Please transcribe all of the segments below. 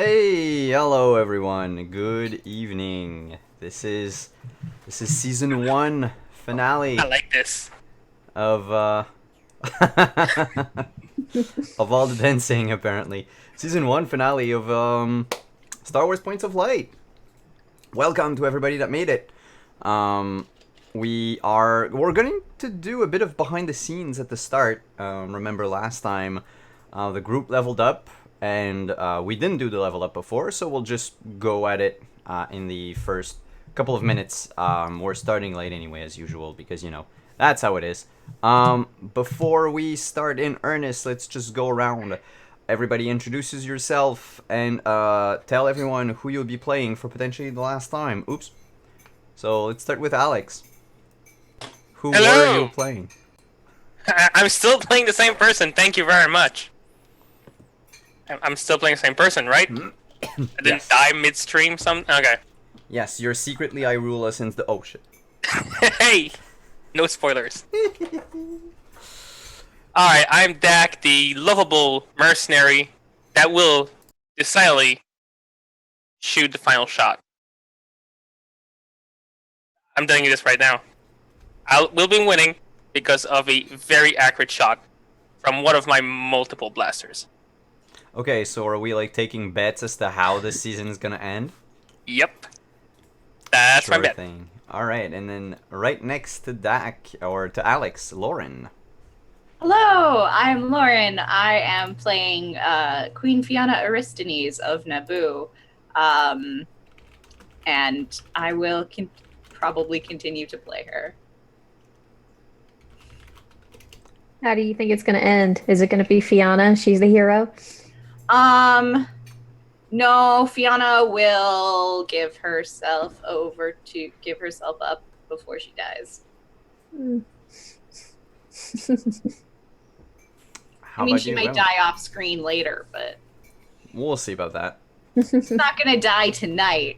Hey, hello everyone. Good evening. This is season 1 I finale like this. of of all the dancing apparently. Season 1 finale of Star Wars Points of Light. Welcome to everybody that made it. Um we're going to do a bit of behind the scenes at the start. Remember last time the group leveled up, and we didn't do the level up before, so we'll just go at it in the first couple of minutes. We're starting late anyway, as usual, because, that's how it is. Before we start in earnest, let's just go around. Everybody introduces yourself and tell everyone who you'll be playing for potentially the last time. Oops. So let's start with Alex. Who were you Hello! playing? I'm still playing the same person, thank you very much. I'm still playing the same person, right? I didn't Yes. die midstream Okay. Yes, you're secretly Irula since the... Oh, shit. Hey! No spoilers. Alright, I'm Dak, the lovable mercenary that will decidedly shoot the final shot. I'm telling you this right now. We'll be winning because of a very accurate shot from one of my multiple blasters. Okay, so are we, like, taking bets as to how this season is gonna end? Yep. That's my Sure bet. thing. Alright, and then right next to Dak, or to Alex, Lauren. Hello, I'm Lauren. I am playing Queen Fiona Aristones of Naboo, um, and I will probably continue to play her. How do you think it's going to end? Is it going to be Fiona? She's the hero? No, Fiona will give herself up before she dies. How I mean, about she you, might Emily? die off screen later, but We'll see about that. she's not gonna die tonight.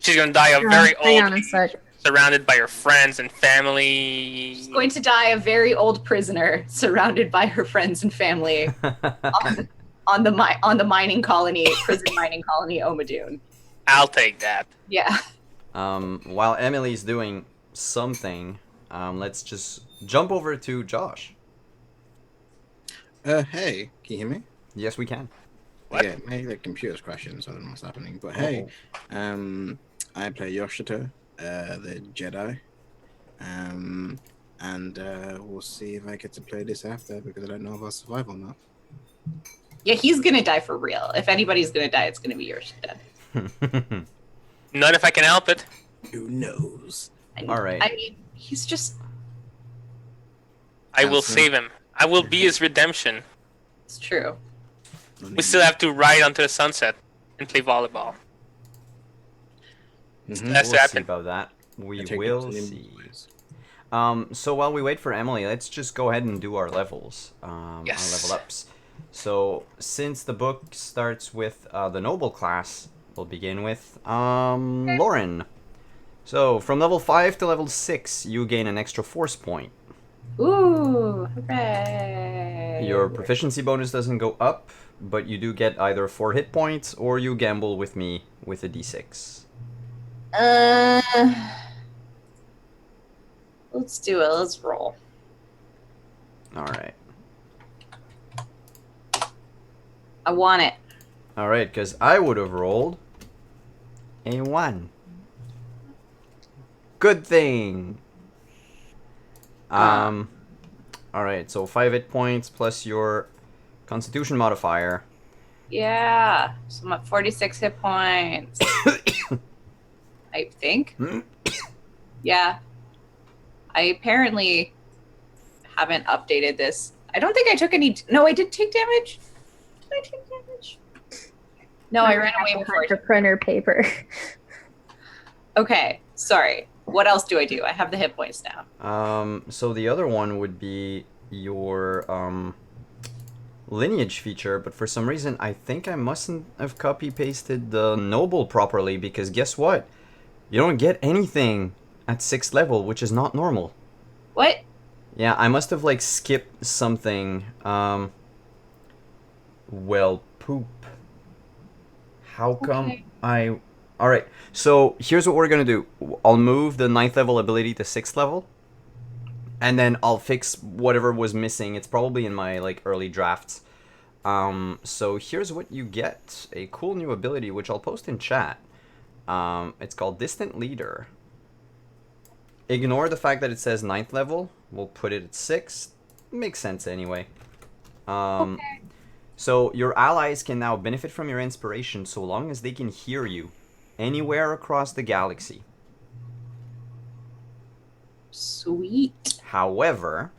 She's gonna die a Oh, very hang old on a sec. surrounded by her friends and family. She's going to die a very old prisoner, surrounded by her friends and family on the mining colony, prison mining colony, Omadune. I'll take that. Yeah. While Emily's doing something, let's just jump over to Josh. Hey, can you hear me? Yes, we can. What? Yeah, my computer's crashing, so I don't know what's happening. But Uh-oh. hey, I play Yoshito, the Jedi. And we'll see if I get to play this after, because I don't know if I'll survive or not. Yeah, he's gonna die for real. If anybody's gonna die, it's gonna be Yoshida. Not if I can help it. Who knows? All right. I mean, he's just. I will Answer. save him. I will be his redemption. It's true. We still have to ride onto the sunset and play volleyball. Mhm. That's We'll see happen. about that. I We take will that to the see. boys. So while we wait for Emily, let's just go ahead and do our levels. Yes. Our level ups. So since the book starts with the noble class, we'll begin with Lauren. So from level 5 to level 6, you gain an extra force point. Ooh, hooray! Your proficiency bonus doesn't go up, but you do get either 4 hit points or you gamble with me with a d6. Uh, let's do it. Let's roll. Alright. I want it. Alright, because I would have rolled a 1. Good thing. Alright, so 5 hit points plus your constitution modifier. Yeah. So I'm at 46 hit points. I think. Yeah. I apparently haven't updated this. I don't think I took any. No, I did take damage. Did I take damage? No, I ran away before. I For took- printer paper. Okay, sorry. What else do I do? I have the hit points now. So the other one would be your lineage feature, but for some reason I think I mustn't have copy pasted the noble properly, because guess what? You don't get anything at 6th level, which is not normal. What? Yeah, I must have like skipped something. Well, poop. How come Okay. I... Alright, so here's what we're gonna do. I'll move the 9th level ability to 6th level. And then I'll fix whatever was missing. It's probably in my, like, early drafts. So here's what you get. A cool new ability, which I'll post in chat. It's called Distant Leader. Ignore the fact that it says 9th level. We'll put it at 6th. Makes sense anyway. Okay. So your allies can now benefit from your inspiration so long as they can hear you anywhere across the galaxy. Sweet. However,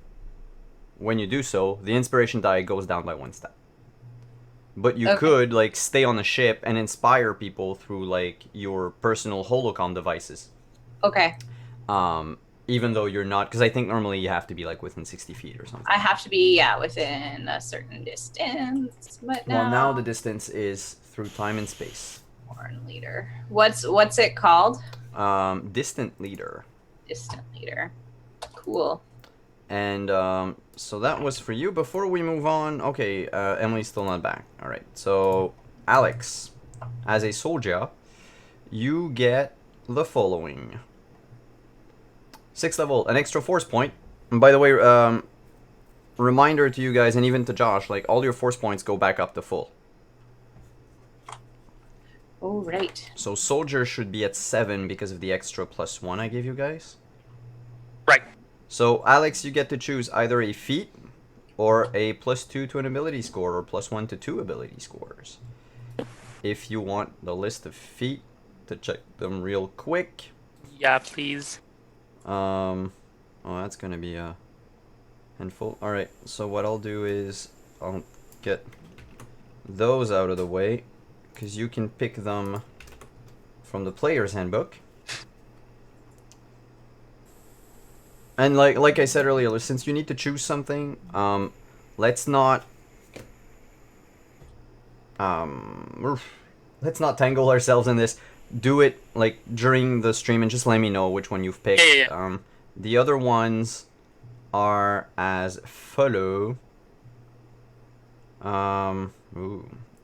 when you do so, the inspiration die goes down by 1 step. But you Okay. could, like, stay on the ship and inspire people through, like, your personal holocom devices. Okay. Even though you're not, because I think normally you have to be, like, within 60 feet or something. I have to be within a certain distance, but Well, now the distance is through time and space. Foreign leader. What's it called? Distant Leader. Distant leader. Cool. And so that was for you. Before we move on, okay, Emily's still not back. All right, so Alex, as a soldier, you get the following: 6th level, an extra force point. And by the way, reminder to you guys and even to Josh, like all your force points go back up to full. Oh, right. So soldier should be at 7 because of the extra +1 I gave you guys. Right. So Alex, you get to choose either a feat or a +2 to an ability score or +1 to 2 ability scores. If you want the list of feat to check them real quick. Yeah, please. Oh, that's gonna be a handful. All right. So what I'll do is I'll get those out of the way, because you can pick them from the player's handbook. And like I said earlier, since you need to choose something, let's not tangle ourselves in this. Do it like during the stream and just let me know which one you've picked. Yeah. The other ones are as follow. I'm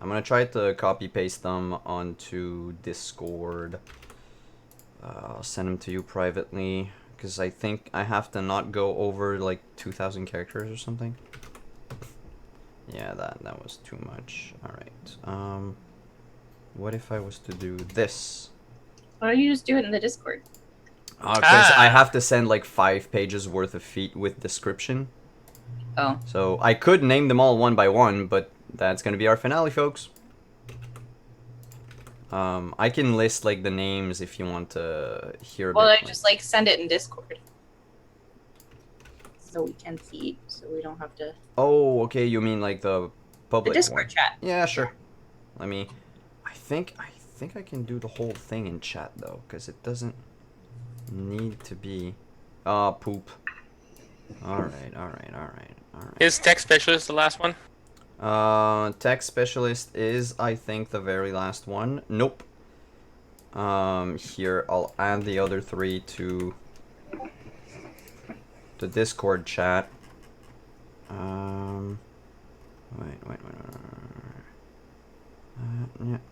gonna try to copy paste them onto Discord. I'll send them to you privately, because I think I have to not go over like 2,000 characters or something. Yeah, that was too much. All right. What if I was to do this? Why don't you just do it in the Discord? Because I have to send like 5 pages worth of feat with description. Oh. So I could name them all one by one, but that's gonna be our finale, folks. I can list like the names if you want to hear. Well, bit, I just like send it in Discord, so we can see, so we don't have to. Oh, okay. You mean like the The public Discord one? chat. Yeah, sure. Let me. I think I can do the whole thing in chat though, because it doesn't need to be. Poop. All right. Is tech specialist the last one? Tech specialist is, I think, the very last one. Nope. Here, I'll add the other 3 to the Discord chat.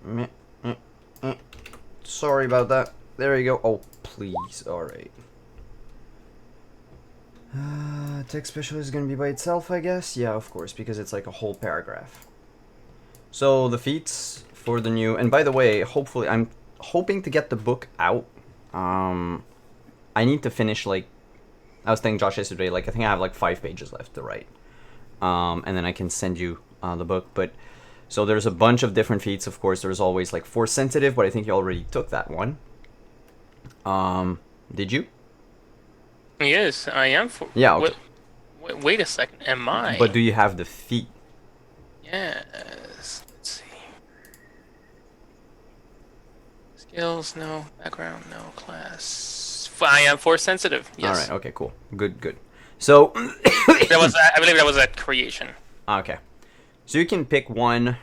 Wait. Sorry about that. There you go. Oh, please. Alright. Tech specialist is gonna be by itself, I guess? Yeah, of course, because it's like a whole paragraph. So, the feats for the new... And by the way, hopefully, I'm hoping to get the book out. I need to finish, like... I was telling Josh yesterday, like, I think I have, like, 5 pages left to write. And then I can send you the book, but... So, there's a bunch of different feats, of course. There's always, like, Force Sensitive, but I think you already took that one. Did you? Yes, I am. Yeah, okay. Wait a second. Am I? But do you have the feat? Yes. Let's see. Skills, no. Background, no. Class. I am force sensitive. Yes. All right. Okay. Cool. Good. So. I believe that was at creation. Okay. So you can pick one,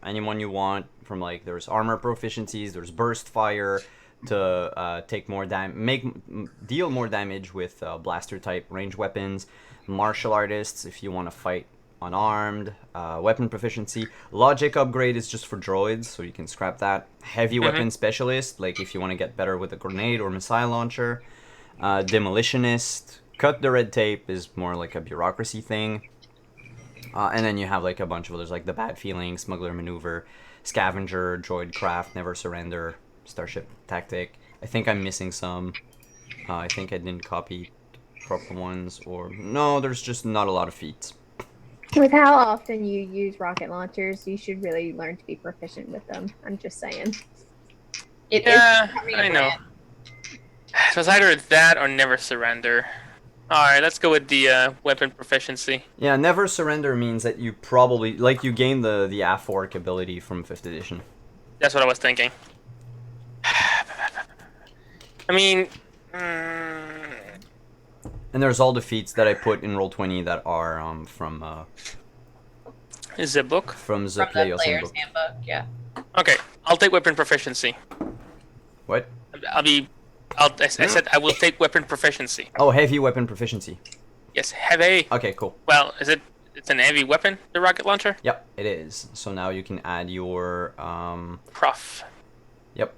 anyone you want from, like, there's armor proficiencies, there's burst fire to take more deal more damage with blaster type range weapons, martial artists if you want to fight unarmed. Weapon proficiency. Logic upgrade is just for droids, so you can scrap that. Heavy weapon specialist, like if you want to get better with a grenade or missile launcher. Demolitionist. Cut the red tape is more like a bureaucracy thing. And then you have like a bunch of others, like the bad feeling, smuggler maneuver, scavenger, droid craft, never surrender, starship tactic. I think I'm missing some. I think I didn't copy proper ones, or no, there's just not a lot of feats. With how often you use rocket launchers, you should really learn to be proficient with them. I'm just saying. It is Yeah, becoming a I know. brand. It was either that or never surrender. Alright, let's go with the weapon proficiency. Yeah, never surrender means that you probably like you gain the AFORC ability from 5th edition. That's what I was thinking. I mean, And there's all the feats that I put in Roll20 that are from is the book? the From the Player's player's Handbook. handbook, yeah. Okay, I'll take weapon proficiency. What? I said I will take weapon proficiency. Oh, heavy weapon proficiency. Yes, heavy. Okay, cool. Well, it's an heavy weapon, the rocket launcher? Yep, it is. So now you can add your Prof. Yep.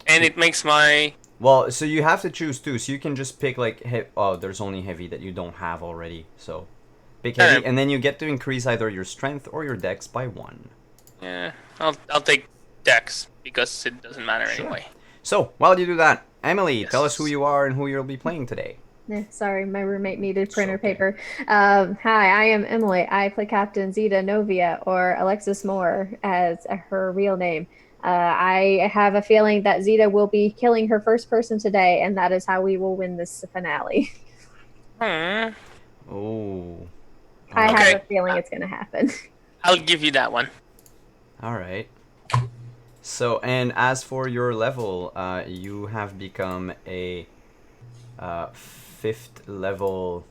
And it makes my... Well, so you have to choose two. So you can just pick like oh, there's only heavy that you don't have already. So pick heavy, and then you get to increase either your strength or your dex by 1. Yeah, I'll take dex, because it doesn't matter anyway. So while you do that, Emily, tell us Yes. who you are and who you'll be playing today. Sorry, my roommate needed printer okay. paper. Hi, I am Emily. I play Captain Zeta Novia, or Alexis Moore as her real name. I have a feeling that Zeta will be killing her first person today, and that is how we will win this finale. Hmm. Oh. I Okay. have a feeling it's going to happen. I'll give you that one. All right. So, and as for your level, you have become a 6th level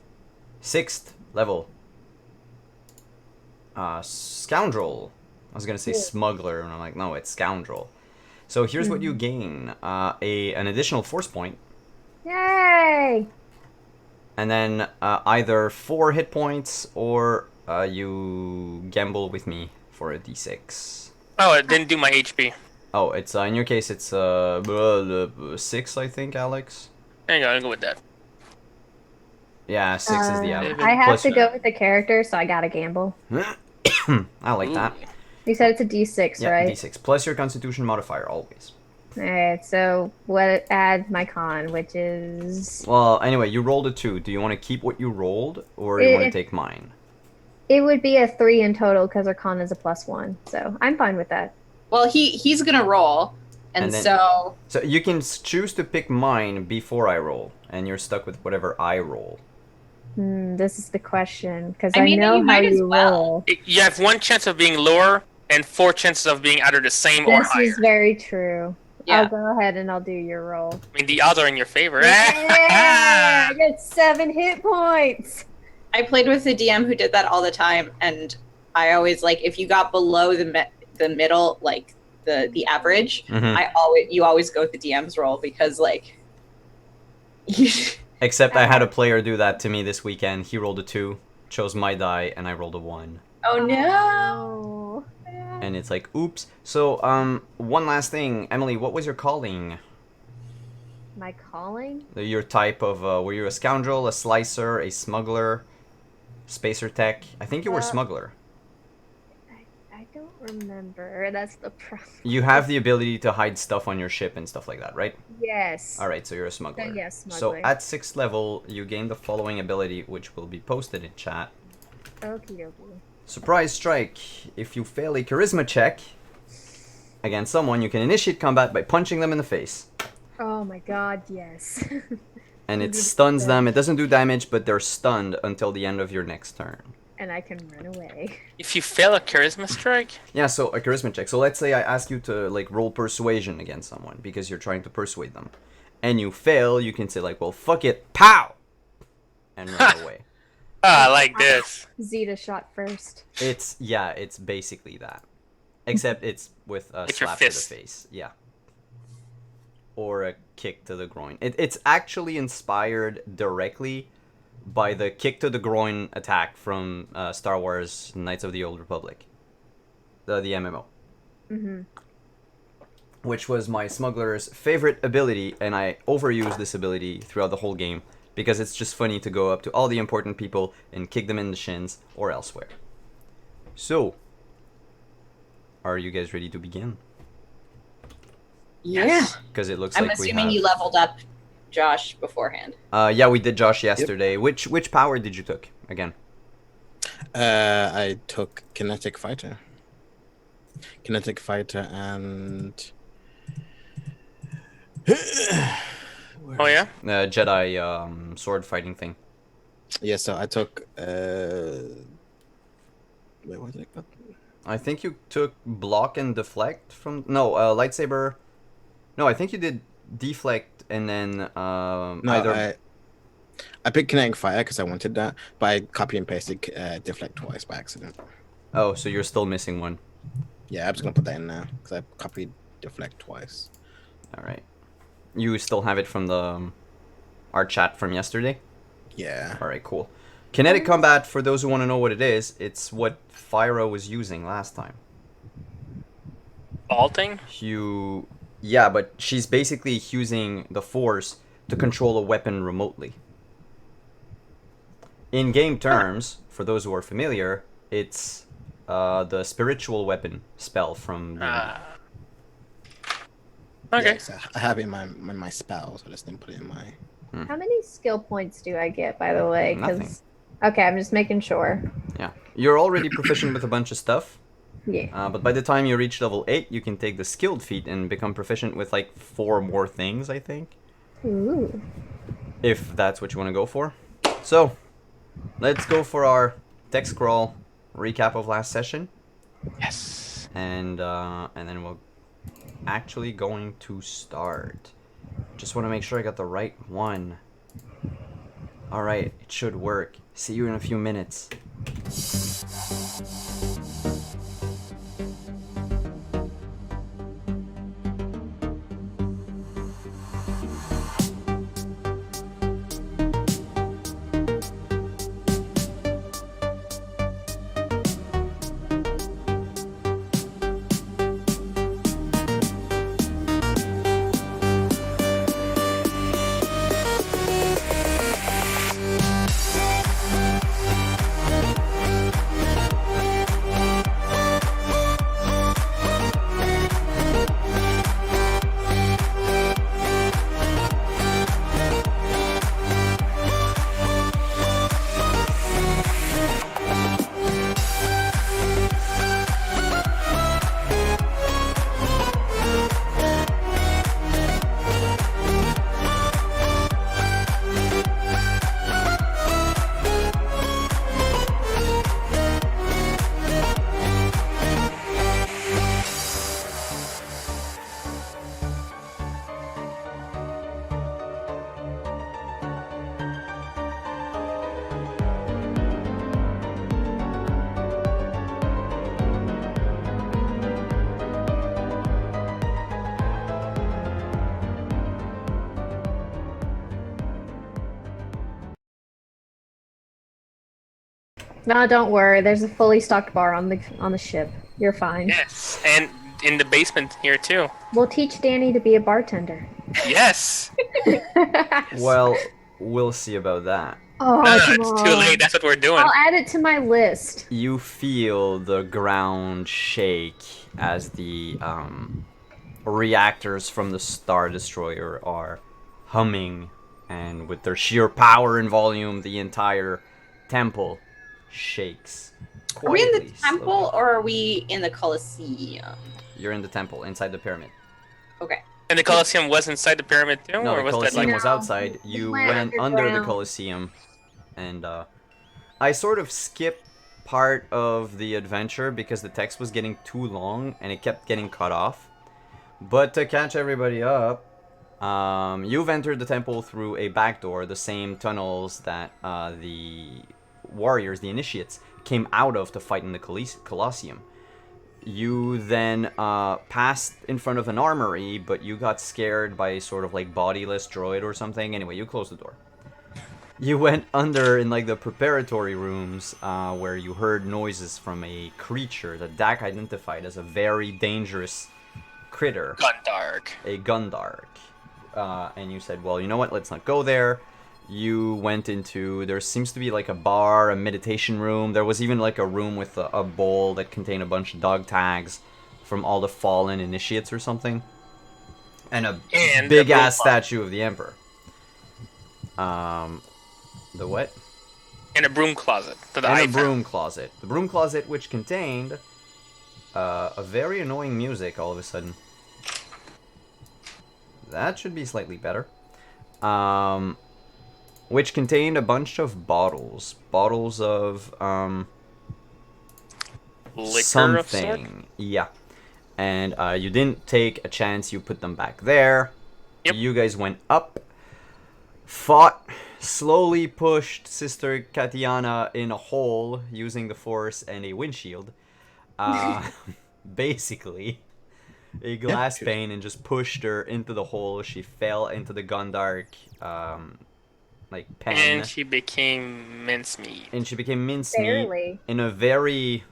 scoundrel. I was gonna say smuggler, and I'm like, no, it's scoundrel. So here's what you gain: an additional force point, Yay! and then either 4 hit points, or you gamble with me for a d6. Oh, it didn't do my HP. Oh, it's in your case, it's 6, I think, Alex. There you go, I'll go with that. Yeah, 6 is the average. I have Plus- to go with the character, so I gotta gamble. I like that. You said it's a D6, Yeah, right? d6 plus your Constitution modifier always. Alright, so what add my con, which is... Well, anyway, you rolled a 2. Do you want to keep what you rolled, or you want to take mine? It would be a 3 in total, because our con is a +1, so I'm fine with that. Well, he's gonna roll, and And then- so So you can choose to pick mine before I roll, and you're stuck with whatever I roll. This is the question, because I I, mean, know you how might as you well. roll. You have 1 chance of being lower, and 4 chances of being either the same or This higher. is very true. Yeah. I'll go ahead and I'll do your roll. I mean, the odds are in your favor. Yeah, I get 7 hit points. I played with a DM who did that all the time, and I always like if you got below the middle, like the average, Mhm. you always go with the DM's roll because like Except I had a player do that to me this weekend. He rolled a 2, chose my die, and I rolled a 1. oh no. Oh. And it's like, oops. So, one last thing. Emily, what was your calling? My calling? Your type of, were you a scoundrel, a slicer, a smuggler, spacer tech? I think you were smuggler. I don't remember. That's the problem. You have the ability to hide stuff on your ship and stuff like that, right? Yes. Alright, so you're a smuggler. yes, So smuggler. at 6th level, you gain the following ability, which will be posted in chat. Okie dokie. Surprise strike. If you fail a charisma check against someone, you can initiate combat by punching them in the face. Oh my god, yes. And it stuns them. It doesn't do damage, but they're stunned until the end of your next turn. And I can run away. If you fail a charisma strike, Yeah, so a charisma check. So let's say I ask you to like roll persuasion against someone because you're trying to persuade them. And you fail, you can say like, well, fuck it, pow! And run away. I like this. Zeta shot first. It's basically that. Except it's with a With your slap to the fist. face. Yeah. Or a kick to the groin. It's actually inspired directly by the kick to the groin attack from Star Wars Knights of the Old Republic, the MMO. Mm-hmm. Which was my smuggler's favorite ability, and I overuse this ability throughout the whole game because it's just funny to go up to all the important people and kick them in the shins or elsewhere. So, are you guys ready to begin? Yeah. Because it looks I'm like we assuming have... you leveled up Josh beforehand. Yeah, we did Josh yesterday. Which power did you took again? I took Kinetic Fighter. Kinetic Fighter and... Oh yeah. Jedi sword fighting thing. Yeah, so I took... Wait, what did I got? I think you took block and deflect from... No, lightsaber... No, I think you did deflect and then No, either... I picked Kinetic Fire because I wanted that, but I copy and pasted Deflect twice by accident. Oh, so you're still missing one. Yeah, I'm just gonna put that in now because I copied Deflect twice. All right. You still have it from the our chat from yesterday? Yeah. All right, cool. Kinetic combat, for those who want to know what it is, it's what Fyra was using last time. Vaulting? Yeah, but she's basically using the Force to control a weapon remotely. In game terms, for those who are familiar, it's the spiritual weapon spell from D&D. Okay. Yeah, so I have it in my spells. I just didn't put it in my. How many skill points do I get, by the way? Nothing. Okay, I'm just making sure. Yeah, you're already proficient with a bunch of stuff. Yeah. But by the time you reach level 8, you can take the skilled feat and become proficient with like 4 more things, I think. Ooh. If that's what you want to go for. So, let's go for our tech scroll recap of last session. Yes. And then we're actually going to start. Just want to make sure I got the right one. Alright, it should work. See you in a few minutes. No, don't worry. There's a fully stocked bar on the ship. You're fine. Yes. And in the basement here too. We'll teach Danny to be a bartender. Yes. Well, we'll see about that. Oh, No, come it's on. too late. That's what we're doing. I'll add it to my list. You feel the ground shake as the reactors from the Star Destroyer are humming, and with their sheer power and volume, the entire temple shakes. Are we in the quietly, temple slowly. or are we in the Colosseum? You're in the temple, inside the pyramid. Okay. And the Colosseum was inside the pyramid too, No, or the was that Colosseum like? was outside. You went went under the underground. Colosseum, and I sort of skipped part of the adventure because the text was getting too long and it kept getting cut off. But to catch everybody up, you've entered the temple through a back door, the same tunnels that the warriors, the initiates, came out of to fight in the Colosseum. You then passed in front of an armory, but you got scared by a sort of like bodiless droid or something. Anyway, you closed the door. You went under in like the preparatory rooms where you heard noises from a creature that Dak identified as a very dangerous critter, Gundark. a Gundark. And you said, well, you know what, let's not go there. You went into, there seems to be like a bar, a meditation room. There was even like a room with a bowl that contained a bunch of dog tags from all the fallen initiates or something. And a big ass statue of the Emperor. The what? In a broom closet. And a broom closet. The broom closet, which contained a very annoying music all of a sudden. That should be slightly better. Which contained a bunch of bottles. Bottles of, liquor something. of sort? Yeah. And you didn't take a chance. You put them back there. Yep. You guys went up. Fought. Slowly pushed Sister Katiana in a hole using the Force and a windshield. Basically. A glass pane, and just pushed her into the hole. She fell into the Gundark, like, pen. And she became mincemeat. Barely. In a very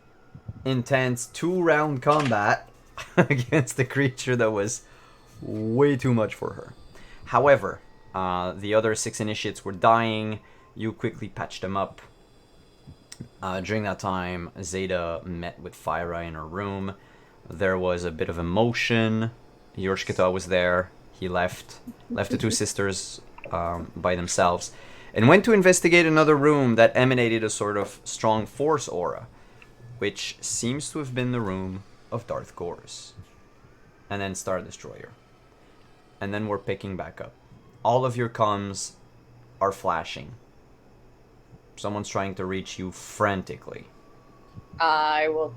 intense 2-round combat against a creature that was way too much for her. However, the other 6 initiates were dying. You quickly patched them up. During that time, Zeta met with Fyra in her room. There was a bit of emotion. Yorshkata was there. He left the 2 sisters by themselves, and went to investigate another room that emanated a sort of strong force aura, which seems to have been the room of Darth Gorus. And then Star Destroyer. And then we're picking back up. All of your comms are flashing. Someone's trying to reach you frantically. I will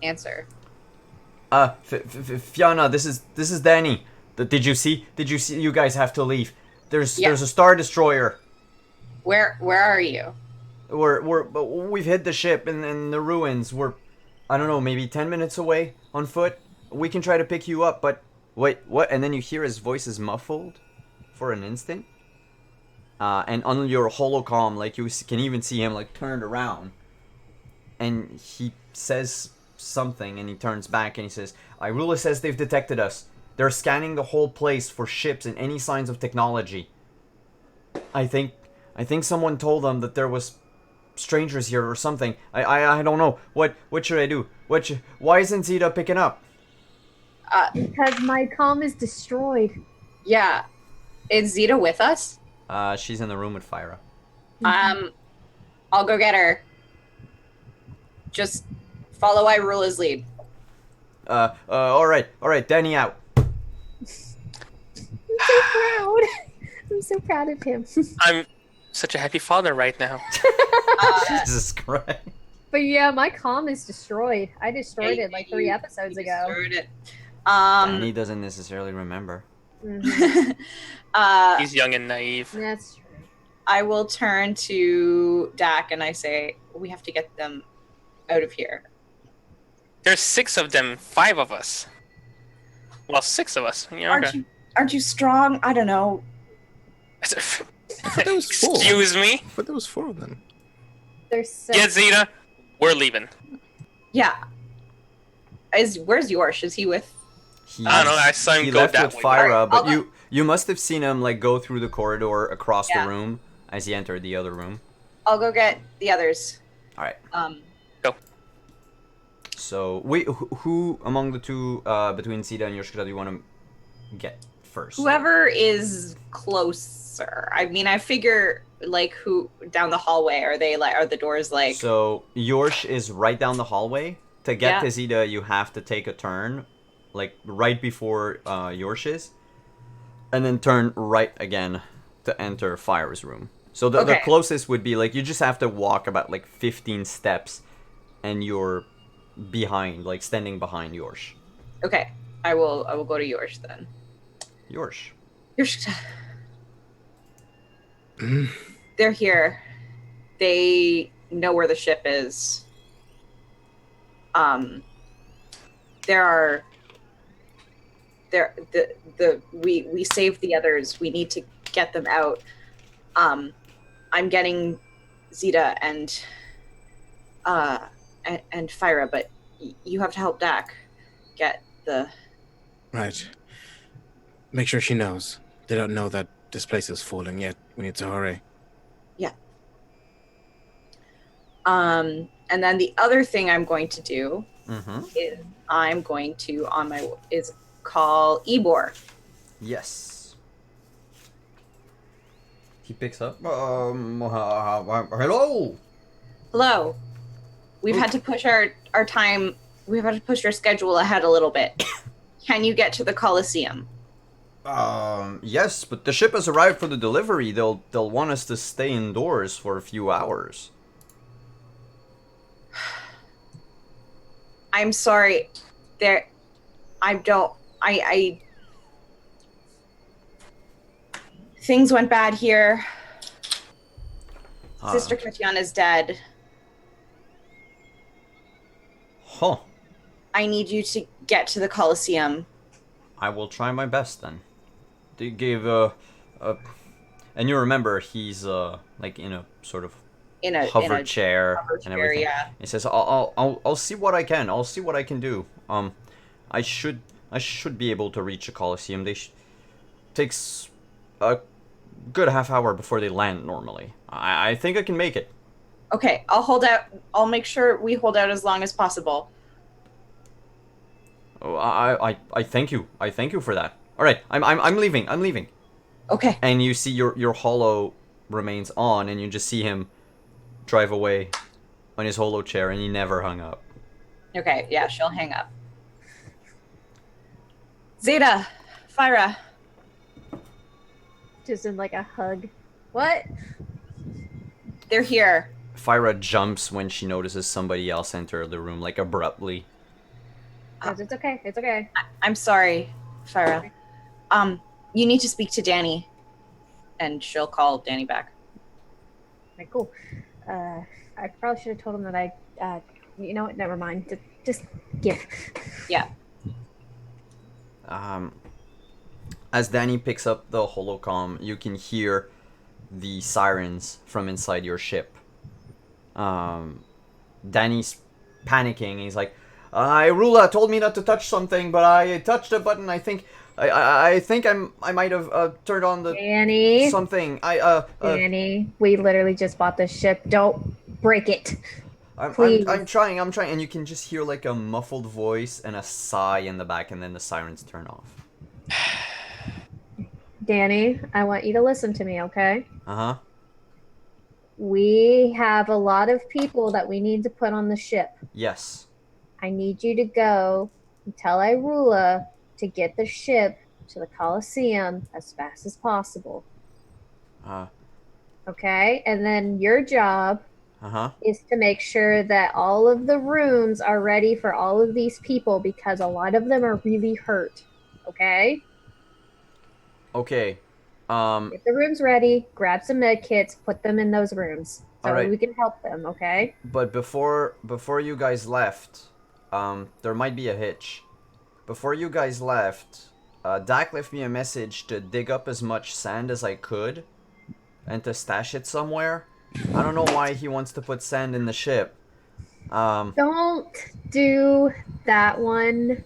answer. Fiona, this is Danny. Did you see? You guys have to leave. There's a Star Destroyer. Where are you? We've hit the ship in the ruins. We're, I don't know, maybe 10 minutes away on foot. We can try to pick you up, but wait, what? And then you hear his voice is muffled for an instant. And on your holocom, like, you can even see him like turned around, and he says something, and he turns back and he says, "Irula says they've detected us. They're scanning the whole place for ships and any signs of technology. I think someone told them that there was strangers here or something. I don't know. What should I do? Why isn't Zeta picking up?" Because my comm is destroyed. Yeah. Is Zeta with us? She's in the room with Fyra. I'll go get her. Just follow Irula's lead. All right, Danny out. I'm so proud. I'm so proud of him. I'm such a happy father right now. Jesus Christ. But yeah, my comm is destroyed. I destroyed it like 3 episodes ago. Destroyed it. Danny doesn't necessarily remember. Mm-hmm. He's young and naive. That's true. I will turn to Dak and I say, we have to get them out of here. There's 6 of them, 5 of us. Well, 6 of us. Yeah, okay. Aren't you strong? I don't know. There was 4. Excuse me? But there was 4 of them. There's 6. Yeah, Zeta, we're leaving. Yeah. Where's Yorsh? Is he with? I don't know. I saw him He go left that with way. Fyra, Alright, but I'll you must have seen him like go through the corridor across Yeah. the room as he entered the other room. I'll go get the others. All right. Go. So who among the 2 between Zeta and Yoshikata do you want to get first? Whoever is closer. I mean, I figure like who down the hallway are the doors like? So Yorsh is right down the hallway. To get Yeah. to Zeta, you have to take a turn, like right before Yorsh is, and then turn right again to enter Fyra's room. So the Okay. closest would be like you just have to walk about like 15 steps, and you're behind, like standing behind Yorsh. Okay, I will go to Yorsh then. Yorsh. Yorsh. They're here. They know where the ship is. We saved the others. We need to get them out. I'm getting Zeta and Fyra, but you have to help Dak get the. Right. Make sure she knows. They don't know that this place is falling yet. We need to hurry. Yeah. And then the other thing I'm going to do is I'm going to call Ebor. Yes. He picks up. Hello. Hello. We've had to push our time. We've had to push our schedule ahead a little bit. Can you get to the Coliseum? Yes, but the ship has arrived for the delivery. They'll want us to stay indoors for a few hours. I'm sorry. Things went bad here. Sister Katiana's dead. Huh. I need you to get to the Coliseum. I will try my best then. They gave and you remember he's like in a sort of hover chair and everything. Yeah. He says, "I'll see what I can. I'll see what I can do. I should be able to reach the Coliseum. Takes a good half hour before they land normally. I think I can make it." Okay, I'll hold out. I'll make sure we hold out as long as possible. Oh, I thank you. I thank you for that. All right, I'm leaving. I'm leaving. Okay. And you see your holo remains on, and you just see him drive away on his holo chair, and he never hung up. Okay, yeah, she'll hang up. Zeta, Fyra. Just in like a hug. What? They're here. Fyra jumps when she notices somebody else enter the room, like abruptly. It's okay. It's okay. I'm sorry, Fyra. You need to speak to Danny. And she'll call Danny back. Okay, cool. I probably should have told him that you know what? Never mind. Just give. Yeah. As Danny picks up the holocom, you can hear the sirens from inside your ship. Danny's panicking. He's like, Irula told me not to touch something, but I touched a button. I think I might have turned on the Danny. something. Danny, we literally just bought this ship. Don't break it. Please. I'm trying, and you can just hear like a muffled voice and a sigh in the back, and then the sirens turn off. Danny, I want you to listen to me, okay? Uh-huh. We have a lot of people that we need to put on the ship. Yes. I need you to go and tell Irula to get the ship to the Coliseum as fast as possible. Okay? And then your job is to make sure that all of the rooms are ready for all of these people because a lot of them are really hurt. Okay? Okay. Get the rooms ready, grab some med kits, put them in those rooms so right. we can help them, okay? But before you guys left, there might be a hitch. Before you guys left, Dak left me a message to dig up as much sand as I could and to stash it somewhere. I don't know why he wants to put sand in the ship. Don't do that one.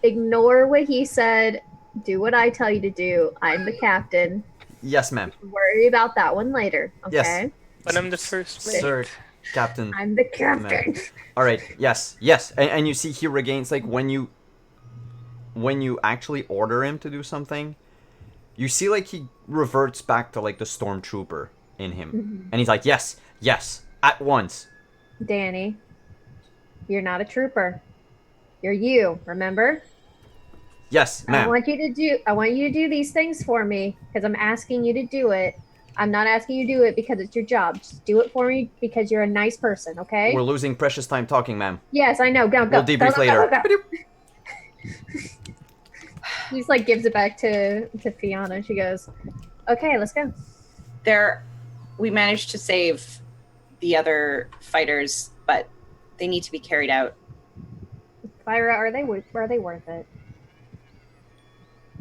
Ignore what he said. Do what I tell you to do. I'm the captain. Yes, ma'am. Worry about that one later, okay? Yes. But I'm the first. Sir, Captain. I'm the captain. All right. Yes. And you see he regains, like, when you actually order him to do something, you see, like, he reverts back to, like, the stormtrooper in him. Mm-hmm. And he's like, yes, at once. Danny, you're not a trooper. You're you, remember? Yes, ma'am. I want you to do these things for me because I'm asking you to do it. I'm not asking you to do it because it's your job. Just do it for me because you're a nice person, okay? We're losing precious time talking, ma'am. Yes, I know. Go. We'll debrief later. He just like gives it back to Fiona. She goes, "Okay, let's go." We managed to save the other fighters, but they need to be carried out. Fyra, are they worth it?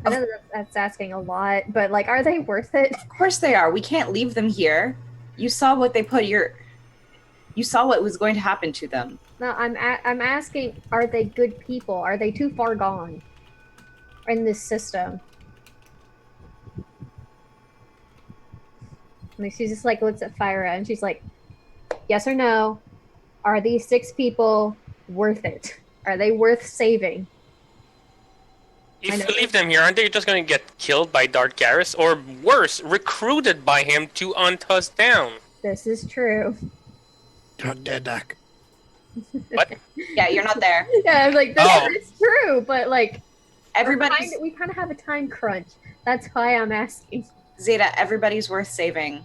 I know that's asking a lot, but like, are they worth it? Of course they are. We can't leave them here. You saw what they put You saw what was going to happen to them. No, I'm asking, are they good people? Are they too far gone in this system? And she just like looks at Fyra and she's like, yes or no? Are these 6 people worth it? Are they worth saving? I If know. we leave them here, aren't they just going to get killed by Darth Garrus? Or worse, recruited by him to hunt us down? This is true. You're not dead, Dak. What? Yeah, you're not there. Yeah, I was like, this Oh. is true, but like, Everybody's we kind of have a time crunch. That's why I'm asking. Zeta, everybody's worth saving.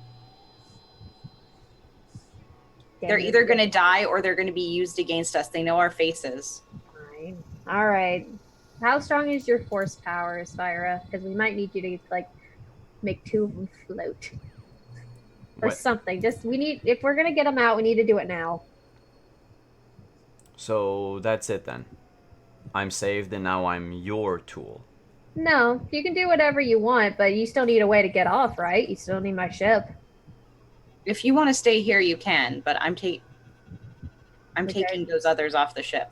They're Damn it. either going to die or they're going to be used against us. They know our faces. Fine. All right. How strong is your force power, Spyra? Because we might need you to like make 2 of them float or What? something. Just if we're gonna get them out, we need to do it now. So that's it then. I'm saved and now I'm your tool. No, you can do whatever you want, but you still need a way to get off, right? You still need my ship. If you want to stay here, you can, but I'm Okay. taking those others off the ship.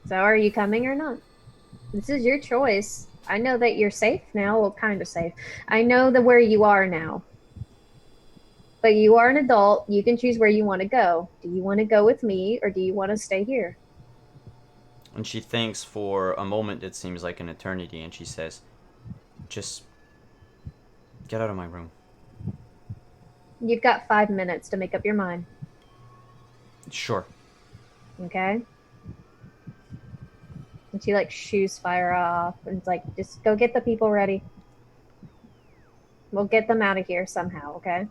So are you coming or not? This is your choice. I know that you're safe now. Well, kind of safe. I know where you are now. But you are an adult. You can choose where you want to go. Do you want to go with me or do you want to stay here? And she thinks for a moment it seems like an eternity and she says, just get out of my room. You've got 5 minutes to make up your mind. Sure. Okay? And she like shoos Fire off and it's like, just go get the people ready. We'll get them out of here somehow, okay?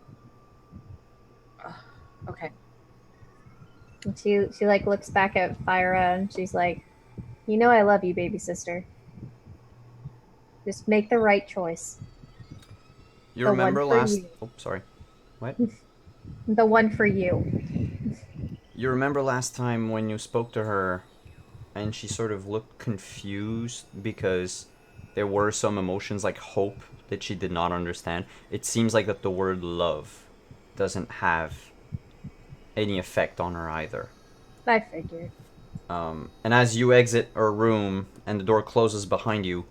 Okay. And she like looks back at Fyra and she's like, you know I love you, baby sister. Just make the right choice. You The one remember for last... you. Oh, sorry. What? The one for you. You remember last time when you spoke to her and she sort of looked confused because there were some emotions like hope that she did not understand? It seems like that the word love doesn't have any effect on her either. I figured. And as you exit her room and the door closes behind you,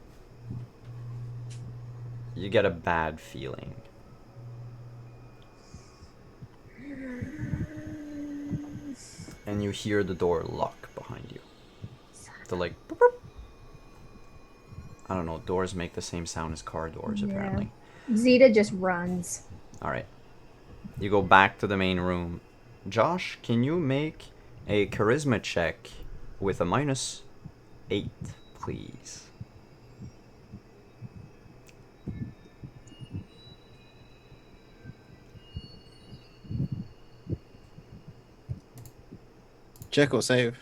you get a bad feeling. And you hear the door lock behind you. The like, boop, boop. I don't know, doors make the same sound as car doors Yeah. apparently. Zeta just runs. Alright. You go back to the main room. Josh, can you make a charisma check with a -8, please? Check or save?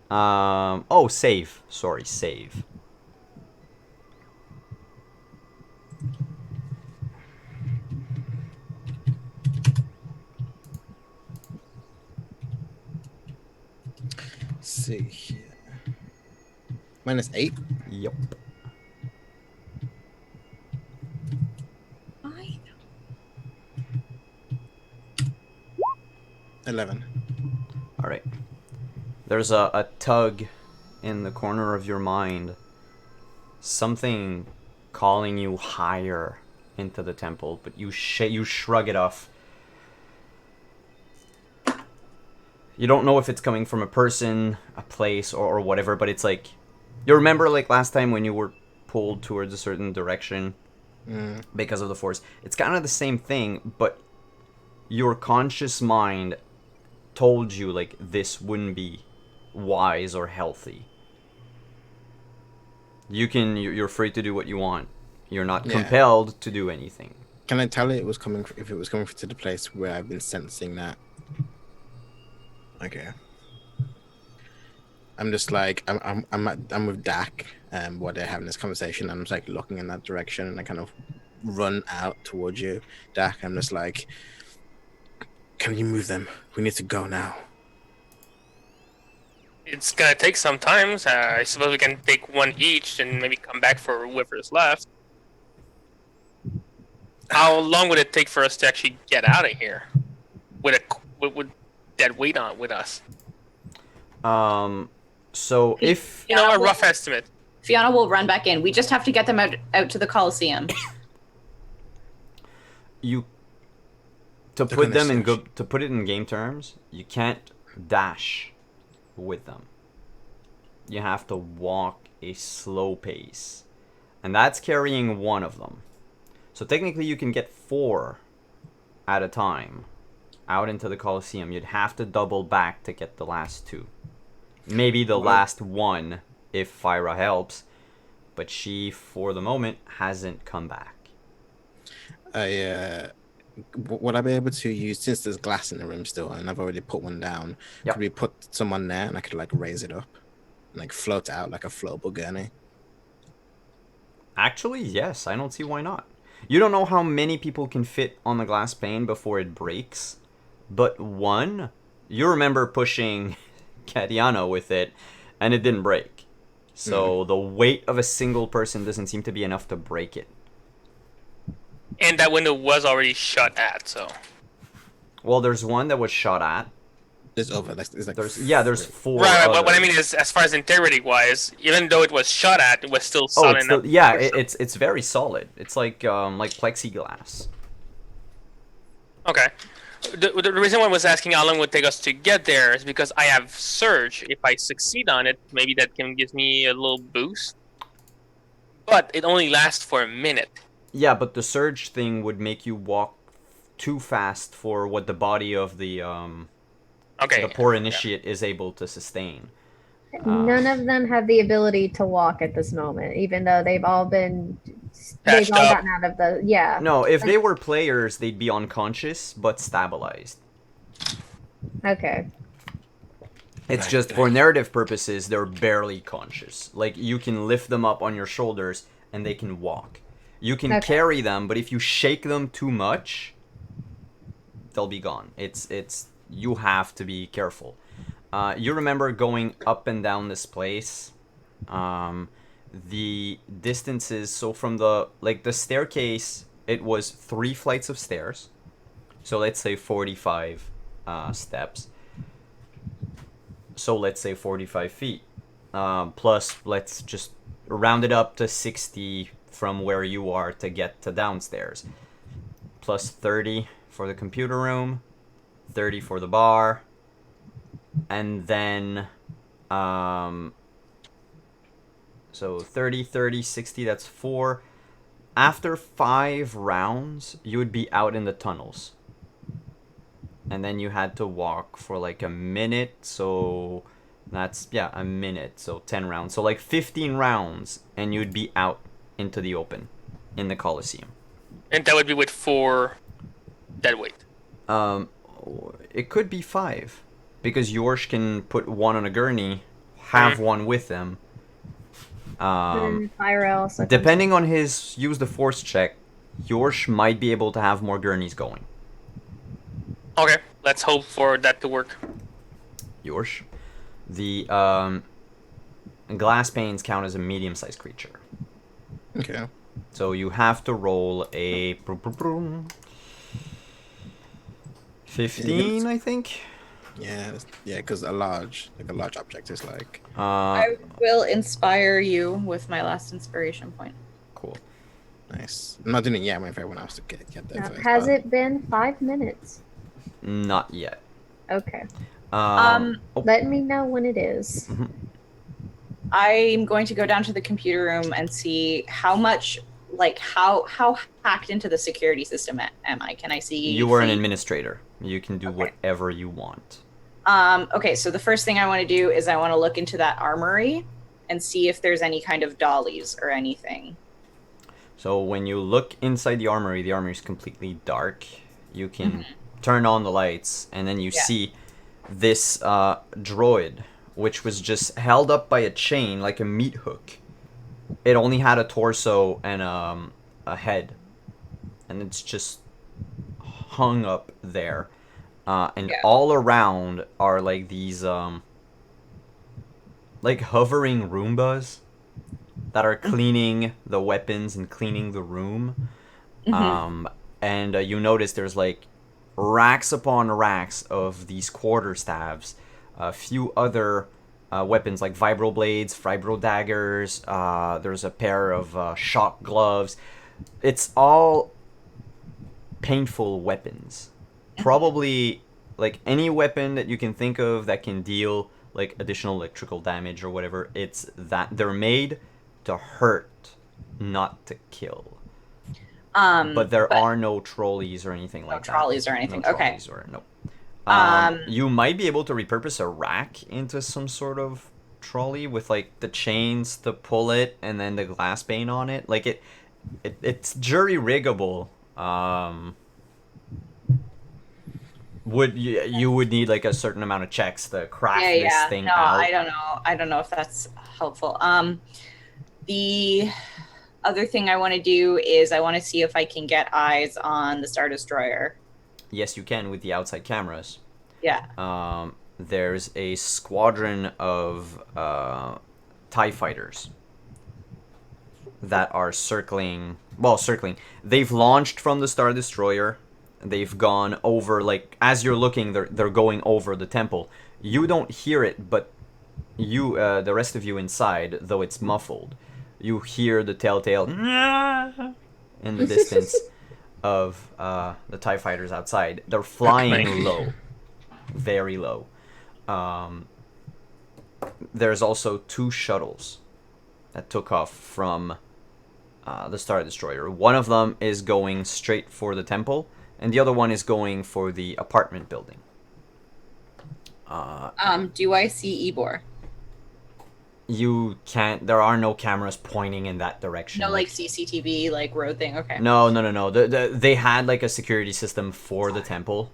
Oh, save. Sorry, save. Let's see here. -8. Yup. Fine. 11. Alright. There's a tug in the corner of your mind. Something calling you higher into the temple, but you shrug it off. You don't know if it's coming from a person, a place, or whatever, but it's like... You remember like last time when you were pulled towards a certain direction because of the Force? It's kind of the same thing, but your conscious mind told you like this wouldn't be wise or healthy. You're free to do what you want. You're not Yeah. compelled to do anything. Can I tell it was coming if it was coming to the place where I've been sensing that? Okay. I'm just like I'm with Dak while they're having this conversation. I'm just like looking in that direction and I kind of run out towards you, Dak. I'm just like, can you move them? We need to go now. It's gonna take some time. I suppose we can take one each and maybe come back for whoever's left. How long would it take for us to actually get out of here with dead weight on with us? So if You know, Yeah, a rough estimate. Fiona will run back in. We just have to get them out to the Coliseum. you to They're put gonna them in search. to put it in game terms, you can't dash with them. You have to walk a slow pace, and that's carrying one of them. So technically, you can get 4 at a time out into the Coliseum. You'd have to double back to get the last 2. Maybe the last one if Fyra helps, but she, for the moment, hasn't come back. Would I be able to use, since there's glass in the room still, and I've already put one down? Yep. Could we put someone there, and I could like raise it up, and like float out like a floatable gurney? Actually, yes, I don't see why not. You don't know how many people can fit on the glass pane before it breaks, but one, you remember pushing Catiano with it, and it didn't break. So the weight of a single person doesn't seem to be enough to break it. And that window was already shut at, so. Well, there's one that was shot at. There's over. There's like There's 4 Right, others. what I mean is, as far as integrity-wise, even though it was shut at, it was still Oh, solid it's enough. it's very solid. It's like plexiglass. Okay. The reason why I was asking how long it would take us to get there is because I have Surge. If I succeed on it, maybe that can give me a little boost. But it only lasts for a minute. Yeah, but the surge thing would make you walk too fast for what the body of the Okay. poor initiate is able to sustain. None of them have the ability to walk at this moment, even though they've all Patched up. gotten out of the No, if they were players, they'd be unconscious but stabilized. Okay. It's Right, just for narrative purposes, they're barely conscious. Like, you can lift them up on your shoulders and they can walk. You can Okay. carry them, but if you shake them too much, they'll be gone. It's you have to be careful. You remember going up and down this place. The distances, so from the staircase, it was 3 flights of stairs. So let's say 45 steps. So let's say 45 feet. Plus, let's just round it up to 60 from where you are to get to downstairs. Plus 30 for the computer room, 30 for the bar, and then so 30, 30, 60, that's 4. After 5 rounds, you would be out in the tunnels. And then you had to walk for like a minute, so that's, a minute, so 10 rounds. So like 15 rounds, and you'd be out into the open in the Coliseum. And that would be with 4 dead weight. It could be 5, because Yorsh can put one on a gurney, have one with them. Fyra also. Depending on his use the force check, Yorsh might be able to have more gurneys going. Okay, let's hope for that to work. Yorsh. The glass panes count as a medium-sized creature. Okay. So you have to roll a 15, I think. Yeah, because a large object is like. I will inspire you with my last inspiration point. Cool. Nice. I'm not doing it yet. I'm waiting for everyone else to get there. Now, first, has but- it been 5 minutes? Not yet. Okay. Let me know when it is. I'm going to go down to the computer room and see how much, how hacked into the security system am I? Can I see? You were an administrator. You can do whatever you want. Okay, so the first thing I want to do is I want to look into that armory and see if there's any kind of dollies or anything. So when you look inside the armory is completely dark. You can turn on the lights, and then you see this droid, which was just held up by a chain like a meat hook. It only had a torso and a head, and it's just hung up there. And all around are like these like hovering Roombas that are cleaning the weapons and cleaning the room. and you notice there's like racks upon racks of these quarterstaves, a few other weapons like vibro blades, vibro daggers. There's a pair of shock gloves. It's all painful weapons. Probably like any weapon that you can think of that can deal like additional electrical damage or whatever. It's that they're made to hurt, not to kill. But there are no trolleys or anything like that. Trolleys or anything. No Okay. trolleys or no. You might be able to repurpose a rack into some sort of trolley with like the chains to pull it and then the glass pane on it. Like it's jury riggable. You would need like a certain amount of checks to craft this thing no, out. I don't know if that's helpful. The other thing I want to do is I want to see if I can get eyes on the Star Destroyer. Yes, you can with the outside cameras. Yeah. There's a squadron of TIE fighters that are circling. Well, circling. They've launched from the Star Destroyer. They've gone over, like, as you're looking, they're going over the temple. You don't hear it, but you, the rest of you inside, though it's muffled, you hear the telltale in the distance of the TIE fighters outside. They're flying low. Very low. There's also 2 shuttles that took off from the Star Destroyer. One of them is going straight for the temple, and the other one is going for the apartment building. Do I see Ebor? You can't. There are no cameras pointing in that direction. No, like CCTV, like road thing. Okay. No. They had like a security system for the temple,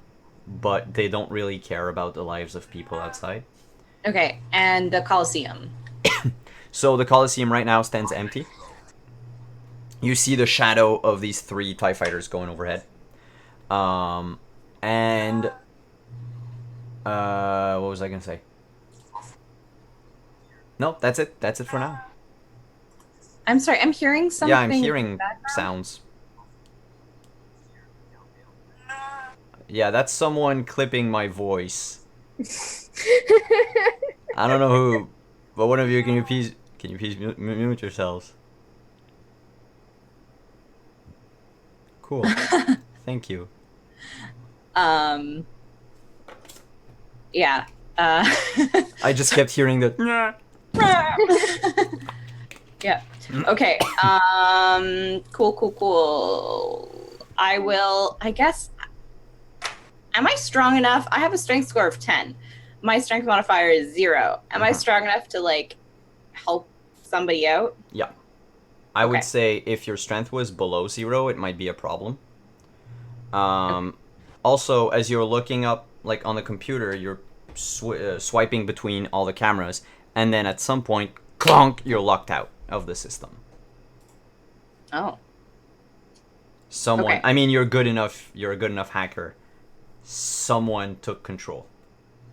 but they don't really care about the lives of people outside. Okay, and the Coliseum. So the Coliseum right now stands empty. You see the shadow of these 3 TIE fighters going overhead. And what was I gonna say? No, that's it. That's it for now. I'm sorry, I'm hearing something. Yeah, I'm hearing sounds. Yeah, that's someone clipping my voice. I don't know who, but one of you, can you please mute yourselves? Cool. Thank you. Yeah. I just kept hearing the. Yeah. Okay. Cool. I guess. Am I strong enough? I have a strength score of 10. My strength modifier is 0. Am I strong enough to like help somebody out? Yeah. I would say if your strength was below 0, it might be a problem. Also, as you're looking up, like on the computer, you're swiping between all the cameras, and then at some point, clonk, you're locked out of the system. Oh. Someone, Okay. I mean, you're good enough. You're a good enough hacker. Someone took control,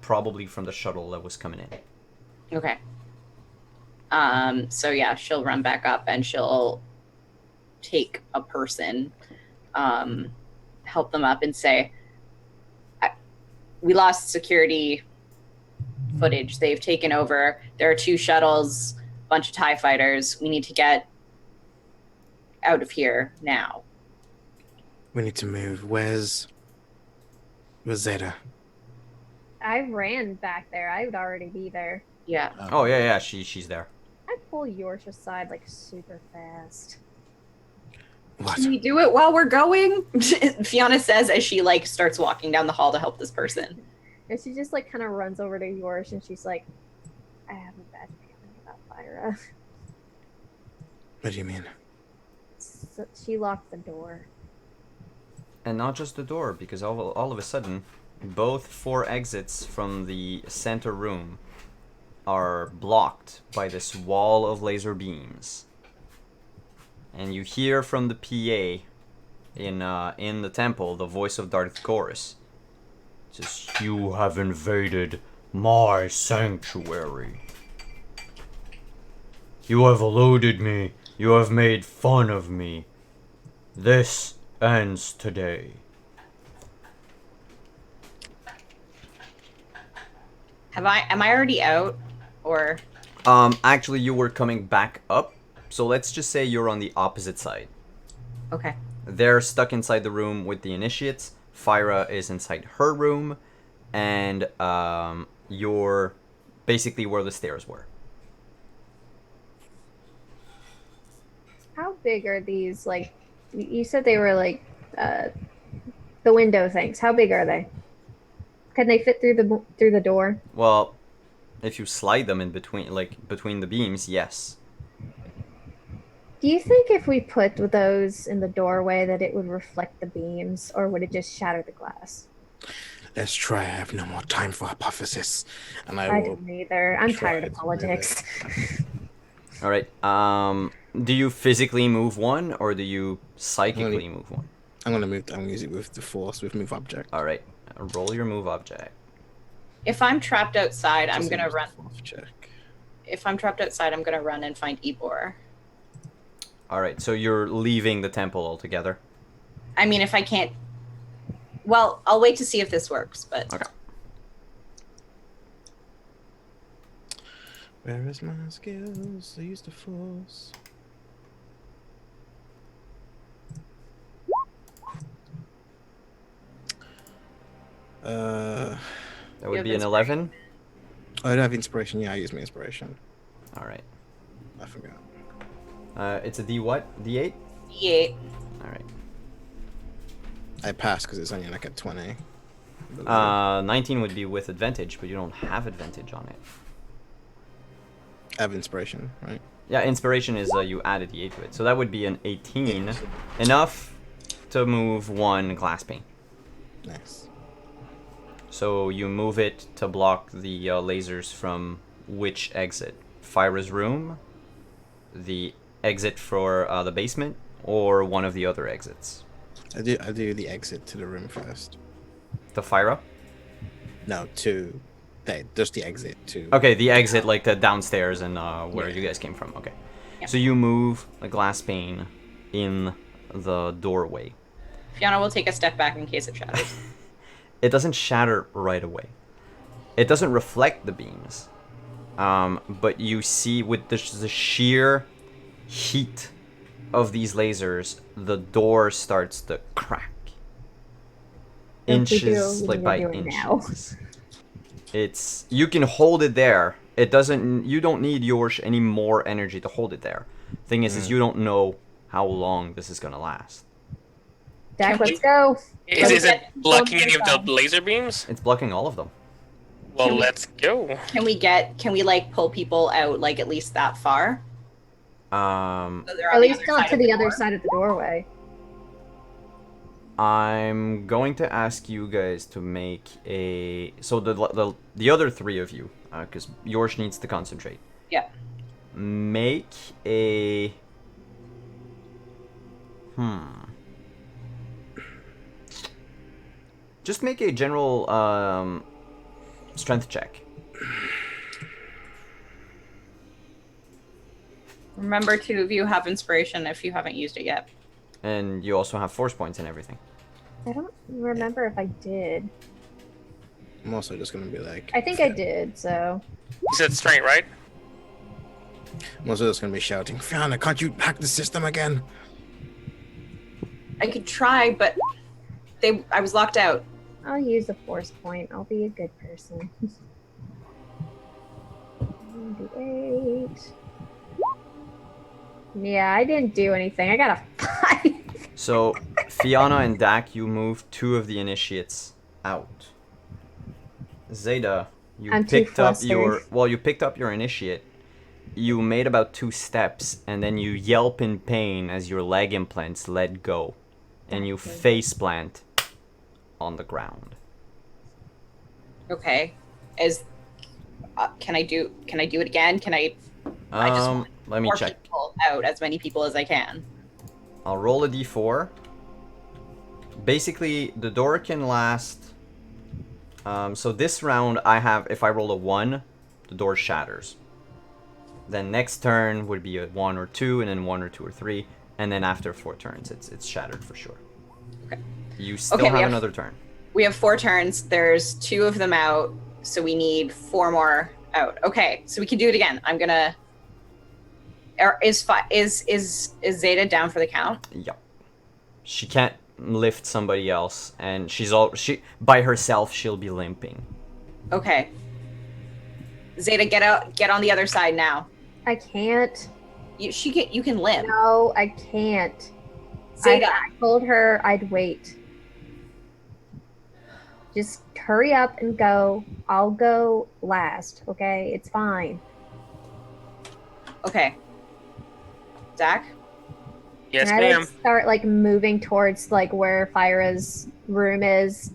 probably from the shuttle that was coming in. Okay. So yeah, she'll run back up and she'll take a person, help them up and say, we lost security footage. They've taken over. There are 2 shuttles, a bunch of TIE fighters. We need to get out of here now. We need to move. Where's Zeta? I ran back there. I would already be there. Yeah. Oh yeah, she's there. I pull yours aside like super fast. What? Can we do it while we're going? Fiona says as she like starts walking down the hall to help this person. And she just like kind of runs over to yours and she's like, I have a bad feeling about Fyra. What do you mean? So she locked the door. And not just the door, because all of a sudden, both 4 exits from the center room are blocked by this wall of laser beams. And you hear from the PA in the temple the voice of Darth Chorus. It says, "You have invaded my sanctuary. You have eluded me. You have made fun of me. This ends today. Am I already out? Or Actually, you were coming back up, so let's just say you're on the opposite side. okay. They're stuck inside the room with the initiates. Fyra is inside her room, and you're basically where the stairs were. How big are these? Like, you said they were like the window things. How big are they? Can they fit through the door? Well, if you slide them in between, like between the beams, yes. Do you think if we put those in the doorway that it would reflect the beams, or would it just shatter the glass? Let's try. I have no more time for hypothesis. And I will don't either. I'm try tired of to move politics. All right. Do you physically move one, or do you psychically move one? I'm gonna move. I'm gonna use it with the force with move object. All right. Roll your move object. If I'm trapped outside, I'm Just gonna use the run. force check. If I'm trapped outside, I'm gonna run and find Ebor. All right. So you're leaving the temple altogether. I mean, if I can't. Well, I'll wait to see if this works, but. Okay. Where is my skills? I use the force. That You would have be an 11. I don't have inspiration. Yeah, I use my inspiration. All right. I forgot. It's a D what? D8. D8. All right. I passed because it's only like a 20. 19 would be with advantage, but you don't have advantage on it. I have inspiration, right? Yeah, inspiration is you add a D8 to it, so that would be an 18, enough to move one glass pane. Nice. So you move it to block the lasers from which exit? Fyra's room, the exit for the basement, or one of the other exits? I do the exit to the room first. To Fyra? No, just the exit to. Okay, the exit, like the downstairs and where Yeah. you guys came from. Okay. Yeah. So you move a glass pane in the doorway. Fiona will take a step back in case it shatters. It doesn't shatter right away. It doesn't reflect the beams. But you see with the sheer heat of these lasers, the door starts to crack. Don't we do Inches, what like we're by doing now? inches. It's, you can hold it there. It doesn't, you don't need yours any more energy to hold it there. Thing is you don't know how long this is gonna last. Dak, Can we- let's go. Is it blocking any of the Don't laser beams? It's blocking all of them. Well, Can we- let's go. Can we like pull people out like at least that far? So they're on At the least other not side to of the the other door? side of the doorway. I'm going to ask you guys to make a, so the other three of you, because yours needs to concentrate. Yeah. Make a, just make a general strength check. Remember, two of you have inspiration if you haven't used it yet. And you also have force points and everything. I don't remember if I did. I'm also just gonna be like. I think I did, so. You said strength, right? I'm also just gonna be shouting, Fiona, can't you hack the system again? I could try, but I was locked out. I'll use a force point. I'll be a good person. 98. Yeah, I didn't do anything. I got a 5. So, Fiona and Dak, you moved two of the initiates out. Zeta, you I'm too picked up your, flustered. well, you picked up your initiate. You made about 2 steps, and then you yelp in pain as your leg implants let go, and you face plant on the ground. Okay. Can I do it again? Can I just want Let me more check. people out, as many people as I can? I'll roll a d4. Basically, the door can last. So this round, I have, if I roll a 1, the door shatters. Then next turn would be a 1 or 2, and then 1 or 2 or 3, and then after 4 turns, it's shattered for sure. Okay. You still Okay, we have have- another turn. We have 4 turns. There's 2 of them out, so we need 4 more out. Okay, so we can do it again. I'm gonna. Is Zeta down for the count? Yep. She can't lift somebody else, and she by herself. She'll be limping. Okay. Zeta, get on the other side now. I can't. You can limp. No, I can't. Zeta. I told her I'd wait. Just hurry up and go. I'll go last, okay? It's fine. Okay. Zach? Yes, Can I ma'am. like start like moving towards like where Fyra's room is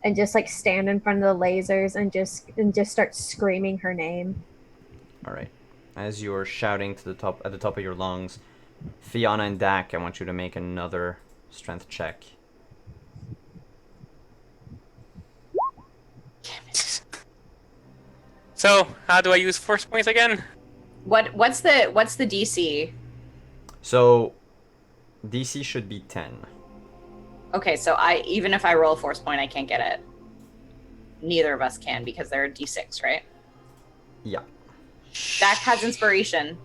and just like stand in front of the lasers and just start screaming her name? All right. As you're shouting to the top at the top of your lungs, Fiona and Dak, I want you to make another strength check. So, how do I use force points again? What's the DC? So, DC should be 10. Okay, so even if I roll a force point, I can't get it. Neither of us can because they're D6, right? Yeah. Dak has inspiration.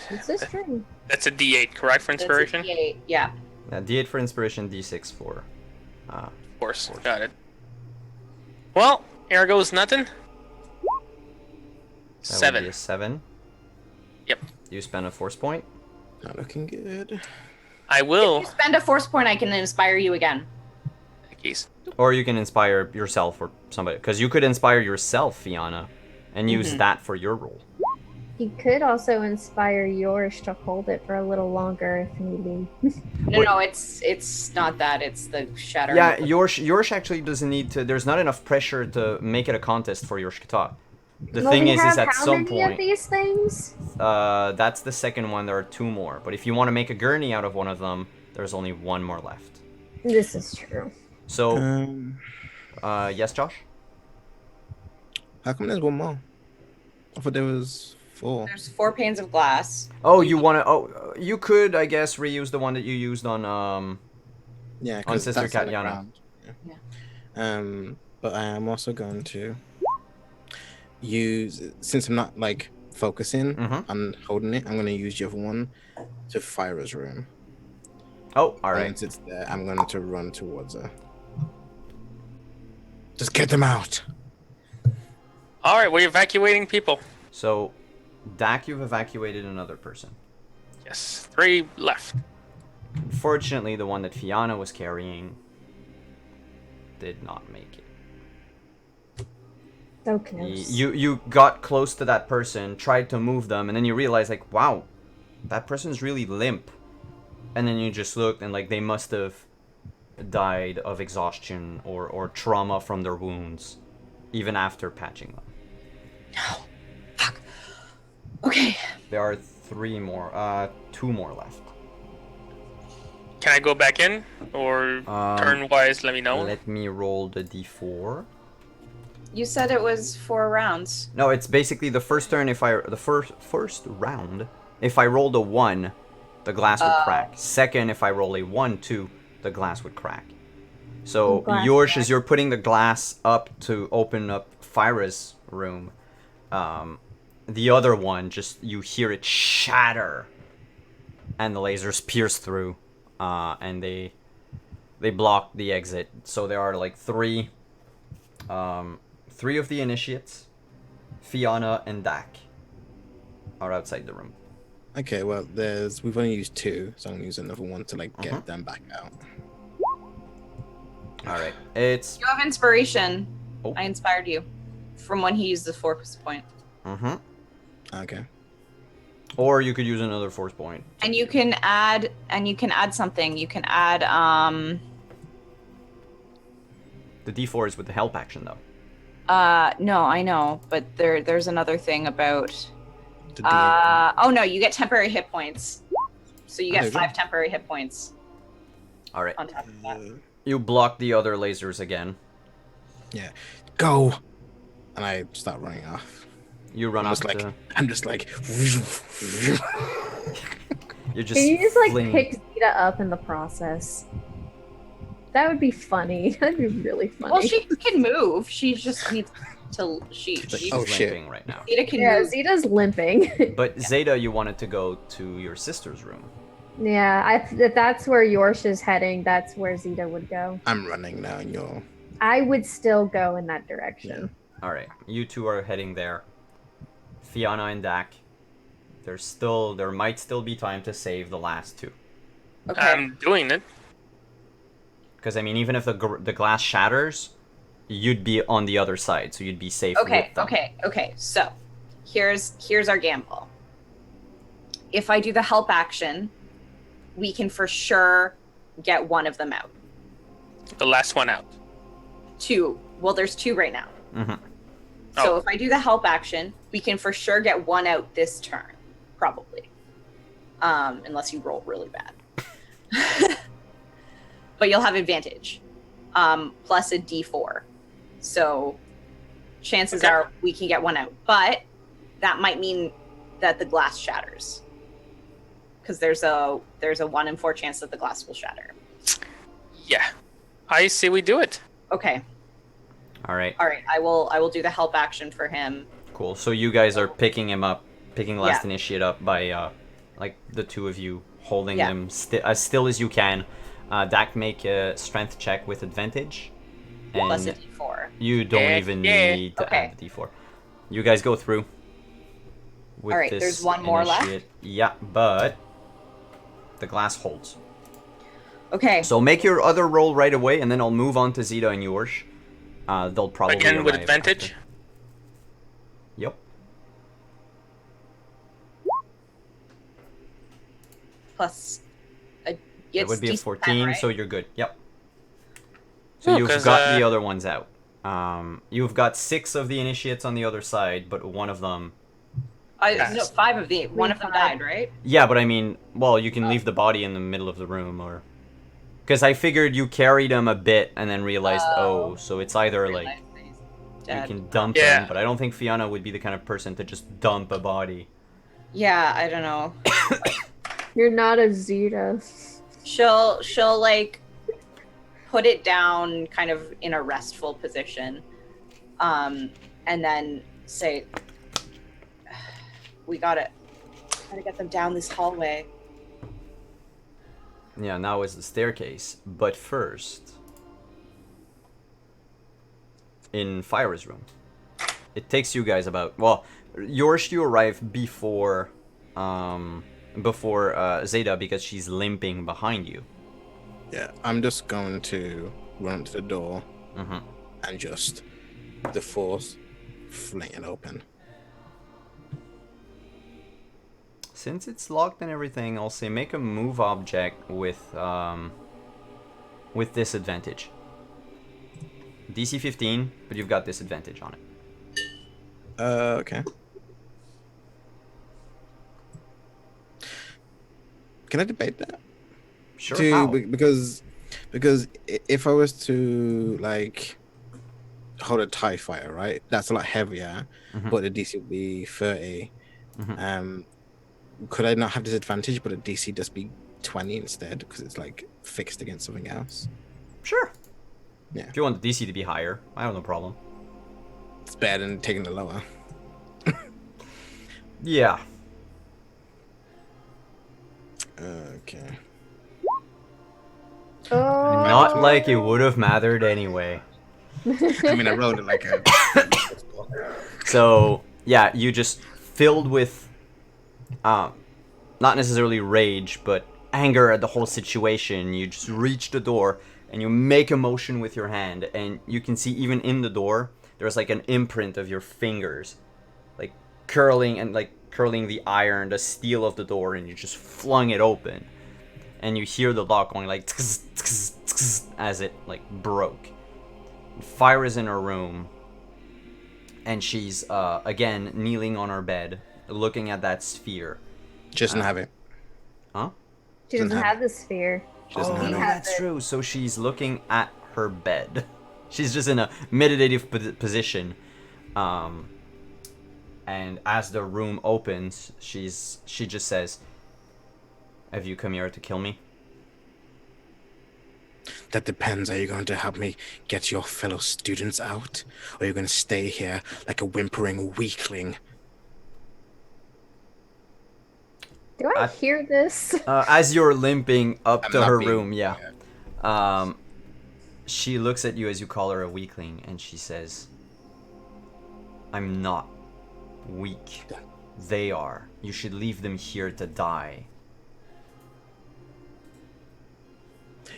This is true. That's a D8, correct, for inspiration? That's a D8, yeah. D8 for inspiration, D6 for. Of course, got it. Well, here goes nothing. That would be 7. a 7. Yep. You spend a force point. Not looking good. I If will. you spend a force point, I can inspire you again. Keys. Or you can inspire yourself or somebody. Because you could inspire yourself, Fiona, and use that for your roll. You could also inspire yours to hold it for a little longer if need be. No, it's not that. It's the shattering. Yeah, yours actually doesn't need to. There's not enough pressure to make it a contest for your Shkata. The Well, thing we is have at how some many of point, these things? that's the second one. There are 2 more. But if you want to make a gurney out of one of them, there's only 1 more left. This is true. So, Um, yes, Josh? how come there's one more? I thought there was 4. There's 4 panes of glass. Oh, you want to? Oh, you could, I guess, reuse the one that you used on Yeah, on 'cause Sister that's on the Katyana. ground. Yeah. But I am also going to use, since I'm not like focusing on holding it, I'm going to use the other one to Fyra's room. Oh, all right. Once it's there, I'm going to run towards her. Just get them out. Alright, we're evacuating people. So, Dak, you've evacuated another person. Yes, 3 left. Unfortunately, the one that Fiona was carrying did not make it. So close. You got close to that person, tried to move them, and then you realize, like, wow, that person's really limp. And then you just looked, and, like, they must have died of exhaustion or trauma from their wounds, even after patching them. No. Fuck. Okay. There are 2 more left. Can I go back in? Or turn-wise, let me know. Let me roll the d4. You said it was 4 rounds. No, it's basically the first turn. If the first round, if I rolled a 1, the glass would crack. Second, if I roll a 1-2, the glass would crack. So Glass yours crack. is you're putting the glass up to open up Fyra's room. The other one, just you hear it shatter, and the lasers pierce through, and they block the exit. So there are like 3 of the initiates, Fiona and Dak, are outside the room. Okay, well, we've only used 2, so I'm gonna use another one to like get them back out. All right, it's You have inspiration. Oh. I inspired you from when he used the force point. Okay. Or you could use another force point. And you can add something. You can add The D4 is with the help action though. no, I know, but there's another thing about The DM. oh no, you get temporary hit points. So you there get you 5 go. temporary hit points All right, on top of that. you block the other lasers again. Yeah. Go. And I start running off. You run I'm up just like, to. I'm just like. You're just. Can you just like flinging- pick Zeta up in the process. That would be funny. That'd be really funny. Well, she can move. She just needs to. She's She Oh, shit. limping right now. Zeta can yeah, move. Zeta's limping. But Zeta, you wanted to go to your sister's room. Yeah, if that's where Yorsh is heading, that's where Zeta would go. I'm running now, and you're. I would still go in that direction. All right, you two are heading there. Fiona and Dak. There might still be time to save the last two. Okay. I'm doing it. Because I mean, even if the glass shatters, you'd be on the other side, so you'd be safe. Okay. With them. Okay. So, here's our gamble. If I do the help action, we can for sure get one of them out. The last one out. Two. Well, there's two right now. Mm-hmm. So Oh. if I do the help action, we can for sure get one out this turn, probably. Unless you roll really bad. But you'll have advantage. Plus a D4. So chances Okay. are we can get one out. But that might mean that the glass shatters. Because there's a 1 in 4 chance that the glass will shatter. Yeah. I say we do it. Okay. All right. All right. I will do the help action for him. Cool. So you guys are picking him up, picking Last Yeah. Initiate up by, like the two of you holding Yeah. him as still as you can. Dak, make a strength check with advantage. And Plus a D4. you don't Yeah, even yeah. need to Okay. add the D4. You guys go through. With All right, this there's one more left? initiate. Yeah, but the glass holds. Okay. So make your other roll right away, and then I'll move on to Zeta and yours. They'll probably Again with arrive advantage. after. Yep. Plus It would be a DC 14, 10, right? so you're good. Yep. So Oh, you've 'cause, got the other ones out. You've got 6 of the initiates on the other side, but one of them... Yes. No, 5 of the one of them died, right? Yeah, but I mean, well, you can leave the body in the middle of the room, or... Because I figured you carried him a bit and then realized, Oh. so it's either, like, Realized that he's you dead. can dump Yeah. him, but I don't think Fiona would be the kind of person to just dump a body. Yeah, I don't know. You're not a Zeta. She'll like put it down kind of in a restful position. And then say we gotta get them down this hallway. Yeah, now is the staircase, but first... In Fyra's room. It takes you guys about... Well, yours you arrive before Zeta because she's limping behind you. Yeah, I'm just going to run to the door Mm-hmm. and just the force fling it open. Since it's locked and everything, I'll say make a move object with disadvantage. DC 15, but you've got disadvantage on it. Okay. Can I debate that? Sure. To- how? because if I was to like hold a TIE fighter, right? That's a lot heavier, Mhm. but the DC would be 30. Mhm. Could I not have disadvantage, but a DC just be 20 instead because it's like fixed against something else? Sure. Yeah. If you want the DC to be higher, I have no problem. It's better than taking the lower. Yeah. Okay. Oh. Not like it would have mattered anyway. I mean, I rolled it like a. So yeah, you just filled with, not necessarily rage, but anger at the whole situation. You just reach the door and you make a motion with your hand, and you can see even in the door there's like an imprint of your fingers, like curling the iron, the steel of the door, and you just flung it open, and you hear the lock going like tsk, tsk, tsk, as it like broke. Fire is in her room, and she's again kneeling on her bed, looking at that sphere. She doesn't have it. Huh? She doesn't Doesn't have the sphere. She doesn't Oh have no, it. that's true. So she's looking at her bed. She's just in a meditative position, and as the room opens, she just says, "Have you come here to kill me?" That depends. Are you going to help me get your fellow students out? Or are you going to stay here like a whimpering weakling? Do I hear this? As you're limping up I'm to not her being- room, yeah. She looks at you as you call her a weakling, and she says, I'm not weak. They are. You should leave them here to die.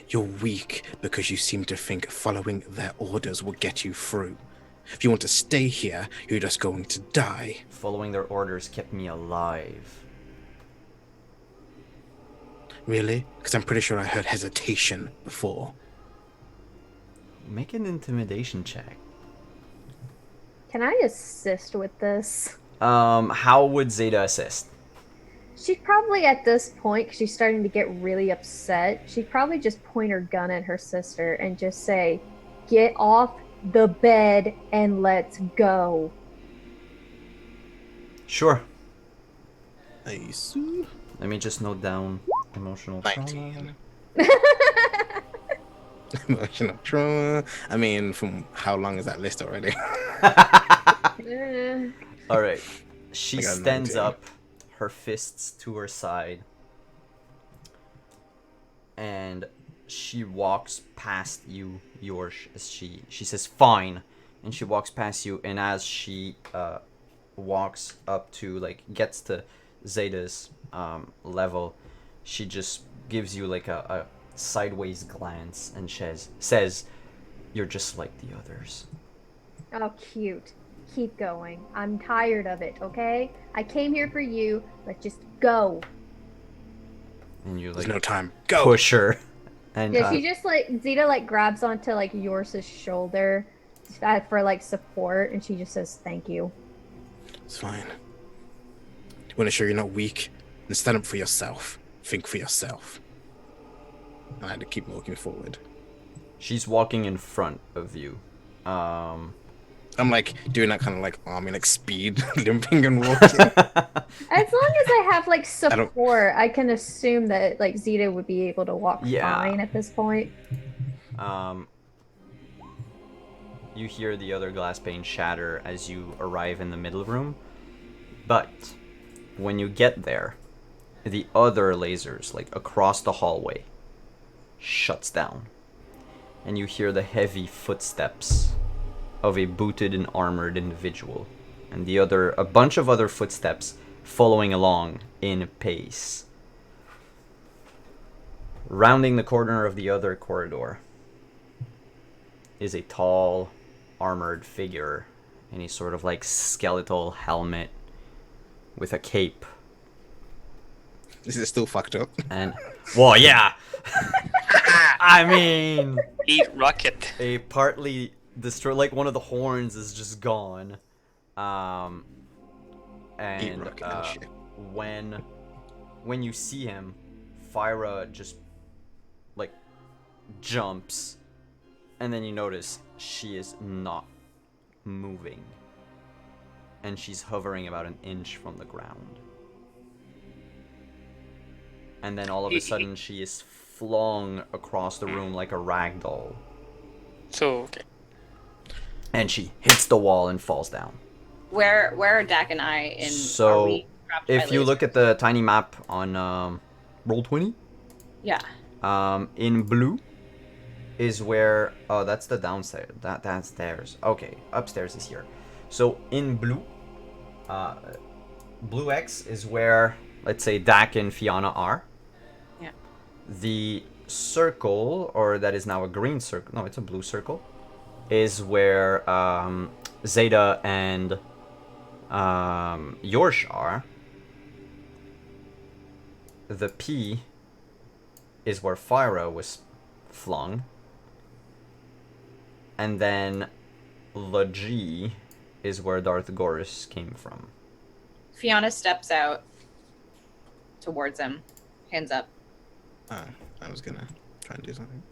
You're weak because you seem to think following their orders will get you through. If you want to stay here, you're just going to die. Following their orders kept me alive. Really? Because I'm pretty sure I heard hesitation before. Make an intimidation check. Can I assist with this? How would Zeta assist? She'd probably at this point, 'cause she's starting to get really upset, she'd probably just point her gun at her sister and just say, "Get off the bed and let's go." Sure. Nice. Let me just note down emotional 19. trauma. Emotional trauma. I mean, from how long is that list already? Eh. All right. She I got a stands 19. up, her fists to her side, and she walks past you, Yorsh. As she says, "Fine," and she walks past you. And as she walks up to gets to Zeta's level, she just gives you like a sideways glance and says, "You're just like the others." Oh, cute. Keep going. I'm tired of it, okay? I came here for you. Let's just go. And you There's like no time. Go. push her, and Yeah, she just Zeta grabs onto Yors's shoulder for support, and she just says thank you. It's fine. You want to show you're not weak? Then stand up for yourself. Think for yourself. I had to keep walking forward. she's walking in front of you. I'm doing that kind of army speed, limping and walking. As long as I have don't- support, I can assume that Zeta would be able to walk Yeah. fine at this point. You hear the other glass pane shatter as you arrive in the middle room, but when you get there, the other lasers, across the hallway, shuts down, and you hear the heavy footsteps of a booted and armored individual, and a bunch of other footsteps following along in pace. Rounding the corner of the other corridor is a tall, armored figure in a sort of skeletal helmet with a cape. Is it still fucked up? And, well, yeah! I mean, Eat rocket. a partly destroyed, one of the horns is just gone. And rocket and shit. when you see him, Fyra just jumps, and then you notice she is not moving, and she's hovering about an inch from the ground. And then all of a sudden she is flung across the room like a rag doll, So, okay. and she hits the wall and falls down. Where are Dak and I in? So, are we trapped by if you look lasers? at the tiny map on Roll20, Yeah. in blue is where that's the downstairs. That's stairs. Okay, upstairs is here. So in blue, blue X is where, let's say, Dak and Fiona are. Yeah. The circle, or that is now a green circle. No, it's a blue circle. Is where Zeta and Yorsh are. The P is where Fyra was flung. And then the G is where Darth Goris came from. Fiona steps out towards him, hands up. Oh, I was gonna try and do something.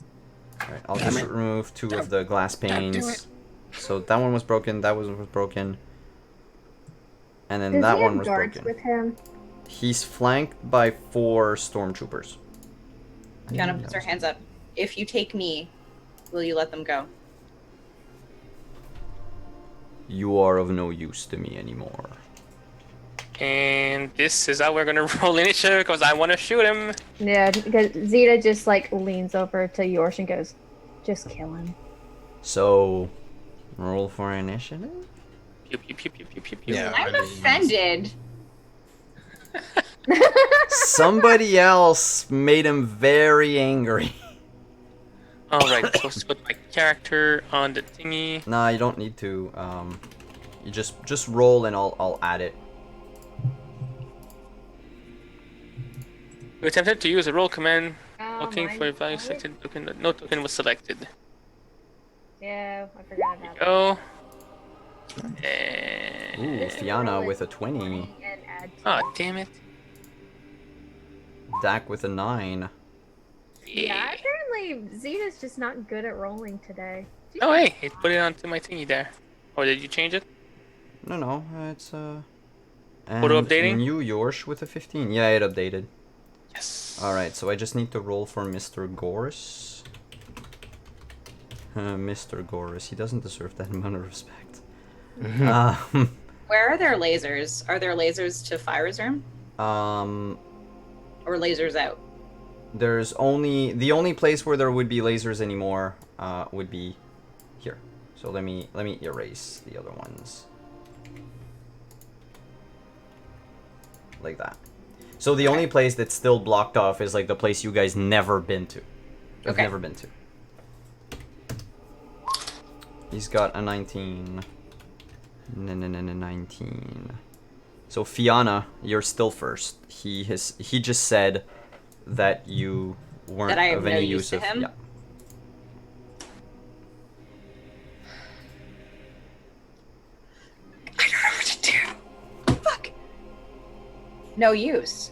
Alright, I'll Damn just it. remove two of the glass do panes. it. So that one was broken, that one was broken. And then Does that he one have was guards broken. with him? He's flanked by 4 stormtroopers. Fiona puts her hands up. if you take me, will you let them go? You are of no use to me anymore. And this is how we're gonna roll initiative because I want to shoot him. Yeah, because Zeta just like leans over to Yorsh and goes, "Just kill him." So, roll for initiative? Pew, pew, pew, pew, pew, pew, pew. Yeah. I'm I mean, offended. Somebody else made him very angry. All right, supposed to put my character on the thingy. Nah, you don't need to. You just roll and I'll add it. We attempted to use a roll command. Oh, Looking mine- for a value selected token. No token was selected. Yeah, I forgot about that. Go. Ooh, And... Just Fiona roll it with a 20. and add Oh, 2. damn it. Dak with a 9. Yeah, apparently Zeta's just not good at rolling today. Oh, hey, it put it onto my thingy there. Or did you change it? No, it's Photo and updating? New Yorsh with a 15. Yeah, it updated. Yes. Alright, so I just need to roll for Mr. Goris. Mr. Goris, he doesn't deserve that amount of respect. Where are their lasers? Are there lasers to Fyra's room? Or lasers out? There's only... The only place where there would be lasers anymore would be here. So let me erase the other ones. Like that. So the only place that's still blocked off is like the place you guys never been to. Have Okay. never been to. He's got a 19. 19. So Fiona, you're still first. He just said that you weren't That I have of no any use use to of him? yeah. I don't know what to do. Fuck. No use.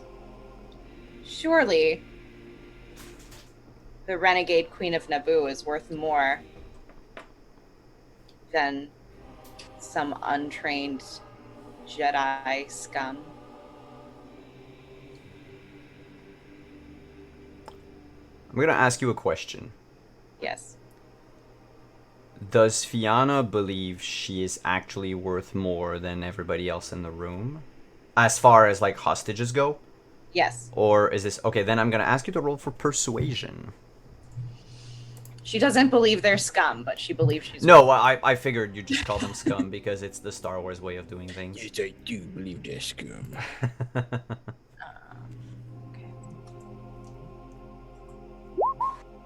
Surely the renegade queen of Naboo is worth more than some untrained Jedi scum. I'm gonna ask you a question. Yes. Does Fiona believe she is actually worth more than everybody else in the room? As far as like hostages go? Yes. Or is this okay, then I'm gonna ask you to roll for persuasion. She doesn't believe they're scum, but she believes she's No, well, I figured you just call them scum because it's the Star Wars way of doing things. Yes, I do believe they're scum. Okay.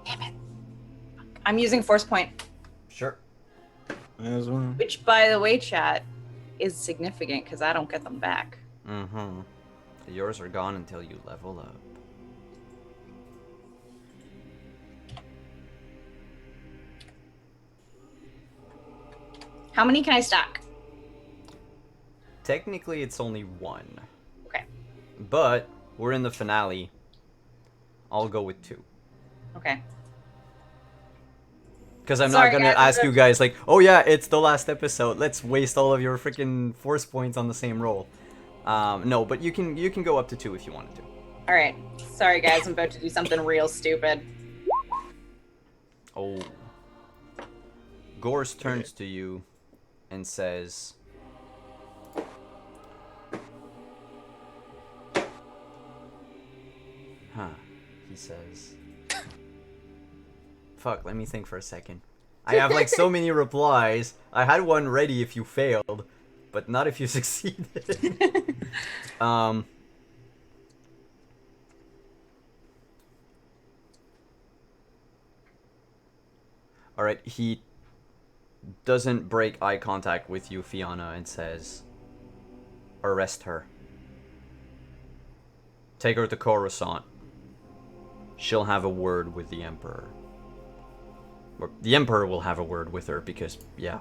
Damn it. I'm using force point, Sure. As well. which, by the way, chat, is significant because I don't get them back. Mm-hmm. Yours are gone until you level up. How many can I stack? Technically, it's only one. Okay. But we're in the finale. I'll go with 2. Okay. Because I'm Sorry, not gonna guys, I'm ask you good. guys like, oh yeah, it's the last episode. Let's waste all of your freaking force points on the same roll. No, but you can go up to 2 if you wanted to. All right. Sorry, guys. I'm about to do something real stupid. Oh. Gorse turns to you and says, huh, he says. Fuck, let me think for a second. I have like so many replies. I had one ready if you failed, but not if you succeeded. Alright, he doesn't break eye contact with you, Fiona, and says, arrest her. Take her to Coruscant. She'll have a word with the Emperor. Or the Emperor will have a word with her because, yeah.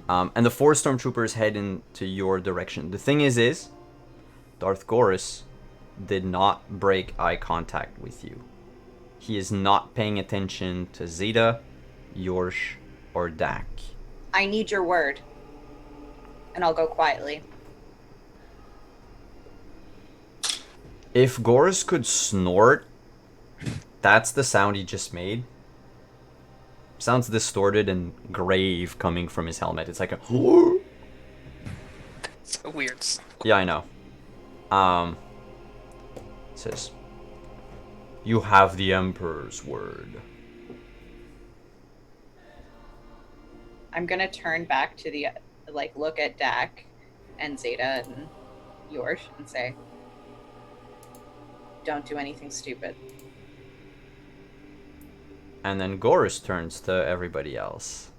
And the 4 stormtroopers head into your direction. The thing is, Darth Gorus did not break eye contact with you. He is not paying attention to Zeta, Yorsh, or Dak. I need your word. And I'll go quietly. If Gorus could snort, That's the sound he just made. Sounds distorted and grave coming from his helmet. It's like a... So weird. Yeah, I know. It says, "You have the Emperor's word." I'm gonna turn back to the look at Dak and Zeta and Yorsh and say, "Don't do anything stupid." And then Gorus turns to everybody else.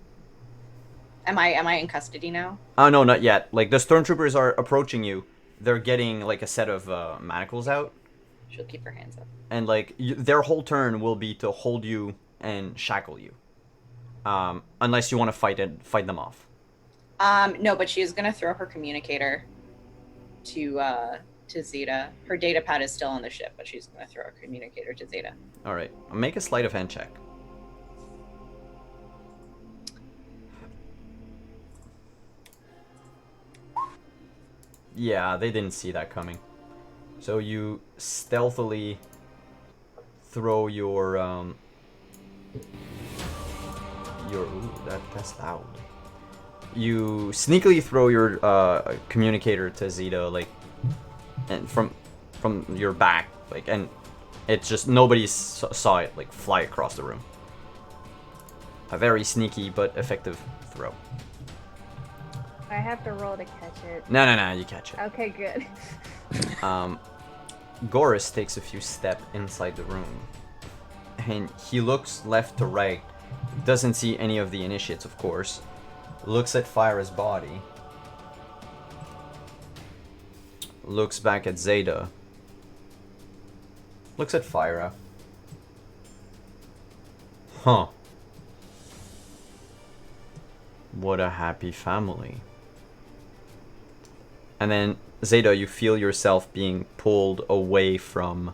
Am I in custody now? Oh, no, not yet. Like, the stormtroopers are approaching you. They're getting, like, a set of manacles out. She'll keep her hands up. And, like, their whole turn will be to hold you and shackle you. Unless you want to fight them off. No, but she is gonna throw her communicator to Zeta. Her data pad is still on the ship, but she's gonna throw a communicator to Zeta. Alright. Make a sleight of hand check. Yeah, they didn't see that coming. So you stealthily throw your ooh, that's loud. You sneakily throw your communicator to Zeta, like, and from your back, like, and it's just nobody saw it like fly across the room. A very sneaky but effective throw. I have to roll to catch it. No, you catch it. Okay, good. Gorus takes a few steps inside the room, and he looks left to right. Doesn't see any of the initiates, of course. Looks at Fyra's body. Looks back at Zeta. Looks at Fyra. Huh. What a happy family. And then, Zeta, you feel yourself being pulled away from,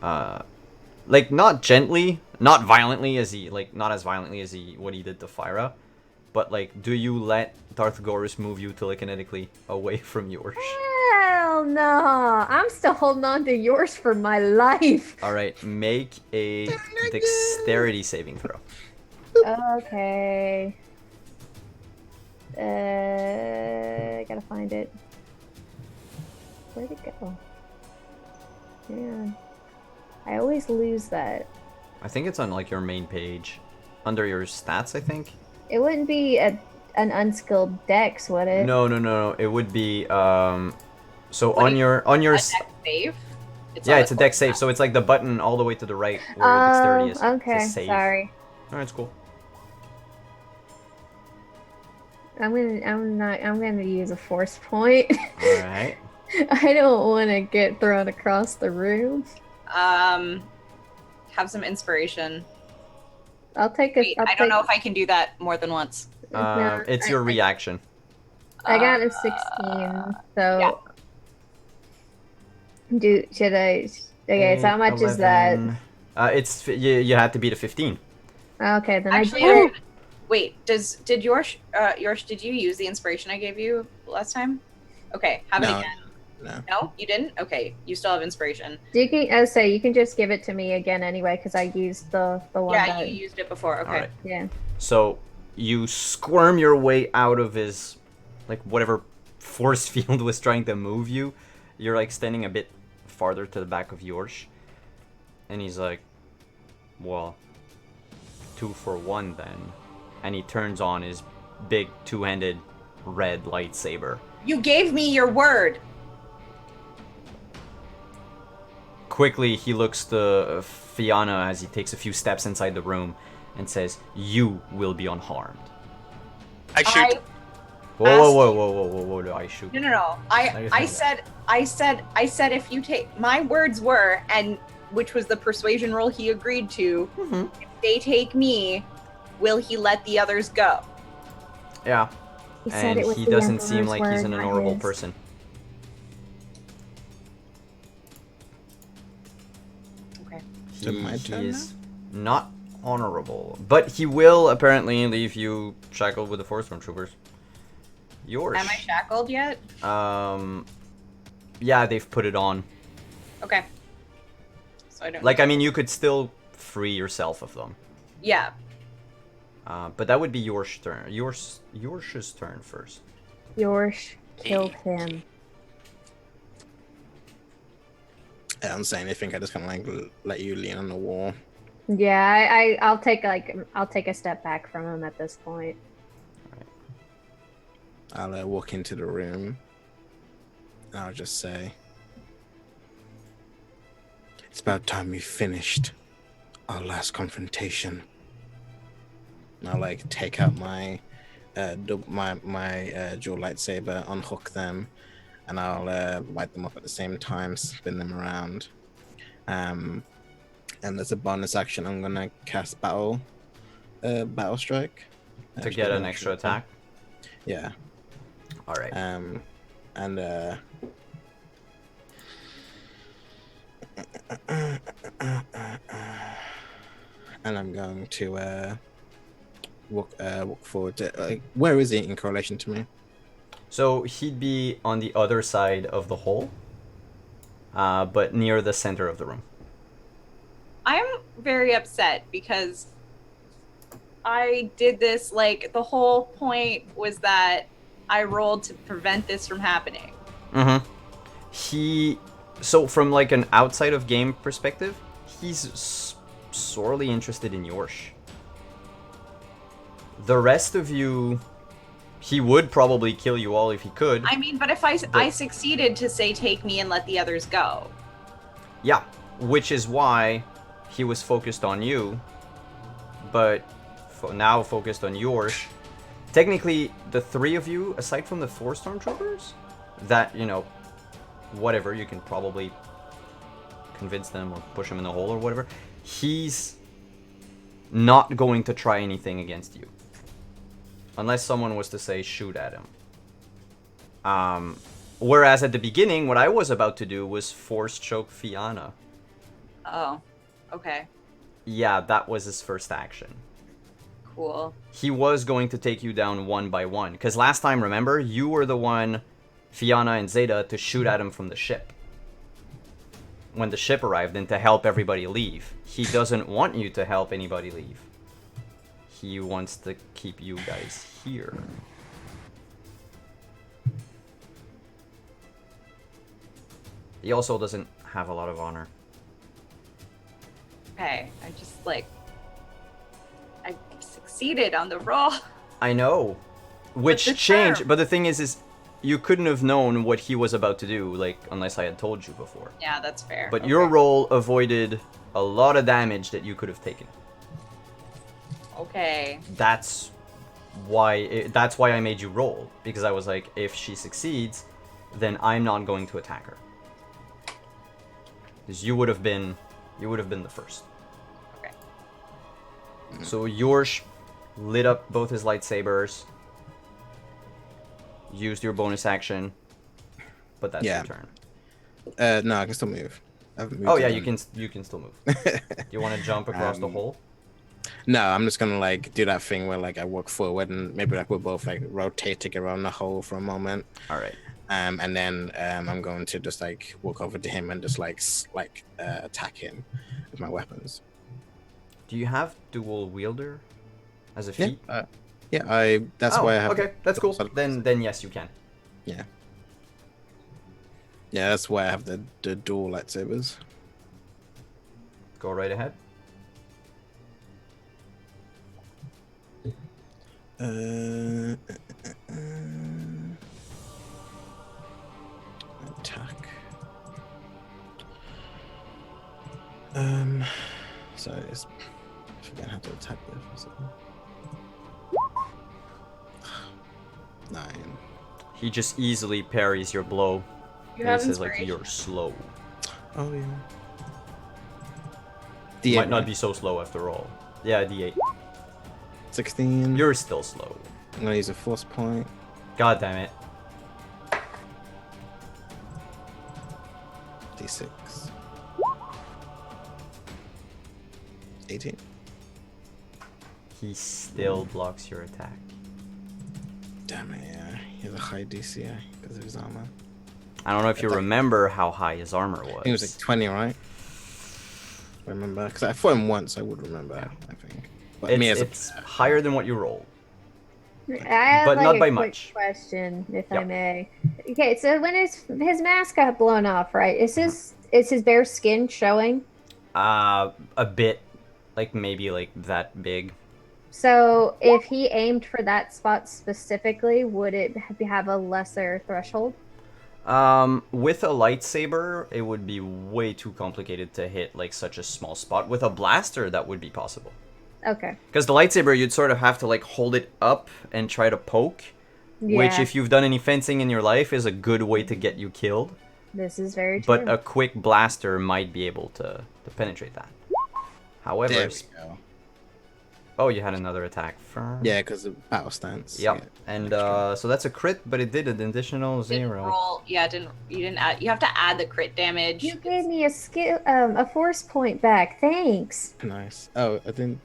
like, not gently, not violently as he, like, not as violently as what he did to Fyra, but, like, do you let Darth Gorus move you telekinetically away from yours? Hell no! I'm still holding on to yours for my life. Alright, make a dexterity saving throw. Okay. I gotta find it. Where'd it go? Man, I always lose that. I think it's on, like, your main page. Under your stats, I think? It wouldn't be an unskilled dex, would it? No. It would be, so What on do your A dex save? yeah, on it's a the dex corner. save, so it's like the button all the way to the right where your dexterity is. It Okay, says save. sorry. Alright, it's cool. I'm gonna use a force point. Alright. I don't want to get thrown across the room. Have some inspiration. I'll take a. Wait, I don't know if I can do that more than once. No, It's your reaction. I got a 16, so should I? Okay, so how much is that? 11. You had to beat a 15. Okay, then Actually, I do. wait. Did yours did you use the inspiration I gave you last time? Okay, have it No, again. no. No, you didn't. Okay, you still have inspiration. You can, you can just give it to me again anyway, because I used the one. Yeah, that, you used it before. Okay. Alright. Yeah. So you squirm your way out of his, like, whatever force field was trying to move you. You're, like, standing a bit farther to the back of yours. And he's like, well, 2 for 1 then. And he turns on his big two-handed red lightsaber. You gave me your word. Quickly, he looks to Fiona as he takes a few steps inside the room and says, "You will be unharmed." I shoot. Whoa, do I shoot? No. I said if you take my words were, and which was the persuasion roll he agreed to, Mm-hmm. if they take me, will he let the others go? Yeah, He said and it was he the doesn't seem Emperor's like he's word, an not honorable his. person. Okay. He, So my turn he is not honorable, but he will apparently leave you shackled with the Force Stormtroopers. Yours. Am I shackled yet? Yeah, they've put it on. Okay. So I don't. Like, I mean, you could still free yourself of them. Yeah. But that would be yours turn. Yours turn first. Yorsh killed him. I don't say anything. I just kind of like let you lean on the wall. Yeah, I'll take a step back from him at this point. I'll walk into the room. And I'll just say, "It's about time we finished our last confrontation." And I'll like take out my dual lightsaber, unhook them, and I'll light them up at the same time, spin them around. And as a bonus action, I'm gonna cast battle strike To get an extra attack? Yeah. Alright. And I'm going to walk forward to where is he in correlation to me? So he'd be on the other side of the hole, but near the center of the room. I'm very upset because I did this, like, the whole point was that I rolled to prevent this from happening. Mm-hmm. So from like an outside of game perspective, he's sorely interested in Yorsh. The rest of you, he would probably kill you all if he could. I mean, but if I succeeded to say take me and let the others go. Yeah, which is why he was focused on you, but now focused on Yorsh. Technically, the three of you, aside from the 4 stormtroopers, that, you know, whatever, you can probably convince them or push them in the hole or whatever, he's not going to try anything against you. Unless someone was to say shoot at him. Whereas at the beginning, what I was about to do was force choke Fianna. Oh, okay, Yeah, that was his first action. cool. He was going to take you down one by one. Because last time, remember, you were the one, Fianna and Zeta, to shoot at him from the ship. When the ship arrived and to help everybody leave. He doesn't want you to help anybody leave. He wants to keep you guys here. He also doesn't have a lot of honor. Okay, I just, like, I succeeded on the roll. I know. Which the changed, term. but the thing is you couldn't have known what he was about to do, like, unless I had told you before. Yeah, that's fair. But Okay. your roll avoided a lot of damage that you could have taken. Okay. That's why I made you roll, because I was like, if she succeeds, then I'm not going to attack her. Because you would have been the first. Okay. So Yorsh lit up both his lightsabers, used your bonus action, but that's Yeah. your turn. No, I can still move. I haven't moved Oh yeah, yet. you can still move. Do you want to jump across the hole? No, I'm just gonna like do that thing where like I walk forward and maybe like we're both like rotating around the hole for a moment. All right. And then I'm going to just like walk over to him and just like attack him with my weapons. Do you have dual wielder as a Yeah, feat? that's why I have. Okay, that's cool. sort of- Then yes, you can. Yeah, that's why I have the dual lightsabers. Go right ahead. Attack. Sorry, just forget how to attack this for a second. 9. He just easily parries your blow. You And have he says like inspiration. you're slow. Oh yeah. You D8, might not right? be so slow after all. Yeah, D8. 16. You're still slow. I'm gonna use a force point. God damn it. D6. 18. He still blocks your attack. Damn it, yeah. He has a high DC because of his armor. I don't know if you Attack. remember how high his armor I think it was like 20, right? I remember, because I fought him once. I would remember. I think. But me as It's higher than what you rolled. I have But like not a by quick much. question, if I Yep. may. Okay, so when his mask got blown off, right? Is his bare skin showing? A bit, like maybe like that big. So if he aimed for that spot specifically, would it have a lesser threshold? With a lightsaber, it would be way too complicated to hit like such a small spot. With a blaster, that would be possible. Okay. Because the lightsaber, you'd sort of have to like hold it up and try to poke, which, Yeah. if you've done any fencing in your life, is a good way to get you killed. This is very true. But a quick blaster might be able to penetrate that. However, there we go. oh, you had another attack first. Yeah, because of battle stance. Yep. Yeah. And extra. so that's a crit, but it did an additional Didn't 0. roll. Yeah, you didn't add. You have to add the crit damage. You gave me a force point back. Thanks. Nice. Oh, I didn't.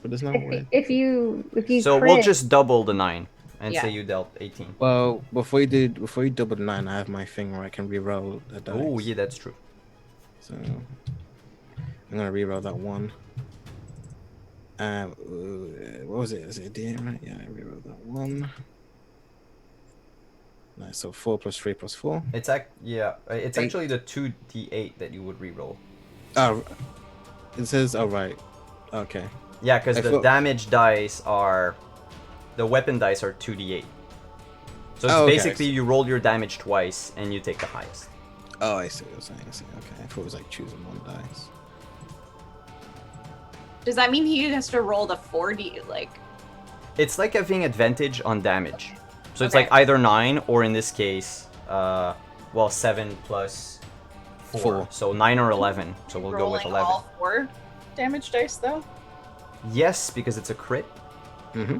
But there's no way. If you So crit, we'll just double the 9 and Yeah. say you dealt 18. Well, before you double the 9, I have my thing where I can reroll the dice. Oh, yeah, that's true. So I'm gonna reroll that 1. What was it? Is it a DM, right? Yeah, I reroll that 1. Nice. So 4 plus 3 plus 4. It's it's 8. actually the 2d8 that you would reroll. Oh, it says. Oh, right. Okay. Yeah, because I the thought- damage dice are, the weapon dice are 2d8. So it's Oh, okay. basically you roll your damage twice and you take the highest. Oh, I see what you're saying. I see. Okay. I thought it was like choosing 1 dice. Does that mean he has to roll the 4D? Like, It's like having advantage on damage. So it's Okay. like either 9 or in this case, 7 plus 4. 4. So 9 or 11. So we'll go with rolling 11. all 4 damage dice though. Yes, because it's a crit. Mm-hmm.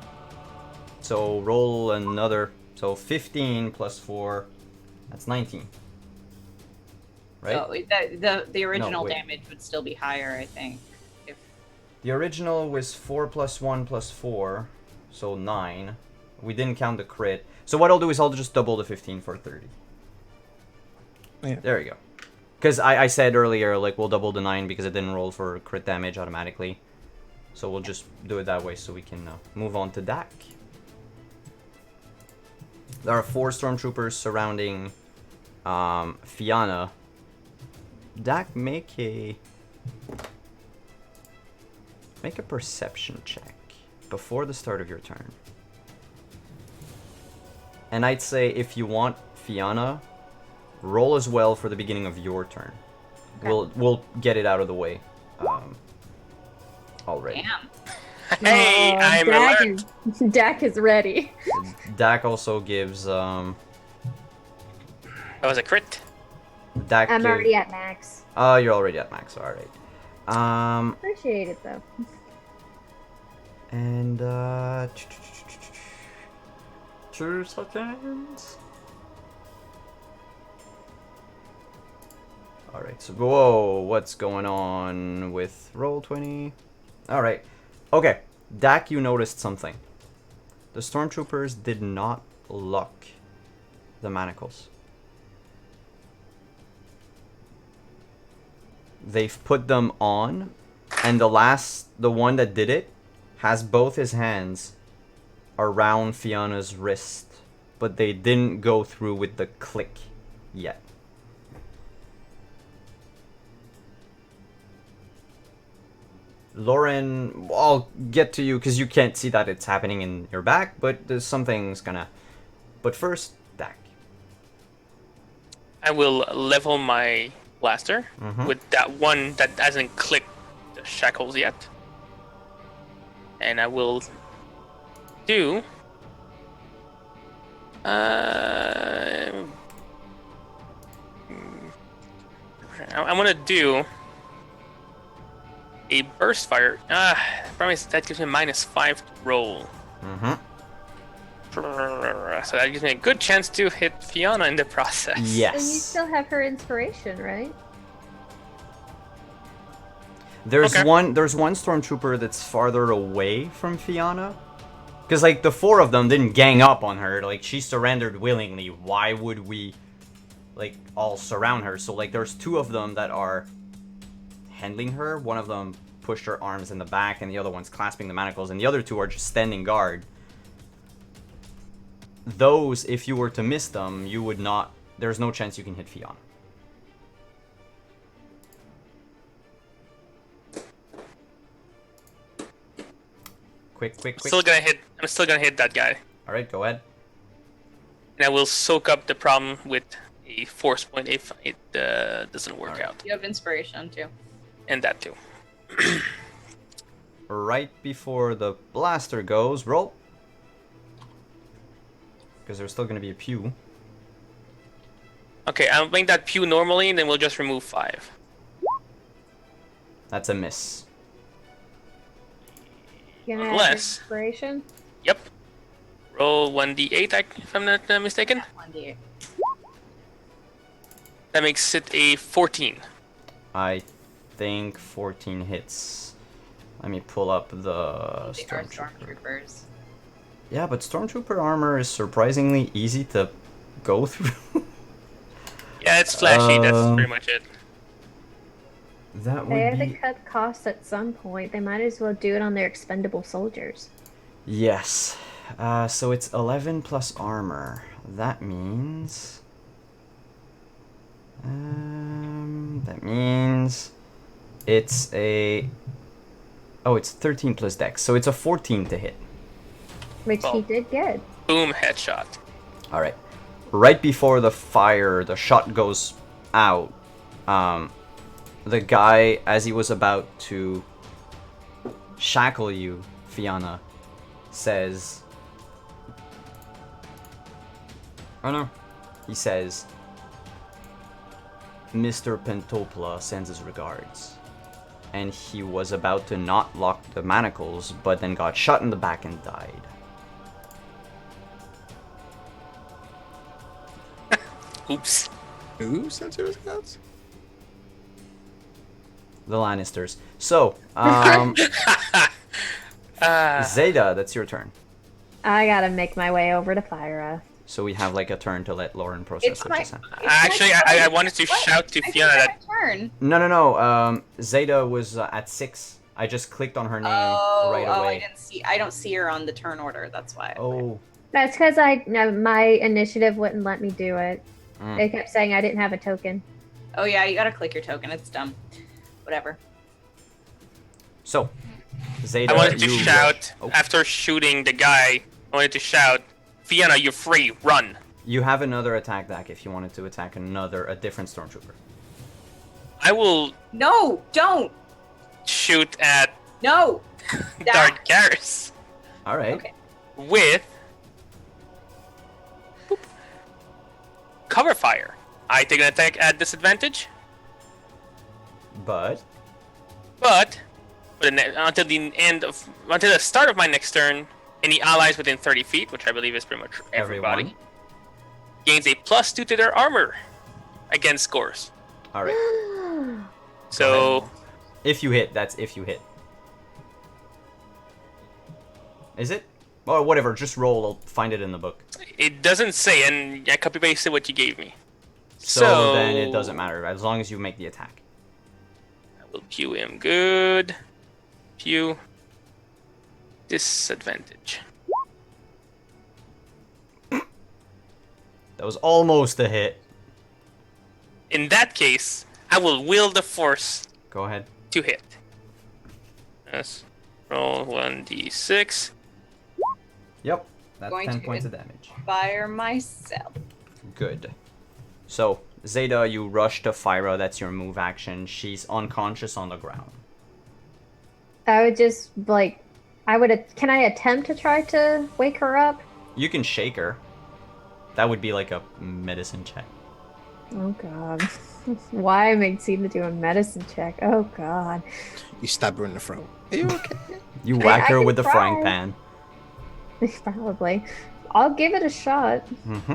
So roll another. So 15 plus 4, that's 19. Right? So the original wait. damage would still be higher, I think. If The original was 4 plus 1 plus 4, so 9. We didn't count the crit. So what I'll do is I'll just double the 15 for 30. Yeah. There we go. Because I said earlier, like, we'll double the 9 because it didn't roll for crit damage automatically. So we'll just do it that way so we can move on to Dak. There are 4 stormtroopers surrounding Fianna. Dak, make a perception check before the start of your turn. And I'd say if you want Fianna, roll as well for the beginning of your turn. Okay. We'll get it out of the way already. damn. Hey, I'm alert. Dak is ready. Dak also gives That was a crit. Dak. I'm already at max. Oh, you're already at max. All right. Appreciate it though. And 2 seconds. All right. So whoa, what's going on with roll 20? All right. Okay, Dak, you noticed something. The stormtroopers did not lock the manacles. They've put them on, and the one that did it, has both his hands around Fianna's wrist, but they didn't go through with the click yet. Lauren, I'll get to you because you can't see that it's happening in your back, but there's something's gonna. But first, Dak. I will level my blaster Mhm. with that one that hasn't clicked the shackles yet. And I will do I want to do a burst fire. Problem is that gives me -5 to roll. Mm-hmm. So that gives me a good chance to hit Fianna in the process. Yes. And you still have her inspiration, right? There's Okay. one stormtrooper that's farther away from Fianna. Because, like, the 4 of them didn't gang up on her. Like, she surrendered willingly. Why would we, like, all surround her? So, like, there's 2 of them that are handling her. One of them pushed her arms in the back, and the other one's clasping the manacles, and the other two are just standing guard. Those, if you were to miss them, you would not... There's no chance you can hit Fiona. Quick. I'm still gonna hit that guy. Alright, go ahead. And I will soak up the problem with a force point if it doesn't work Alright. out. You have inspiration too. And that too. Right before the blaster goes, roll. Because there's still going to be a pew. Okay, I'll make that pew normally, and then we'll just remove 5. That's a miss. You gonna Unless- have inspiration? Yep. Roll 1d8, if I'm not mistaken. 1d8. That makes it a 14. I think 14 hits. Let me pull up the They are Stormtrooper. stormtroopers. Yeah, but Stormtrooper armor is surprisingly easy to go through. Yeah, it's flashy. That's Um, pretty much it. That They would had to be... cut costs at some point. They might as well do it on their expendable soldiers. Yes. So it's 11 plus armor. That means... that means... It's a... Oh, it's 13 plus dex. So it's a 14 to hit. Which he Well. did get. Boom, headshot. Alright. Right before the fire, the shot goes out, the guy, as he was about to shackle you, Fiona, says... Oh no. He says, Mr. Pentopla sends his regards. And he was about to not lock the manacles, but then got shot in the back and died. Oops. Who sent you his cards? The Lannisters. So, Zeta, that's your turn. I gotta make my way over to Fyra. So we have like a turn to let Lauren process It's what my. just happened. Actually, I wanted to What? shout to I Fiona think that it's my turn. No. Zeta was at 6. I just clicked on her name right I away. didn't see. I don't see her on the turn order. That's why. Oh. That's because my initiative wouldn't let me do it. Mm. It kept saying I didn't have a token. Oh yeah, you gotta click your token. It's dumb. Whatever. So, Zeta, I wanted to you shout Oh. after shooting the guy. I wanted to shout, Fiona, you're free. Run. You have another attack back if you wanted to attack a different stormtrooper. I will No, don't. shoot at No. Darth Garrus All right. Okay. with boop, cover fire. I take an attack at disadvantage, But but for until the start of my next turn, any allies within 30 feet, which I believe is pretty much everybody, everyone. gains a +2 to their armor against scores. All right. So If you hit, that's if you hit. Is it? Or whatever, just roll. I'll find it in the book. it doesn't say, and I copy pasted what you gave me. So then it doesn't matter as long as you make the attack. I will pew him good. Pew. Disadvantage. That was almost a hit. In that case, I will will the force Go ahead. to hit. Yes. Roll 1d6. Yep. That's Going 10 to points of damage. Fire myself. Good. So, Zeta, you rush to Fyra. That's your move action. She's unconscious on the ground. I would just can I attempt to try to wake her up? You can shake her. That would be like a medicine check. Oh god. Why make seem to do a medicine check? Oh god. You stab her in the throat. Are you okay? You whack I her can with the frying try. pan. Probably. I'll give it a shot. Mm-hmm.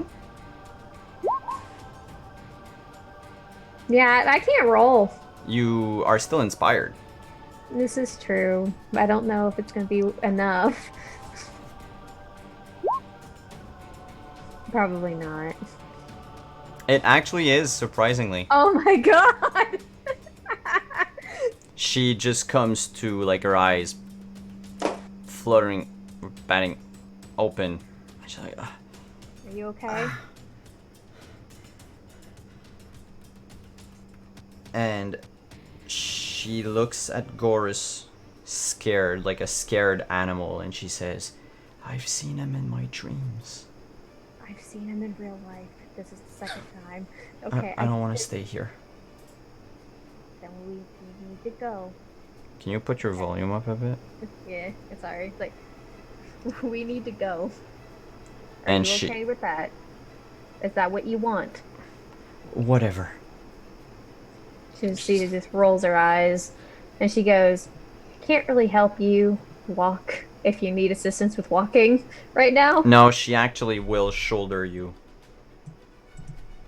Yeah, I can't roll. You are still inspired. This is true. I don't know if it's gonna be enough. Probably not. It actually is, surprisingly. Oh my god! she just comes to, like, her eyes fluttering, batting open. She's like, Are you okay? and she looks at Gorus scared, like a scared animal, and she says, I've seen him in my dreams. I've seen him in real life. This is the second time. Okay. I don't want to stay here. Then we need to go. Can you put your volume up a bit? Yeah, sorry. Like, we need to go. Are And you she- okay with that? Is that what you want? Whatever. She just rolls her eyes, and she goes, "Can't really help you walk if you need assistance with walking right now." No, she actually will shoulder you.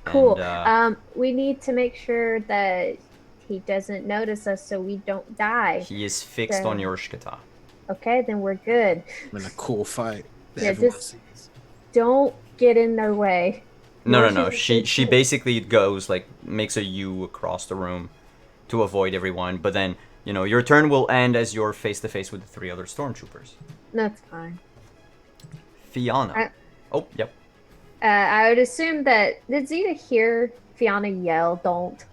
Cool. And, We need to make sure that he doesn't notice us, so we don't die. he is fixed So- on Yorshkata. Okay, then we're good. I'm in a cool fight. that Yeah, everyone just- sees. Don't get in their way. No. Yours is She good. basically goes, like, makes a U across the room to avoid everyone. But then, your turn will end as you're face to face with the 3 other stormtroopers. That's fine. Fiona. Oh, yep. I would assume that did Zeta hear Fiona yell, "Don't"?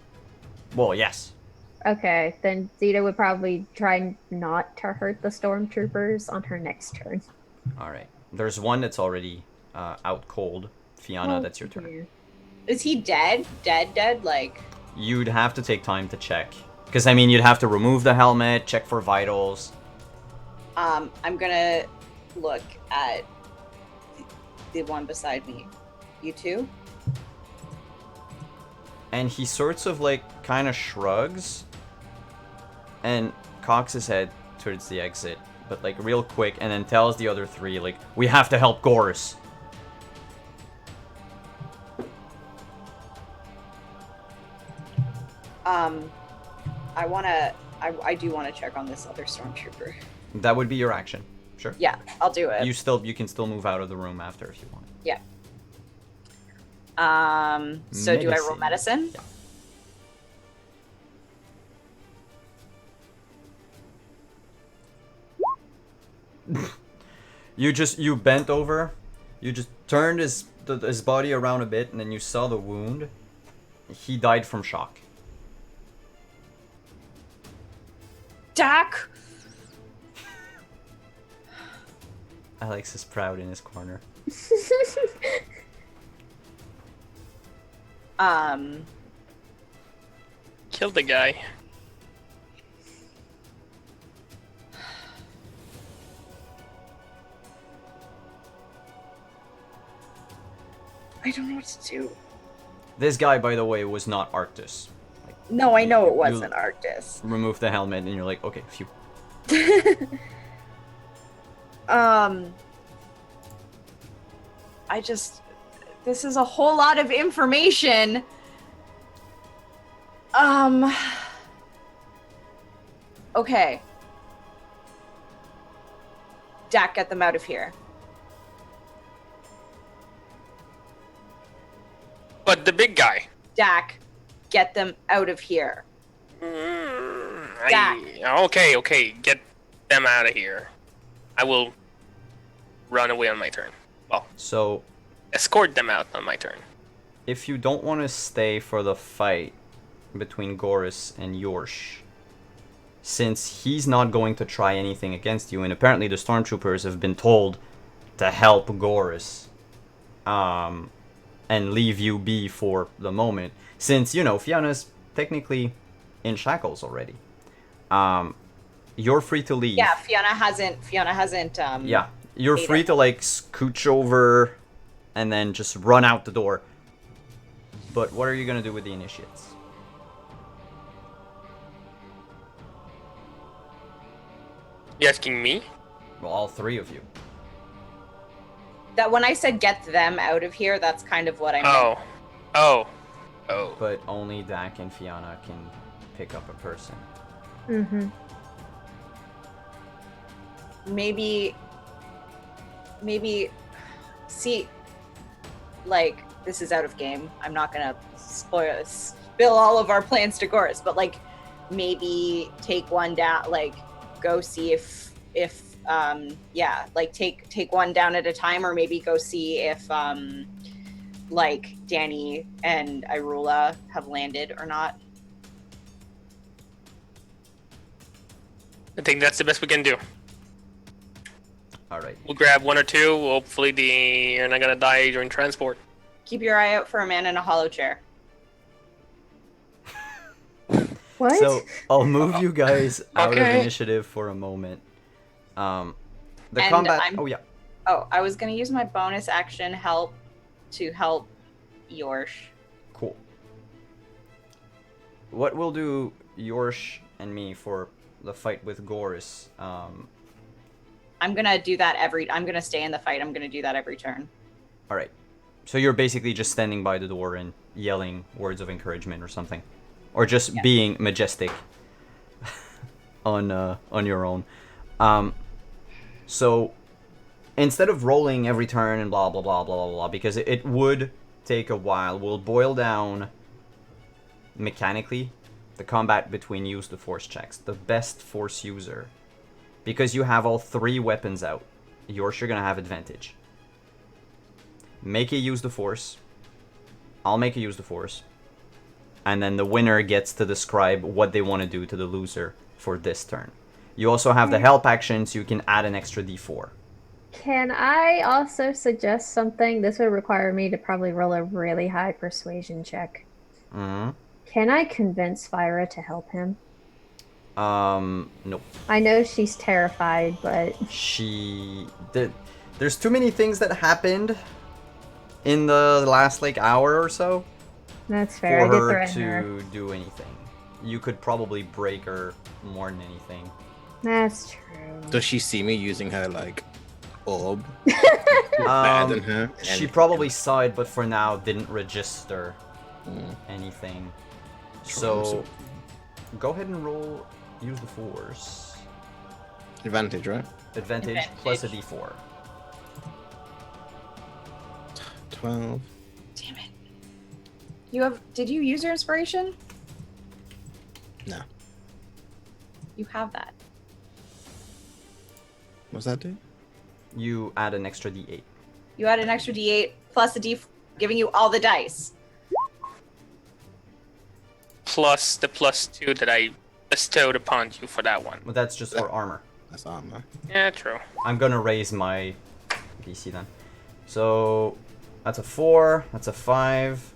Well, yes. Okay, then Zeta would probably try not to hurt the stormtroopers on her next turn. All right. There's one that's already out cold. Fiona, Oh, that's your turn. yeah. Is he dead? Dead? Like, You'd have to take time to check. Because, you'd have to remove the helmet, check for vitals. I'm gonna look at the one beside me. You too? And he sorts of, like, kind of shrugs and cocks his head towards the exit, but, like, real quick, and then tells the other 3, like, we have to help Gorus. I do wanna check on this other stormtrooper. That would be your action. Sure. Yeah, I'll do it. You can still move out of the room after if you want. So do I roll medicine? Yeah. You bent over, you just turned his body around a bit, and then you saw the wound. He died from shock. Dak! Alex is proud in his corner. Kill the guy. I don't know what to do. This guy, by the way, was not Arctus. No, I know it You- wasn't Arctis. Remove the helmet, and you're like, okay, phew. This is a whole lot of information. Okay. Dak, get them out of here. But the big guy. Dak, get them out of here. Okay, get them out of here. I will run away on my turn. Well, So, escort them out on my turn. if you don't want to stay for the fight between Gorus and Yorsh, since he's not going to try anything against you, and apparently the stormtroopers have been told to help Gorus, and leave you be for the moment, since, Fiona's technically in shackles already. You're free to leave. Yeah, Fiona hasn't Yeah, you're Ada. free to, like, scooch over and then just run out the door. But what are you gonna do with the initiates? You asking me? Well, all 3 of you. that when I said get them out of here, that's kind of what I meant. Oh. But only Dak and Fiona can pick up a person. Mm-hmm. Maybe see, like, this is out of game. I'm not gonna spill all of our plans to Gorus, but like, maybe take one down, like go see if like take one down at a time, or maybe go see if like Danny and Irula have landed or not. I think that's the best we can do. All right. We'll grab one or two. Hopefully, you're not gonna die during transport. Keep your eye out for a man in a hollow chair. What? So I'll move you guys out of Okay. initiative for a moment. The And combat. I'm- Oh yeah. Oh, I was gonna use my bonus action help to help Yorsh. Cool. What we'll do, Yorsh and me, for the fight with Goris. I'm gonna do that I'm gonna stay in the fight. I'm gonna do that every turn. All right. So you're basically just standing by the door and yelling words of encouragement or something, or just Yeah. being majestic on your own. So instead of rolling every turn and blah blah blah blah blah blah, because it would take a while, we'll boil down mechanically the combat between use the force checks. The best force user, because you have all 3 weapons out, you're gonna have advantage. Make it use the force. I'll make it use the force. And then the winner gets to describe what they want to do to the loser for this turn. You also have the help action, so you can add an extra d4. Can I also suggest something? This would require me to probably roll a really high persuasion check. Mm-hmm. Can I convince Fyra to help him? Nope. I know she's terrified, but There's too many things that happened in the last hour or so that's fair. I for did her threaten her. to do anything. You could probably break her more than anything. That's true. Does she see me using her orb better than her? She probably saw it, but for now didn't register anything. So go ahead and roll. Use the force. Advantage, right? Advantage plus a d4. 12. Damn it. Did you use your inspiration? No. You have that. What's that do? You add an extra d8. You add an extra d8 plus a d4, giving you all the dice. Plus the +2 that I bestowed upon you for that one. But that's just for armor. That's armor. Yeah, true. I'm gonna raise my DC then. So that's a 4, that's a 5,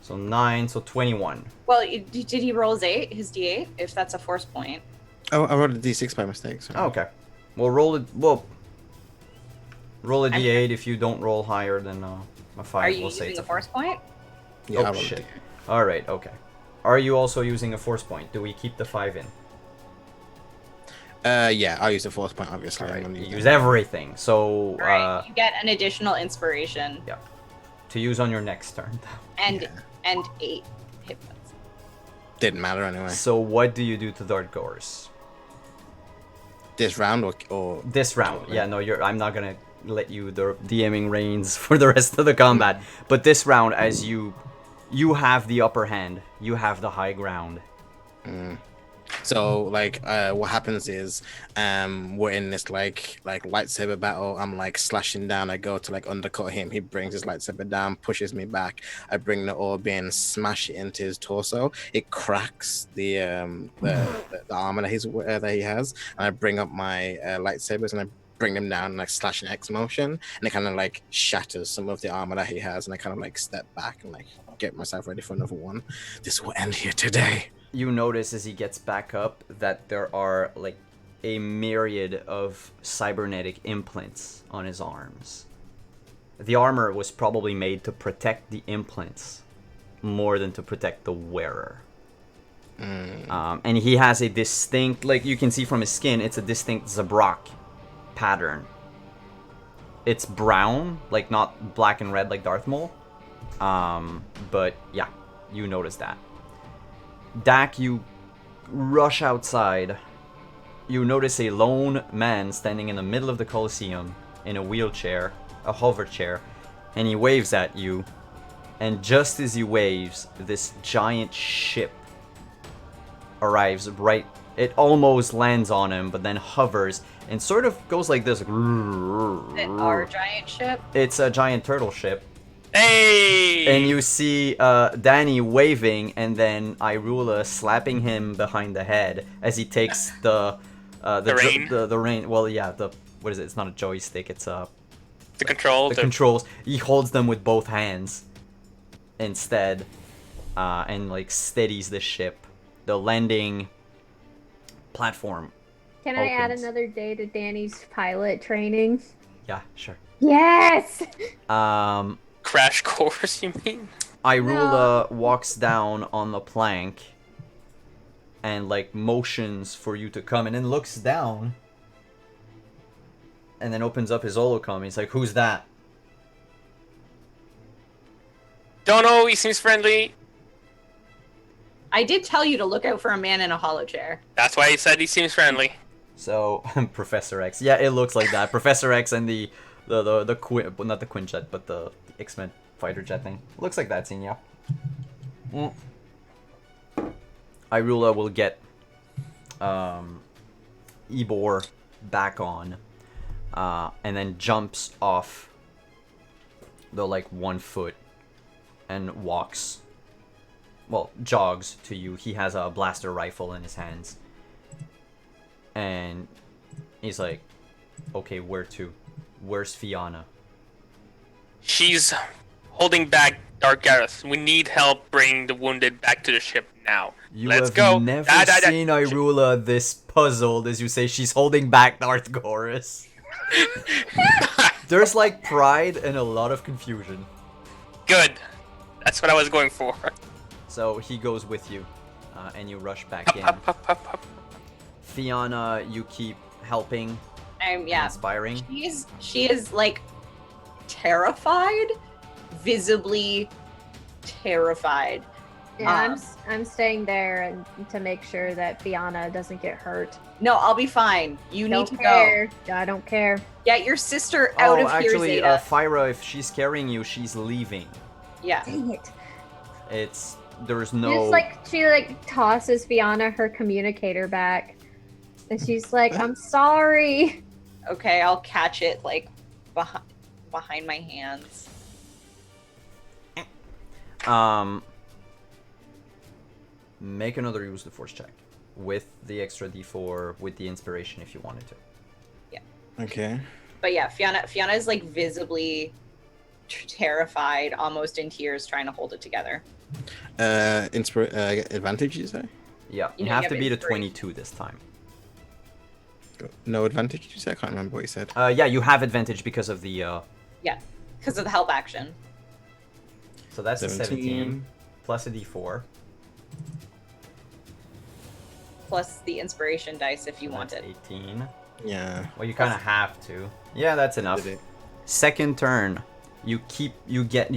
so 9, so 21. Well, did he roll his d8, if that's a force point? Oh, I rolled a d6 by mistake. Sorry. Oh, okay. Well, roll a d8. If you don't roll higher than a 5, Are you we'll say using it's a force point? Yeah, I Oh rolled a shit. D8. All right, okay. Are you also using a force point? Do we keep the 5 in? Yeah, I'll use the force point, obviously. All I'm right. gonna You use use that. everything. So Right. You get an additional inspiration to use on your next turn. and Yeah. and 8 hit points. Didn't matter anyway. So what do you do to Dart Goers? This round or This round, yeah, no, I'm not gonna let you the DMing reins for the rest of the combat. But this round, as you have the upper hand, you have the high ground. So what happens is we're in this lightsaber battle. I'm slashing down. I go to undercut him. He brings his lightsaber down, pushes me back. I bring the orb in, smash it into his torso. It cracks the armor that he has, and I bring up my lightsabers and I bring them down slash an X motion, and it kind of shatters some of the armor that he has, and I kind of step back and get myself ready for another one. This will end here today. You notice as he gets back up that there are a myriad of cybernetic implants on his arms. The armor was probably made to protect the implants more than to protect the wearer. And he has a distinct, you can see from his skin, it's a distinct Zabrak pattern. It's brown, not black and red like Darth Maul. But yeah, you notice that. Dak, you rush outside. You notice a lone man standing in the middle of the Colosseum in a wheelchair, a hover chair, and he waves at you. And just as he waves, this giant ship arrives right. It almost lands on him, but then hovers and sort of goes like this. Is it our giant ship? It's a giant turtle ship. Hey! And you see Danny waving, and then Irula slapping him behind the head as he takes the rein? The rein. Well, yeah, what is it? It's not a joystick. It's the control. the controls. He holds them with both hands instead, and like steadies the ship. The landing platform. Can I add opens. another day to Danny's pilot training? Yeah, sure. Yes! Crash course, you mean? Irula walks down on the plank and like motions for you to come, and then looks down and then opens up his holocom. He's like, "Who's that?" Don't know, he seems friendly. I did tell you to look out for a man in a hollow chair. That's why he said he seems friendly. So Professor X. Yeah, it looks like that. Professor X and the well, not the Quinjet, but the X-Men fighter jet thing. Looks like that scene, yeah. Irula will get Ebor back on, and then jumps off the like 1 foot and walks. Well, jogs to you. He has a blaster rifle in his hands. And he's like, "Okay, where to? Where's Fiona?" She's holding back Dark Gareth. We need help bringing the wounded back to the ship now. Let's have go. never Da, da, da. seen Irula this puzzled as you say she's holding back Darth Gorus. There's like pride and a lot of confusion. Good. That's what I was going for. So he goes with you, and you rush back in. Up. Fiona, you keep helping, Yeah. inspiring. She is like terrified, visibly terrified. Yeah, I'm staying there and to make sure that Fiona doesn't get hurt. No, I'll be fine. You need to care. I don't care. Get your sister out of actually, here, Zeta. Fyra, if she's carrying you, she's leaving. Yeah. Dang it. There's She no. she tosses Fiona her communicator back, and she's like, "I'm sorry." Okay, I'll catch it like behind my hands. Make another use the force check with the extra d4 with the inspiration if you wanted to. Okay. But yeah, Fiona is like visibly terrified, almost in tears, trying to hold it together. Advantage, you say? Yeah, you You have have to beat a inspiration. 22 this time. No advantage, you say? I can't remember what you said. Yeah, you have advantage because of the. Yeah, because of the help action. So that's a 17 plus a d4. Plus the inspiration dice if you That's want it. 18. Yeah. Well, you kind of have to. Yeah, that's enough. Did it. Second turn, you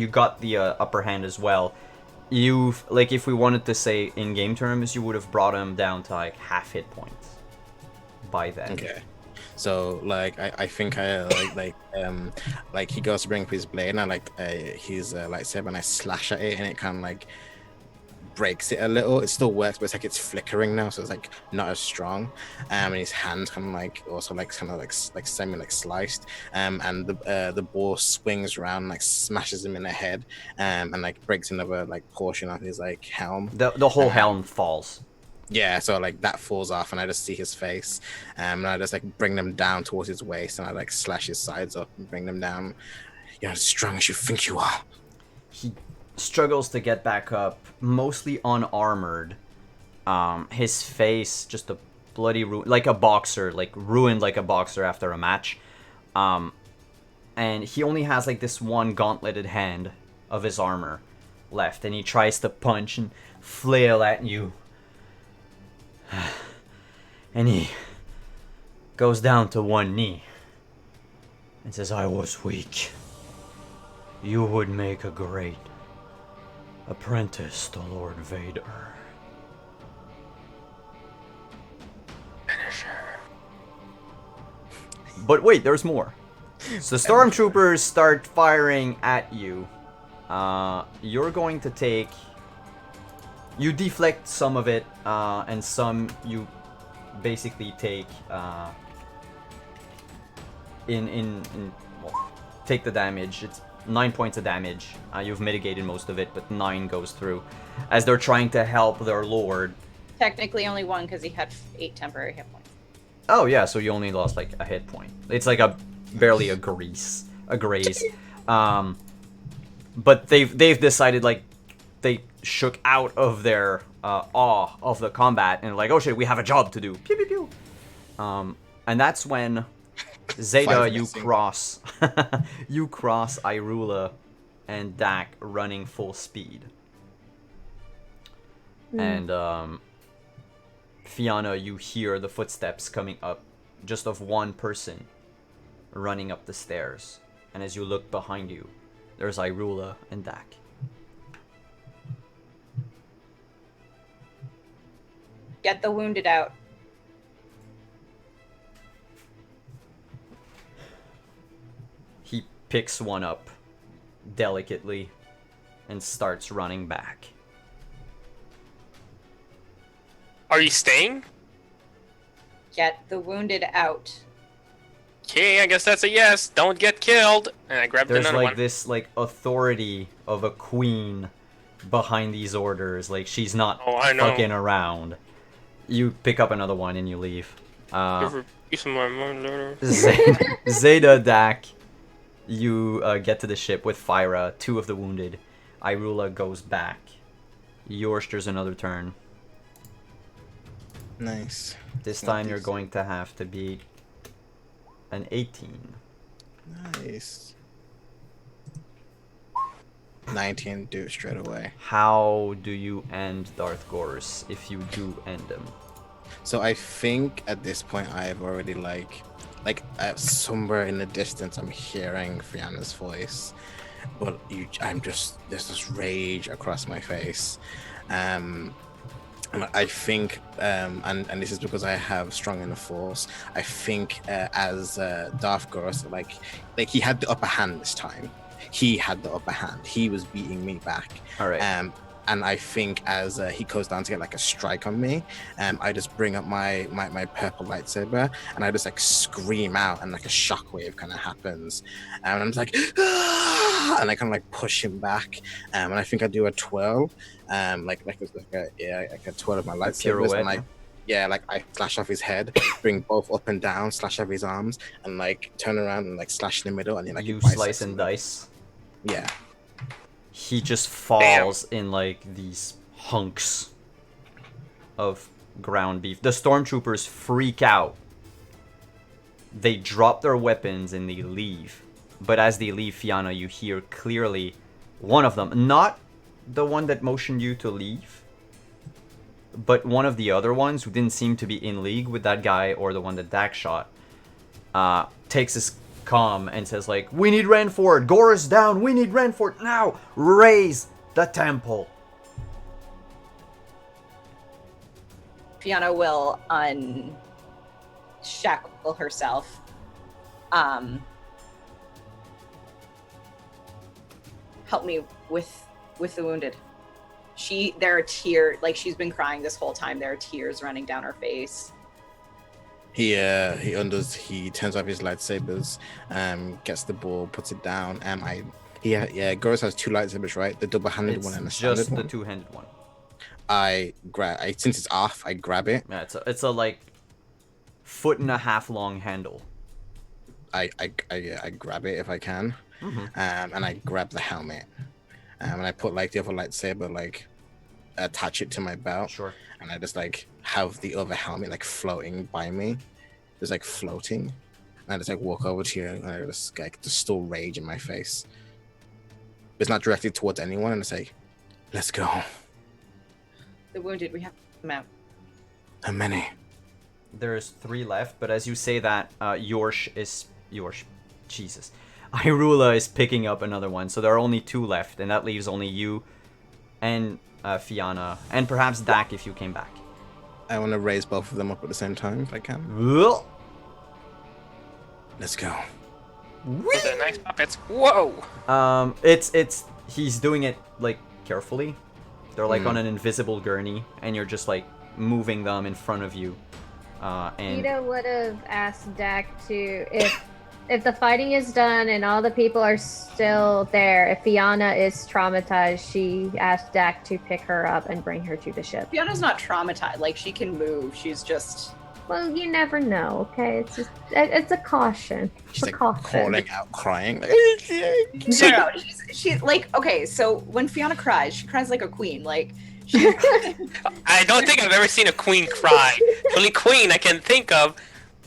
got the upper hand as well. You've like if we wanted to say in game terms, you would have brought him down to like half hit points by then. Okay. So like I think I like he goes to bring up his blade and I his lightsaber and I slash at it and it kind of like breaks it a little. It still works, but it's like it's flickering now, so it's like not as strong. And his hands kind of like also like kind of like semi like sliced. And the ball swings around, and, like smashes him in the head, and like breaks another like portion of his like helm. The whole helm falls. Yeah, so like that falls off, and I just see his face, and I just like bring them down towards his waist, and I like slash his sides up and bring them down. You're as strong as you think you are. He struggles to get back up, mostly unarmored. His face just a bloody like a boxer, like ruined like a boxer after a match. And he only has like this one gauntleted hand of his armor left, and he tries to punch and flail at you. And he goes down to one knee and says, "I was weak. You would make a great apprentice to Lord Vader." But wait, there's more. So stormtroopers start firing at you. You're going to take You deflect some of it, and some you basically take well, take the damage. It's 9 points of damage. You've mitigated most of it, but 9 goes through as they're trying to help their lord. Technically only 1 because he had 8 temporary hit points. Oh yeah, so you only lost like a hit point. It's like barely a graze. But they've decided, like, they shook out of their awe of the combat and like, oh shit, we have a job to do. Pew pew pew. And that's when Zeta, you cross Irula and Dak running full speed. And Fiona, you hear the footsteps coming up, just of one person running up the stairs. And as you look behind you, there's Irula and Dak. Get the wounded out. He picks one up delicately and starts running back. Are you staying? Get the wounded out. Okay, I guess that's a yes. Don't get killed. And I grabbed There's another like one. this like authority of a queen behind these orders. Like, she's not I know. fucking around. You pick up another one and you leave. Zeta, Dak, you get to the ship with Fyra, 2 of the wounded. Irula goes back. Yorshter's another turn. Nice. This Not time you're decent. going to have to beat an 18. Nice. 19, do it straight away. How do you end Darth Gorse if you do end him? So I think at this point I've already like somewhere in the distance I'm hearing Fiona's voice, but there's this rage across my face, and I think and this is because I have strong in the force. I think as Darth Gorse, like he had the upper hand this time. He had the upper hand. He was beating me back. All right. And I think as he goes down to get like a strike on me, I just bring up my purple lightsaber and I just like scream out, and like a shockwave kind of happens, and I'm just like, ah! And I kind of like push him back, and I think I do a twirl, like a twirl of my lightsabers, and I slash off his head, bring both up and down, slash off his arms, and like turn around and like slash in the middle, and then like You it bisects slice and him. dice. Yeah. He just falls in like these hunks of ground beef. The stormtroopers freak out. They drop their weapons and they leave. But as they leave, Fiona, you hear clearly one of them, not the one that motioned you to leave, but one of the other ones who didn't seem to be in league with that guy or the one that Dak shot, takes his comm and says like, we need Renford, Gore is down, we need Renford now, raise the temple. Fiona will unshackle herself. Help me with the wounded. There are tears, like she's been crying this whole time. There are tears running down her face. He turns off his lightsabers, gets the ball, puts it down. Goros has 2 lightsabers, right? The double-handed one and the standard just one. the two-handed one. Since it's off, I grab it. Yeah, it's a like 1.5 long handle. I grab it if I can, and I grab the helmet, and I put like the other lightsaber, like attach it to my belt. Sure. And I just like have the other helmet like floating by me, just like floating. And I just like walk over to you, and I just like there's still rage in my face. It's not directed towards anyone, and it's like, let's go. The wounded, we have them out. How many? There's 3 left, but as you say that, Jesus. Irula is picking up another one, so there are only 2 left, and that leaves only you and Fiona, and perhaps Dak if you came back. I want to raise both of them up at the same time if I can. Ugh. Let's go. Those are nice puppets. Whoa! It's he's doing it like carefully. They're like on an invisible gurney, and you're just like moving them in front of you. And Ida would have asked Dak to if the fighting is done and all the people are still there. If Fiona is traumatized, she asked Dak to pick her up and bring her to the ship. Fiona's not traumatized. Like, she can move. She's just... Well, you never know. Okay, it's a caution. She's It's a like caution. calling out, crying. Like, No, she's like, okay, so when Fiona cries, she cries like a queen. Like, she, I don't think I've ever seen a queen cry. The only queen I can think of,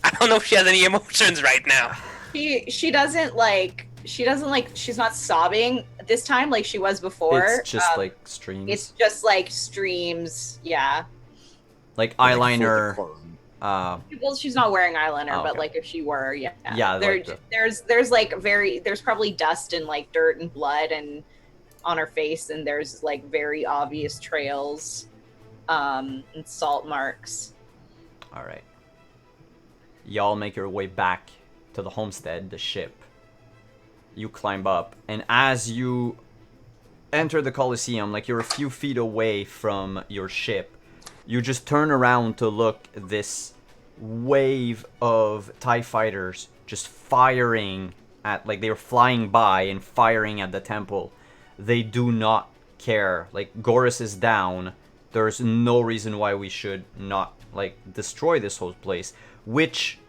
I don't know if she has any emotions right now. she doesn't like, she's not sobbing this time like she was before. it's just like streams. It's just like streams, yeah. like like eyeliner. full decorum. Well, she's not wearing eyeliner, Oh, but okay. like if she were, yeah. Yeah, like There's like there's probably dust and like dirt and blood and on her face, and there's like very obvious trails, and salt marks. All right. Y'all make your way back to the homestead, the ship. You climb up, and as you enter the Colosseum, like you're a few feet away from your ship, you just turn around to look at this wave of TIE fighters just firing at, like, they were flying by and firing at the temple. They do not care. Like, Goris is down. There's no reason why we should not, like, destroy this whole place. Which,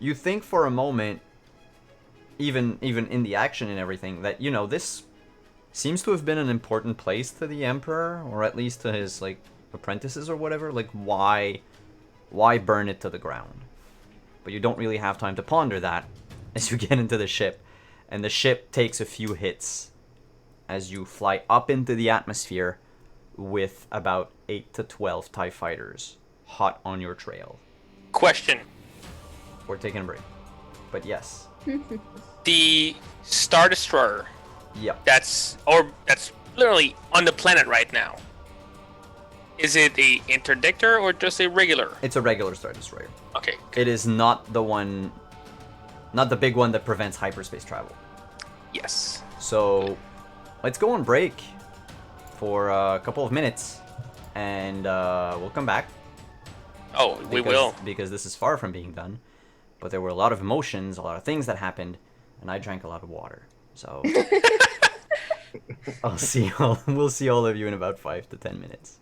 you think for a moment, even in the action and everything, that, you know, this seems to have been an important place to the Emperor, or at least to his, like, apprentices or whatever. Like, why burn it to the ground? But you don't really have time to ponder that as you get into the ship. And the ship takes a few hits as you fly up into the atmosphere with about 8 to 12 TIE fighters hot on your trail. Question. We're taking a break. But yes. The Star Destroyer Yep. that's literally on the planet right now. Is it a interdictor or just a regular? It's a regular Star Destroyer. Okay. It is not the one, not the big one that prevents hyperspace travel. Yes. So, let's go on break for a couple of minutes, and we'll come back. Oh, we will. Because this is far from being done. But there were a lot of emotions, a lot of things that happened, and I drank a lot of water. So, we'll see all of you in about 5 to 10 minutes.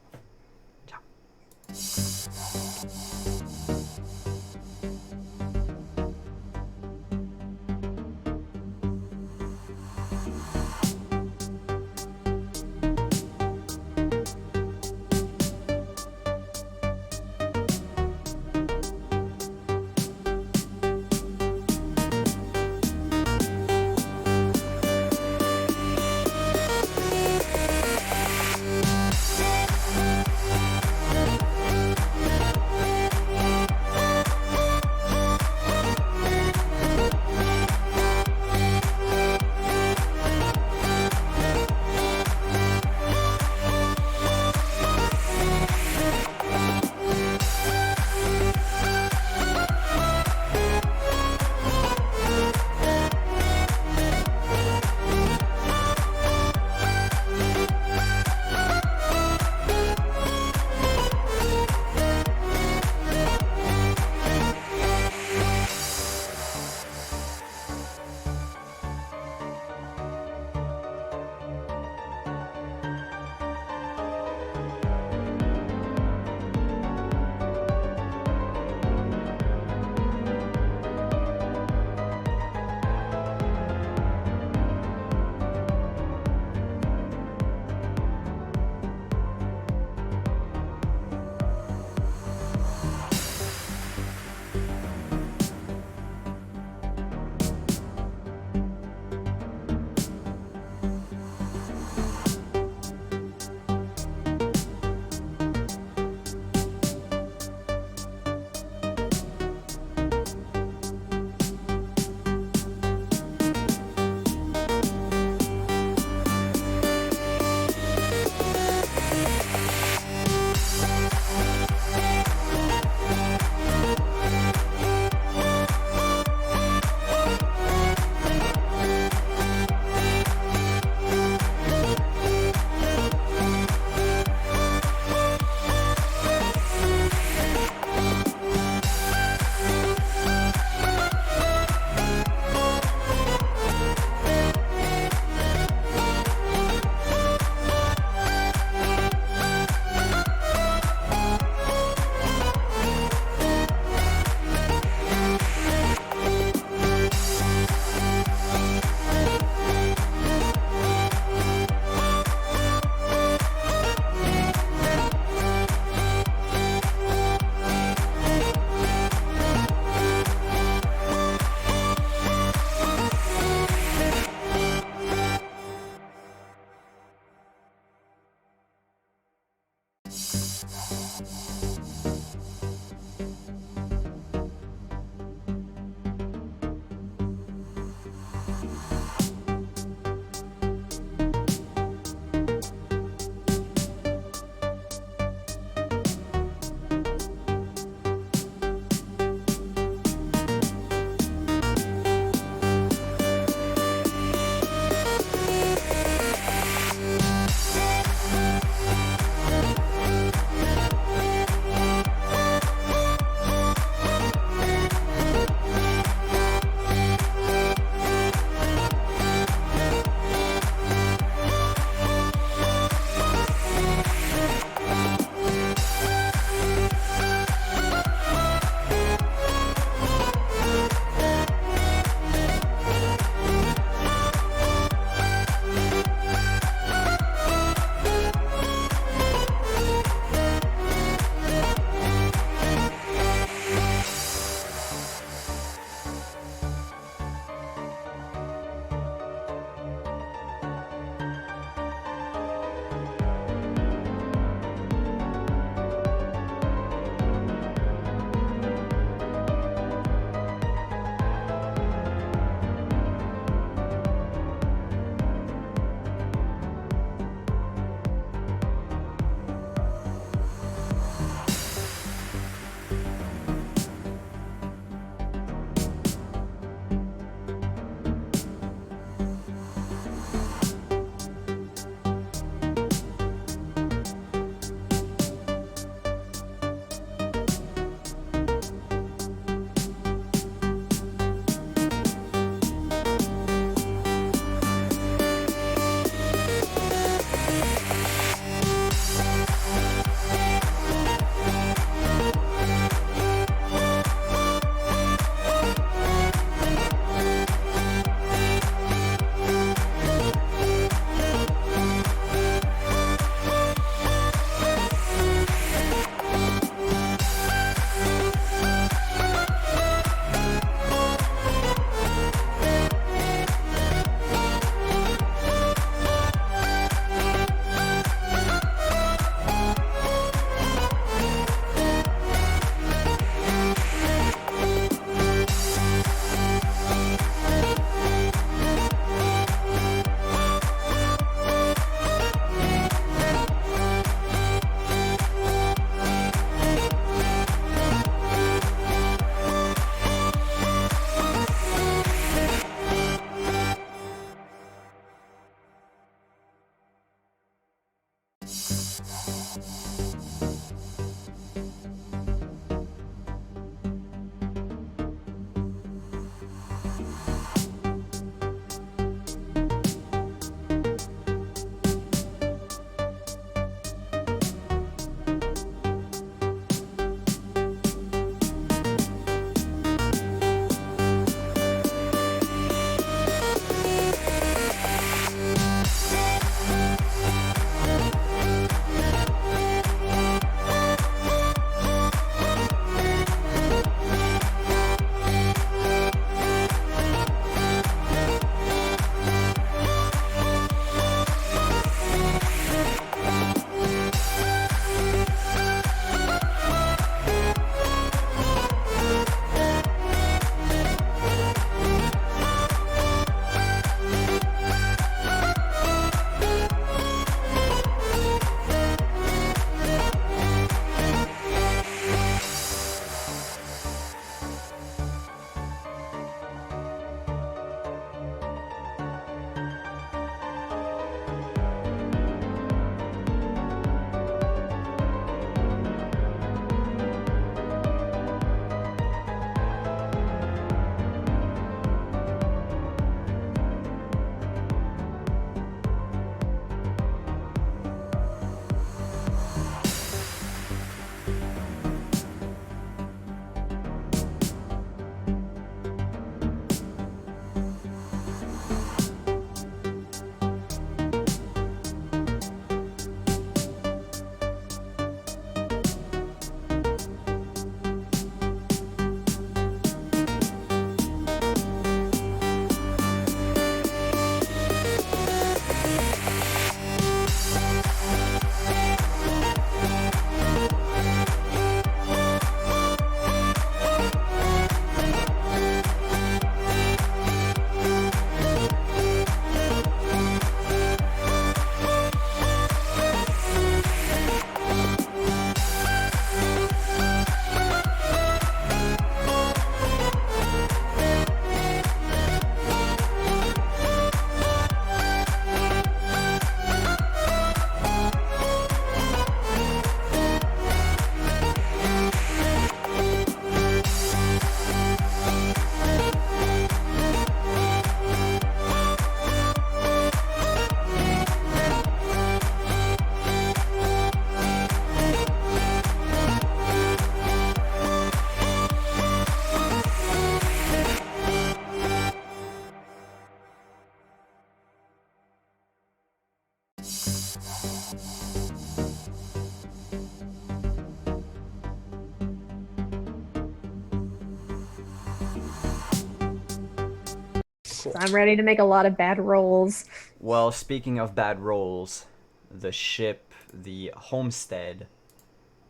Cool. I'm ready to make a lot of bad rolls. Well, speaking of bad rolls, the ship, the homestead,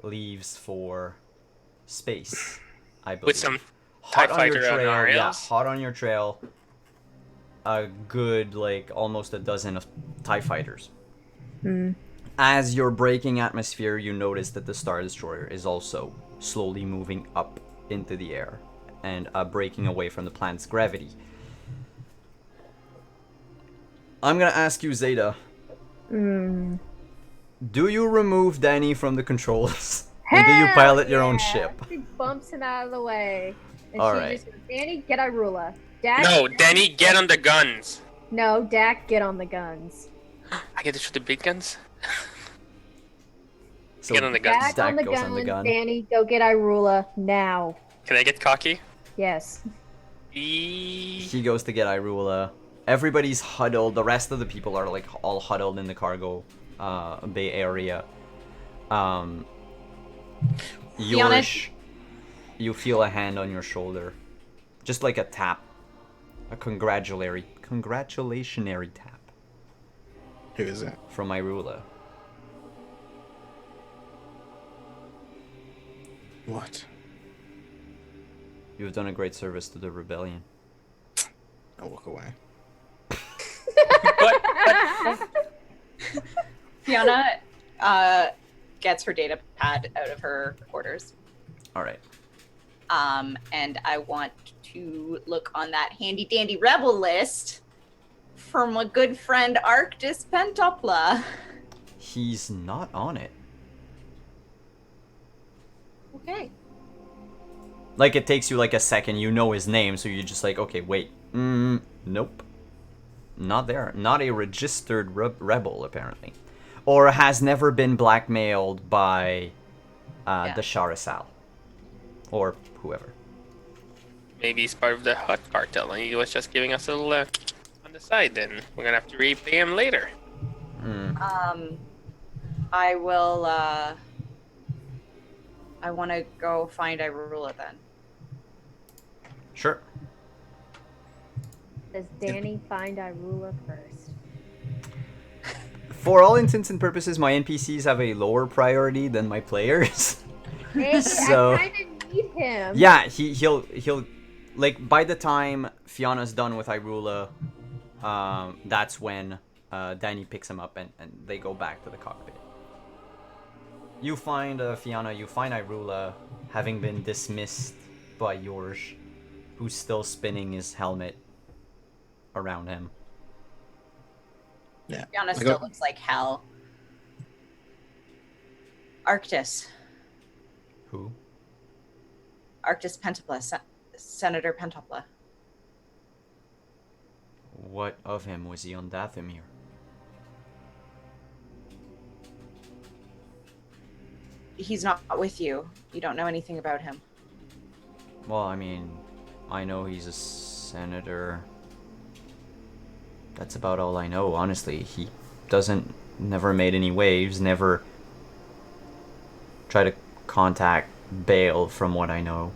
leaves for space, I believe. With some hot TIE on your fighter on trail, our yeah, rails. hot on your trail. A good, like, almost a dozen of TIE fighters. Hmm. As you're breaking atmosphere, you notice that the Star Destroyer is also slowly moving up into the air and breaking away from the planet's gravity. I'm gonna ask you, Zeta. Hmm. Do you remove Danny from the controls? And do you pilot your own yeah. ship? She bumps him out of the way. And All she right. just goes, Danny, get Irula. Dak, No, Danny, get on the guns. No, Dak, get on the guns. I get to shoot the big guns. So Get on the guns. Dak Dak on the goes gun. on the gun. Danny, go get Irula now. Can I get cocky? Yes. He goes to get Irula. Everybody's huddled. The rest of the people are like all huddled in the cargo bay area. Yorish, you feel a hand on your shoulder, just like a tap, a congratulationary tap Who is it? from Irula. What? You've done a great service to the rebellion. I'll walk away. Fiona gets her data pad out of her quarters. All right. And I want to look on that handy dandy rebel list for my good friend Arctis Pentopla. He's not on it. Okay. Like, it takes you like a second. You know his name, so you're just like, okay, wait. Nope. Not there. Not a registered rebel, apparently. Or has never been blackmailed by the Sharisal. Or whoever. Maybe he's part of the Hut cartel and he was just giving us a little on the side. Then we're gonna have to repay him later. I will. I want to go find Irula then. Sure. Does Danny find Irula first? For all intents and purposes, my NPCs have a lower priority than my players. Hey, So- I kind of need him. Yeah, he'll like, by the time Fiona's done with Irula, that's when Danny picks him up and they go back to the cockpit. You find Fiona, you find Irula having been dismissed by Yorsh, who's still spinning his helmet around him. Yeah. Fiona still looks like hell. Arctis. Who? Arctis Pentopla. Senator Pentopla. What of him? Was he on Dathomir? He's not with you. You don't know anything about him. Well, I mean, I know he's a senator. That's about all I know, honestly. He never made any waves, never tried to contact Bale, from what I know.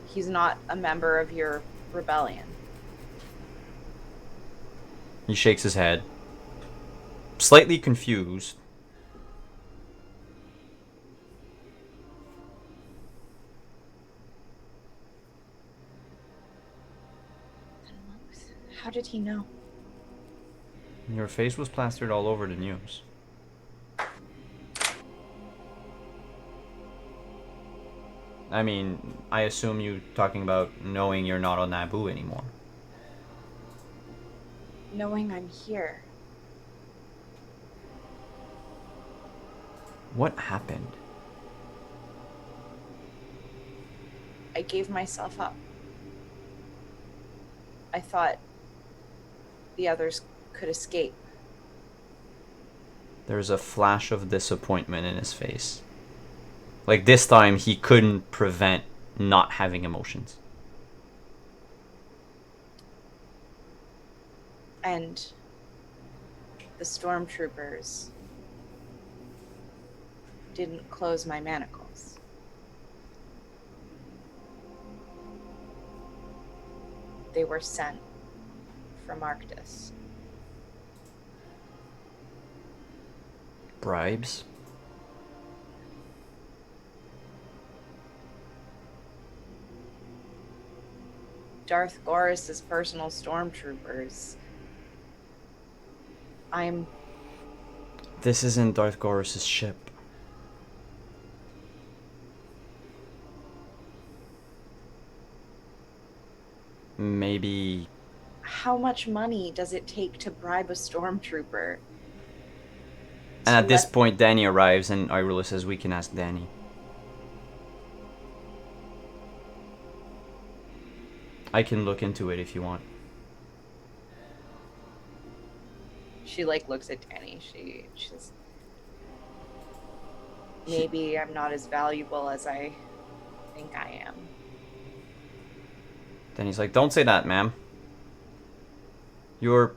He's not a member of your rebellion. He shakes his head, slightly confused. How did he know? Your face was plastered all over the news. I mean, I assume you talking about knowing you're not on Naboo anymore. Knowing I'm here. What happened? I gave myself up. I thought the others could escape. There's a flash of disappointment in his face. Like, this time he couldn't prevent not having emotions. And the stormtroopers didn't close my manacles. they were sent from Arctis. Bribes? Darth Gorris's personal stormtroopers. This isn't Darth Gorris's ship. Maybe... How much money does it take to bribe a stormtrooper? And at this point, Danny arrives, and Irula says, we can ask Danny. I can look into it if you want. She like looks at Danny. She's maybe I'm not as valuable as I think I am. Danny's like, don't say that, ma'am. You're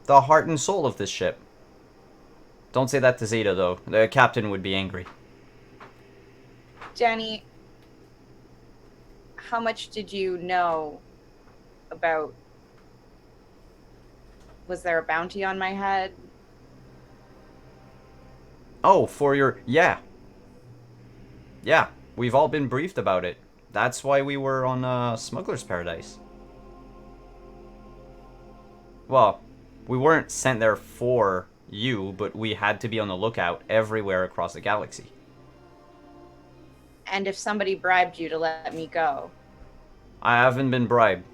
the heart and soul of this ship. Don't say that to Zeta, though. The captain would be angry. Danny, how much did you know about... Was there a bounty on my head? Oh, for your... Yeah. Yeah, we've all been briefed about it. That's why we were on Smuggler's Paradise. Well, we weren't sent there for you, but we had to be on the lookout everywhere across the galaxy. And if somebody bribed you to let me go? I haven't been bribed.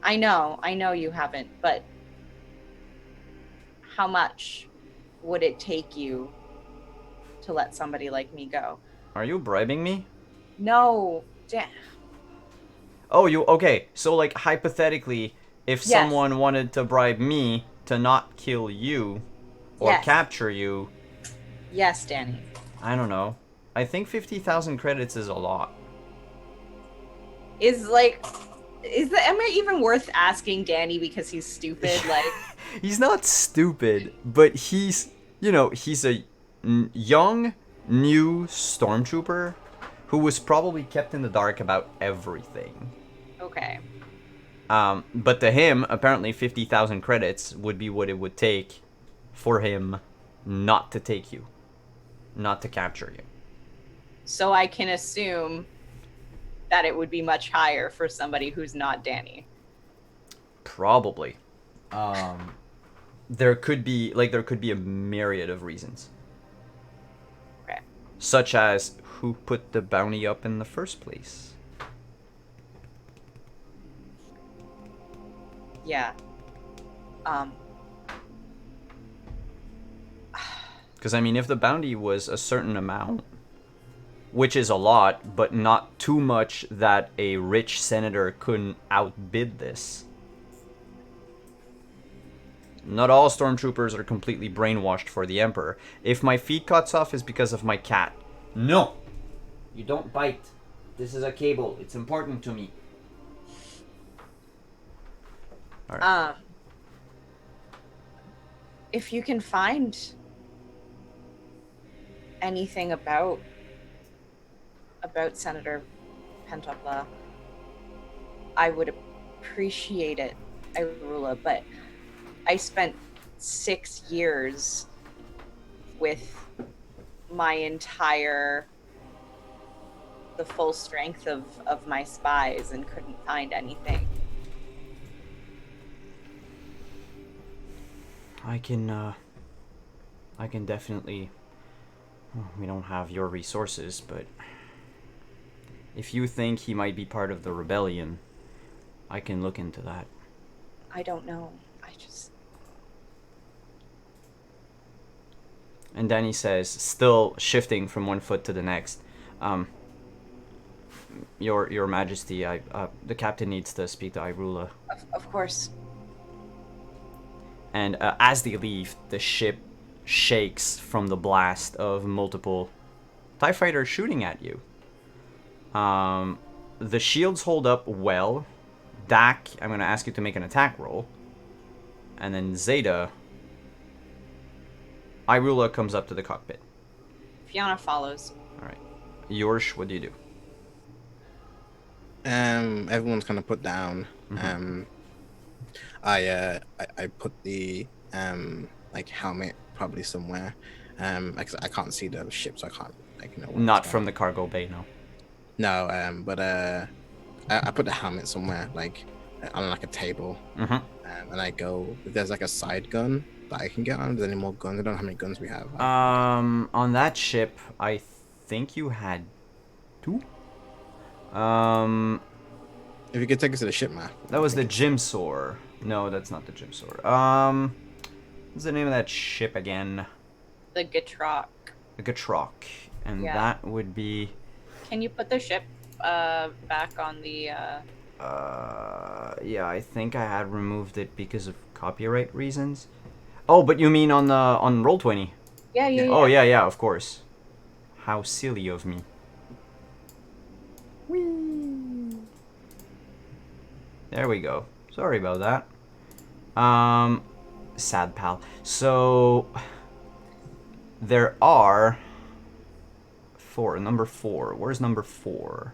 I know you haven't, but how much would it take you to let somebody like me go? Are you bribing me? No, Oh, you... Okay, so, like, hypothetically, if Yes. someone wanted to bribe me to not kill you or Yes. capture you... Yes, Danny. I don't know. I think 50,000 credits is a lot. Am I even worth asking Danny because he's stupid? Like, He's not stupid, but he's, you know, he's a young, new stormtrooper who was probably kept in the dark about everything. okay. But to him, apparently 50,000 credits would be what it would take for him not to take you. Not to capture you. So I can assume that it would be much higher for somebody who's not Danny. Probably. There could be a myriad of reasons. Okay. Such as who put the bounty up in the first place. Yeah. Because, I mean, if the bounty was a certain amount, which is a lot, but not too much that a rich senator couldn't outbid this. Not all stormtroopers are completely brainwashed for the Emperor. If my feet cuts off, is because of my cat. No! You don't bite. This is a cable. It's important to me. Alright. If you can find anything about Senator Pentopla, I would appreciate it, Irula, but I spent 6 years with the full strength of my spies and couldn't find anything. I can definitely... Well, we don't have your resources, but... If you think he might be part of the rebellion, I can look into that. I don't know. And Danny says, still shifting from one foot to the next, Your Majesty, the captain needs to speak to Irula. Of course. And as they leave, the ship shakes from the blast of multiple TIE fighters shooting at you. The shields hold up well. Dak, I'm going to ask you to make an attack roll. And then Zeta, Irula comes up to the cockpit. Fiona follows. Alright. Yorsh, what do you do? Everyone's kind of put down. Mhm. I put the like helmet probably somewhere. Like I can't see the ship, so I can't like know where it's Not gone. from the cargo bay, no. No, but I put the helmet somewhere like on like a table, Mhm. and I go. If there's like a side gun that I can get on, if there's any more guns. I don't know how many guns we have. On that ship, I think you had 2. Um, If you could take us to the ship map, that I was the think it's Jimsor. No, that's not the Jimsor. What's the name of that ship again? The Gitrock. The Gatrock. And Yeah. that would be... Can you put the ship back on the yeah, I think I had removed it because of copyright reasons. Oh, but you mean on Roll20? Yeah. Oh, yeah, of course. How silly of me. Whee! There we go. Sorry about that. Sad pal. So, there are 4. Number 4. Where's number 4?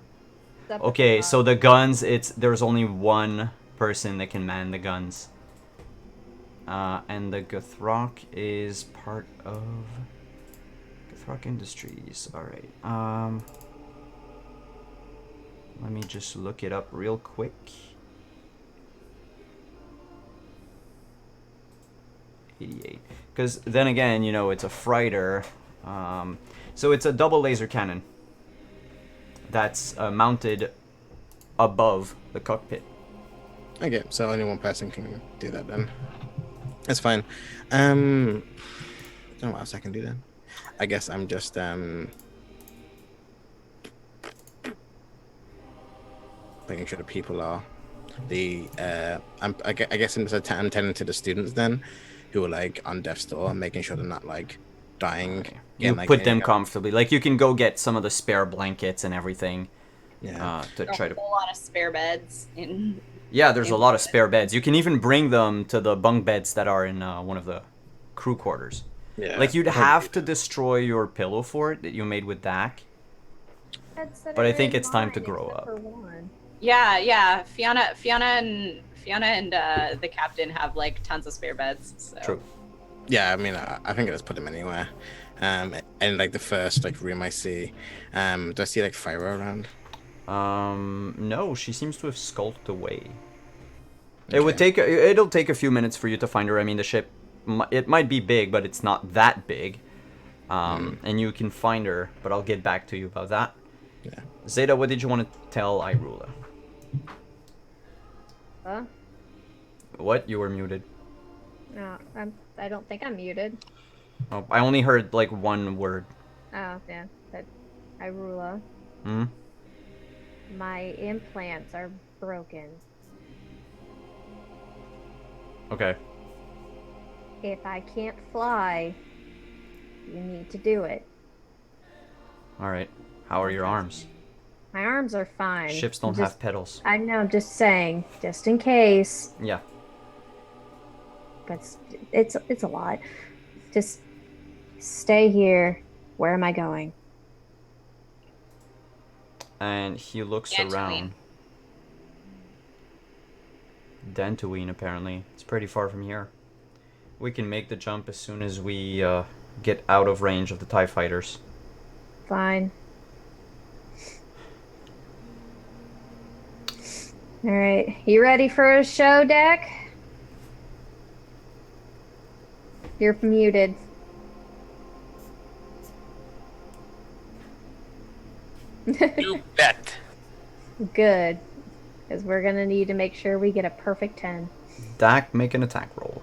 Up at the Okay, top. so the guns, there's only one person that can man the guns. And the Guthrock is part of Guthrock Industries. Alright. Let me just look it up real quick. 88. Because then again, you know, it's a freighter. So it's a double laser cannon that's mounted above the cockpit. okay. So only one person can do that then. That's fine. I don't know what else I can do then. I guess I'm just making sure the people are the I guess I'm tending to the students then who are like on death's door, making sure they're not like dying. You like, put them any kind comfortably. Like, you can go get some of the spare blankets and everything yeah. to a try to... whole lot of spare beds in Yeah, there's a in lot of spare beds. You can even bring them to the bunk beds that are in one of the crew quarters. Yeah. Like, you'd probably have to do destroy your pillow fort that you made with Dak. Beds that But I are think in it's time to mine, grow except up. for one. Yeah. Fiona and the captain have like tons of spare beds. So. True. that. Yeah, I mean, I think I just put them anywhere. And like the first like room I see, do I see like fire around? No, she seems to have skulked away. Okay. It'll take a few minutes for you to find her. I mean, the ship, it might be big, but it's not that big. And you can find her, but I'll get back to you about that. Yeah. Zeta, what did you want to tell Irula? Huh? What? You were muted. No, I don't think I'm muted. Oh, I only heard like one word. Oh, yeah. But Irula, Hmm? my implants are broken. Okay. If I can't fly, you need to do it. Alright. How are your arms? My arms are fine. Ships don't have pedals. I know, I'm just saying, just in case. Yeah. But it's a lot. Just stay here. Where am I going? And he looks Dantooine. around. Dantooine, apparently. It's pretty far from here. We can make the jump as soon as we get out of range of the TIE fighters. Fine. All right, you ready for a show, Dak? You're muted. You bet. Good, because we're gonna need to make sure we get a perfect 10. Dak, make an attack roll.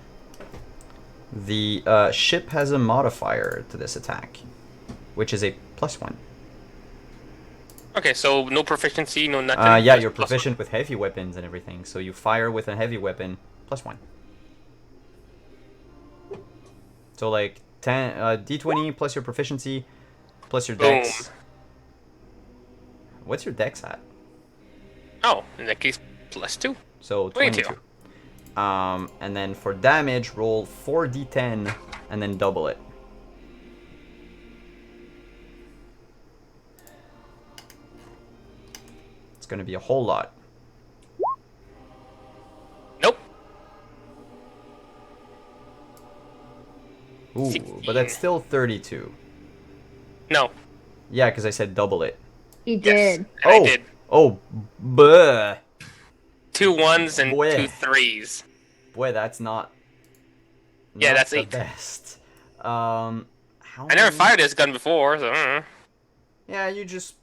The ship has a modifier to this attack, which is a +1. Okay, so no proficiency, no nothing. Yeah, just you're plus proficient with heavy weapons and everything, so you fire with a heavy weapon, +1. So like 10 d20 plus your proficiency plus your dex. Boom. What's your dex at? one. Oh, in that case, +2. So 22. 22. And then for damage, roll 4d10 and then double it. It's going to be a whole lot. Nope. Ooh, 16. but that's still 32. No. Yeah, because I said double it. He Yes. did. And I did. Oh, buh. 2 1s and Boy. 2 3s. Boy, that's not. Yeah, not that's the 8. best. How I never many- fired this gun before, so I don't know. Yeah, you just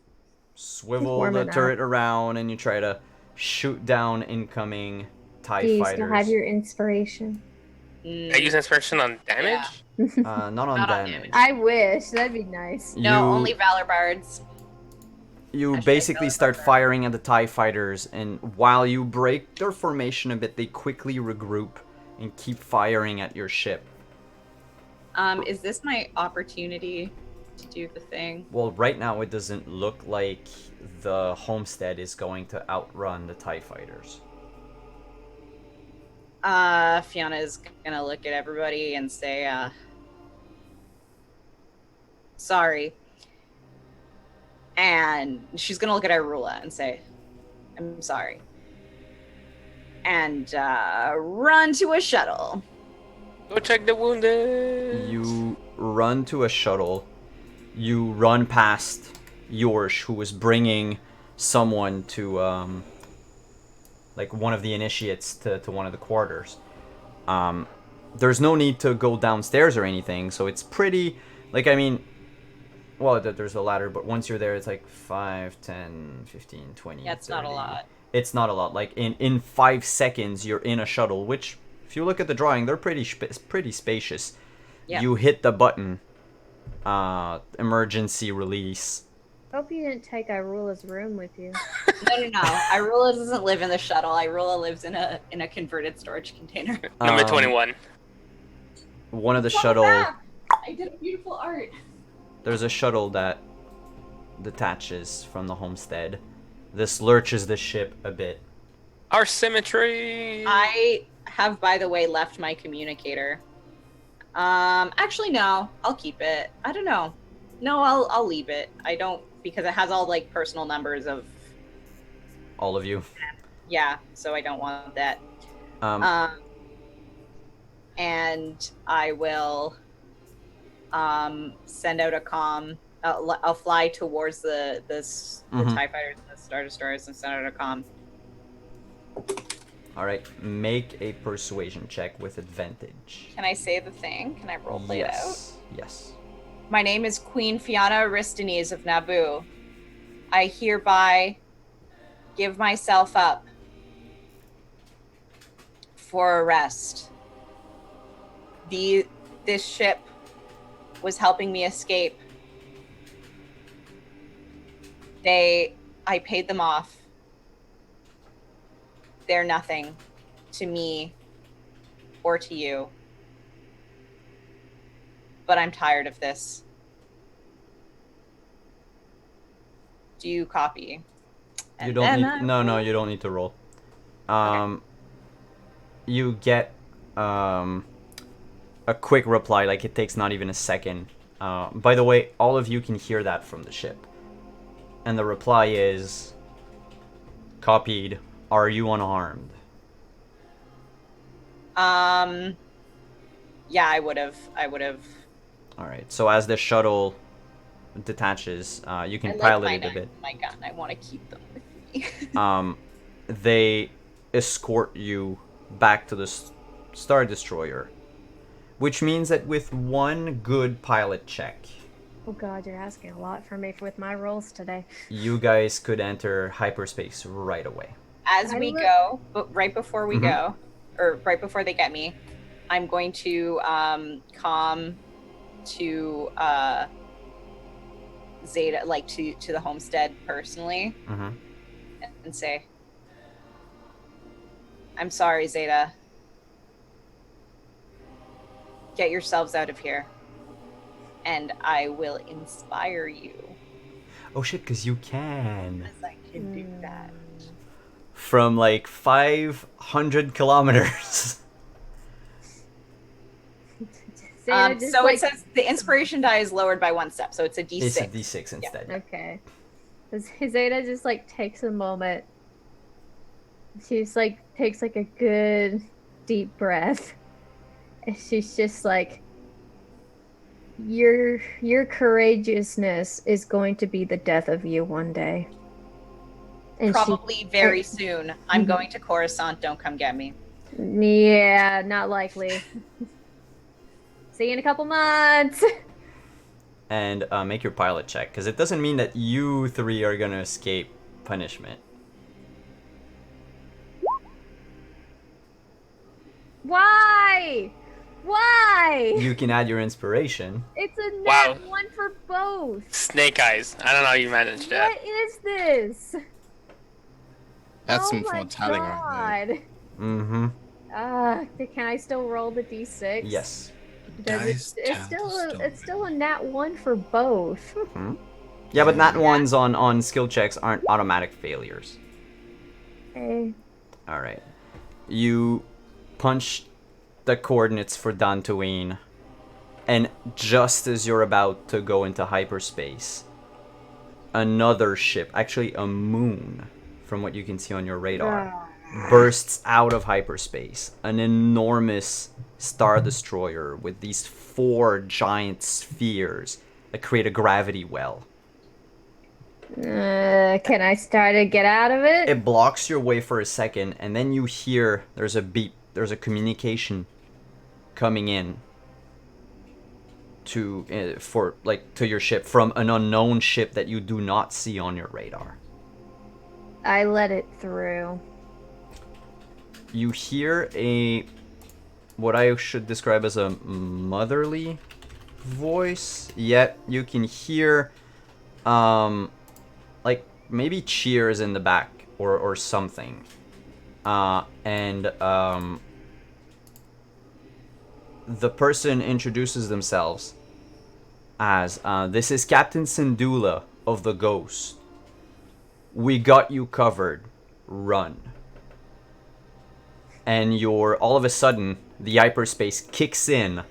swivel warming the up. turret around and you try to shoot down incoming TIE Do you fighters. still have your inspiration? I use inspiration on damage? Not on Not on damage. I wish. That'd be nice. No, You- only Valor Bards. You Hashtag basically Valor start Barber. firing at the TIE fighters, and while you break their formation a bit, they quickly regroup and keep firing at your ship. Is this my opportunity to do the thing? Well, right now it doesn't look like the homestead is going to outrun the TIE fighters. Fiona is gonna look at everybody and say, sorry. And she's gonna look at Irula and say, I'm sorry. And run to a shuttle. Go check the wounded. You run to a shuttle. You run past Yorsh, who was bringing someone to, like one of the initiates to one of the quarters. There's no need to go downstairs or anything, so it's pretty, like, I mean, well, there's a ladder, but once you're there, it's like 5, 10, 15, 20, Yeah, it's not a 30. lot. It's not a lot. Like, in 5 seconds, you're in a shuttle, which, if you look at the drawing, they're pretty spacious. Yeah. You hit the button, emergency release. Hope you didn't take Irula's room with you. No. Irula doesn't live in the shuttle. Irula lives in a converted storage container. Number Um, 21. One of the It's on shuttle, map. I did a beautiful art. there's a shuttle that detaches from the homestead. This lurches the ship a bit. Our symmetry. I have, by the way, left my communicator. Actually, no. I'll keep it. I don't know. No, I'll leave it. I don't, because it has all like personal numbers of, All of you. yeah. So I don't want that. And I will send out a comm. I'll fly towards the Mhm. TIE fighters and the Star Destroyers and send out a comm. Alright, make a persuasion check with advantage. Can I say the thing? Can I roleplay it out? Yes. Yes. My name is Queen Fiona Aristones of Naboo. I hereby give myself up for arrest. This ship was helping me escape. I paid them off. They're nothing to me or to you. But I'm tired of this. Do you copy? You And don't then need I no will- you don't need to roll. You get a quick reply, like it takes not even a second. By the way, all of you can hear that from the ship. And the reply is copied, are you unarmed? Yeah, I would have. Alright, so as the shuttle detaches, you can I like pilot my it a bit. my gun. I want to keep them with me. They escort you back to the Star Destroyer, which means that with one good pilot check, Oh god, you're asking a lot from me with my rolls today. you guys could enter hyperspace right away. As I we look- go, but right before we Mhm. go, or right before they get me, I'm going to comm to Zeta, like to the homestead personally, Mm-hmm. and say, "I'm sorry, Zeta. Get yourselves out of here, and I will inspire you, Oh shit, because you can. as I can do that." From like 500 kilometers. Sarah, just So like- it says the inspiration die is lowered by 1 step, so it's a D6. It's a D6 instead. Okay. Zeta just like takes a moment. She's like takes like a good deep breath. And she's just like, your courageousness is going to be the death of you one day. And Probably very soon. I'm going to Coruscant. Don't come get me. Yeah, not likely. See you in a couple months. And make your pilot check, because it doesn't mean that you three are gonna escape punishment. Why? Why? You can add your inspiration. It's a Wow. net one for both. Snake eyes. I don't know how you managed that. What is this? That's Oh some my foretelling right there. Mm-hmm. Can I still roll the d6? Yes. Does it's still a nat one for both. Yeah, but nat ones on skill checks aren't automatic failures. Okay. Alright. You punch the coordinates for Dantooine, and just as you're about to go into hyperspace, another ship, actually a moon, from what you can see on your radar, bursts out of hyperspace. An enormous Star Destroyer with these 4 giant spheres that create a gravity well. Can I start to get out of it? It blocks your way for a second, and then you hear there's a beep, there's a communication coming in to to your ship from an unknown ship that you do not see on your radar. I let it through. You hear what I should describe as a motherly voice, yet you can hear like maybe cheers in the back or something. The person introduces themselves as, this is Captain Syndulla of the Ghost. We got you covered. Run. And all of a sudden, the hyperspace kicks in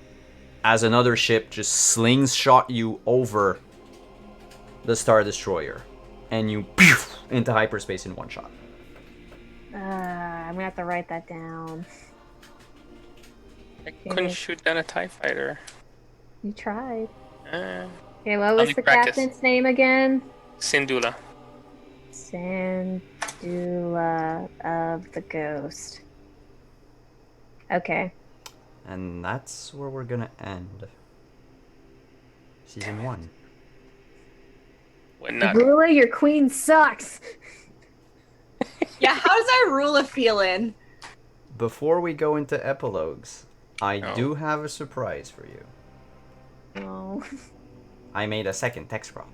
as another ship just slingshot you over the Star Destroyer. And you into hyperspace in one shot. I'm gonna have to write that down. I couldn't shoot down a TIE fighter. You tried. Uh, Okay, what was need the practice. captain's name again? Syndulla. Syndulla of the Ghost. Okay. And that's where we're gonna end Season 1. When not. Rula, your queen sucks. Yeah, how's Irula feeling? Before we go into epilogues, I Oh. do have a surprise for you. Oh. I made a second text prompt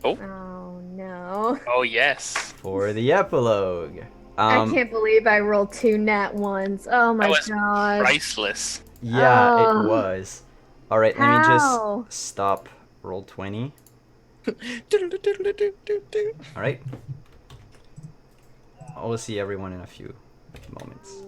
Oh no. Oh, yes. for the epilogue. I can't believe I rolled 2 nat ones. Oh my That was god. priceless. Yeah, Oh. it was. Alright, let me How? just stop roll 20. Alright. I'll see everyone in a few moments.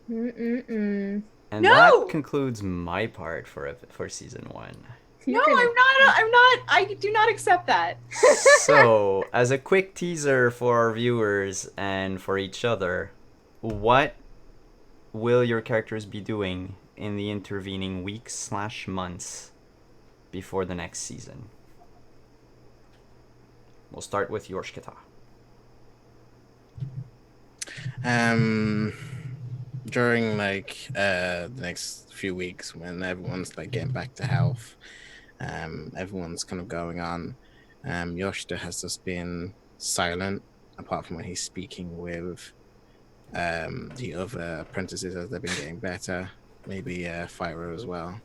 Mm-mm-mm. And No! that concludes my part for season 1. No, I'm not. I do not accept that. So, as a quick teaser for our viewers and for each other, what will your characters be doing in the intervening weeks/months before the next season? We'll start with Yorshkata. During like the next few weeks when everyone's like getting back to health, everyone's kind of going on. Yoshida has just been silent, apart from when he's speaking with the other apprentices as they've been getting better. Maybe Fyro as well.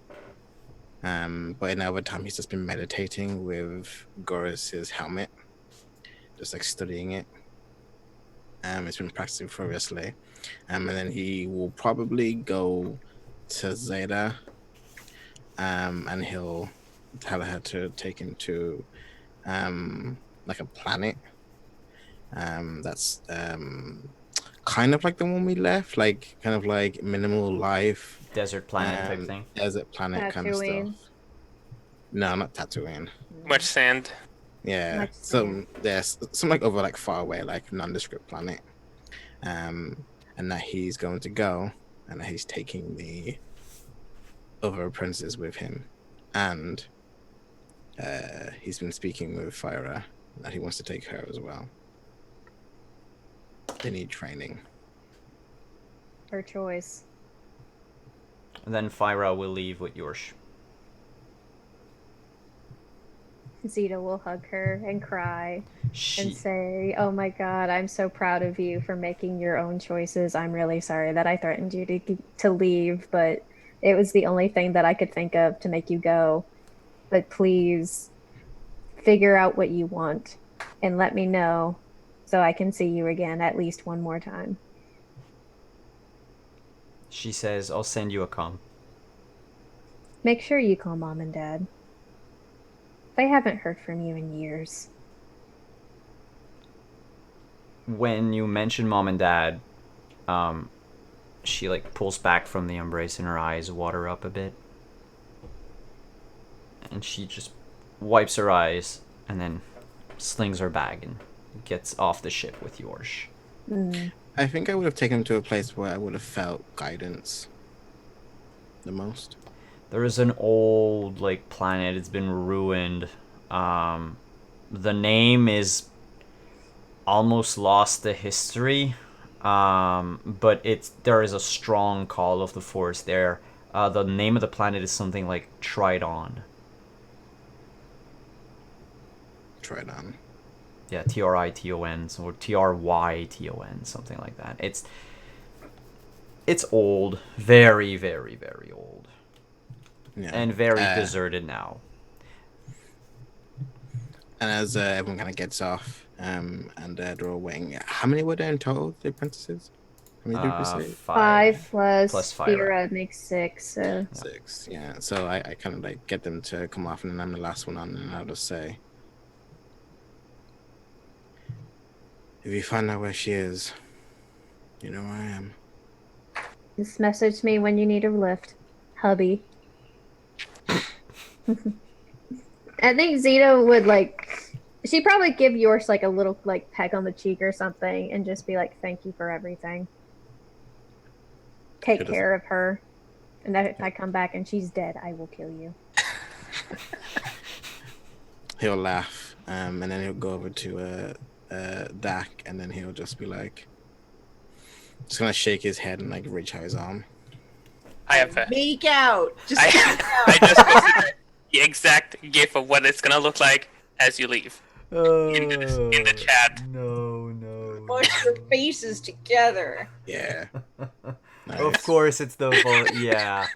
But in other time, he's just been meditating with Goris's helmet, just like studying it. He's been practicing furiously. And then he will probably go to Zeta, and he'll tell her to take him to like a planet that's kind of like the one we left, like kind of like minimal life, Desert planet type thing. desert planet kind of Tatooine. stuff. No, not Tatooine. Much sand. Yeah, Much some there's some like over like far away, like nondescript planet, and that he's going to go, and that he's taking the other apprentices with him, and he's been speaking with Fyra that he wants to take her as well. They need training. Her choice. And then Fyra will leave with Yorsh. Zeta will hug her and cry and She say, "Oh my God, I'm so proud of you for making your own choices. I'm really sorry that I threatened you to leave, but it was the only thing that I could think of to make you go. But please figure out what you want and let me know so I can see you again at least one more time." she says, "I'll send you a comm." Make sure you call Mom and Dad. They haven't heard from you in years. When you mention Mom and Dad, she like pulls back from the embrace and her eyes water up a bit. And she just wipes her eyes and then slings her bag and gets off the ship with Yorsh. I think I would have taken him to a place where I would have felt guidance the most. There is an old like planet. It's been ruined. The name is almost lost to history, but there is a strong call of the Force there. The name of the planet is something like Tridon. Tridon. Yeah, Triton or Tryton, something like that. It's old, very, very, very old. Yeah. And very deserted now. And as everyone kind of gets off, and they're all waiting. How many were there in total, the apprentices? How many did we say? 5 plus Fyra. Fyra makes 6. So 6. Yeah. So I kind of like get them to come off, and then I'm the last one on, and I'll just say, if you find out where she is, you know where I am. just message me when you need a lift, hubby. I think Zeta would she'd probably give Yorsh like a little like peck on the cheek or something and just be like, "Thank you for everything. Take care of her. And that if I come back and she's dead, I will kill you." He'll laugh, and then he'll go over to Dak, and then he'll just be like, just gonna shake his head and like reach out his arm. I have Make out. Just I, make out. I just posted the exact gif of what it's gonna look like as you leave in the chat. No. Push your faces together. Yeah. Of Nice. course, it's the yeah.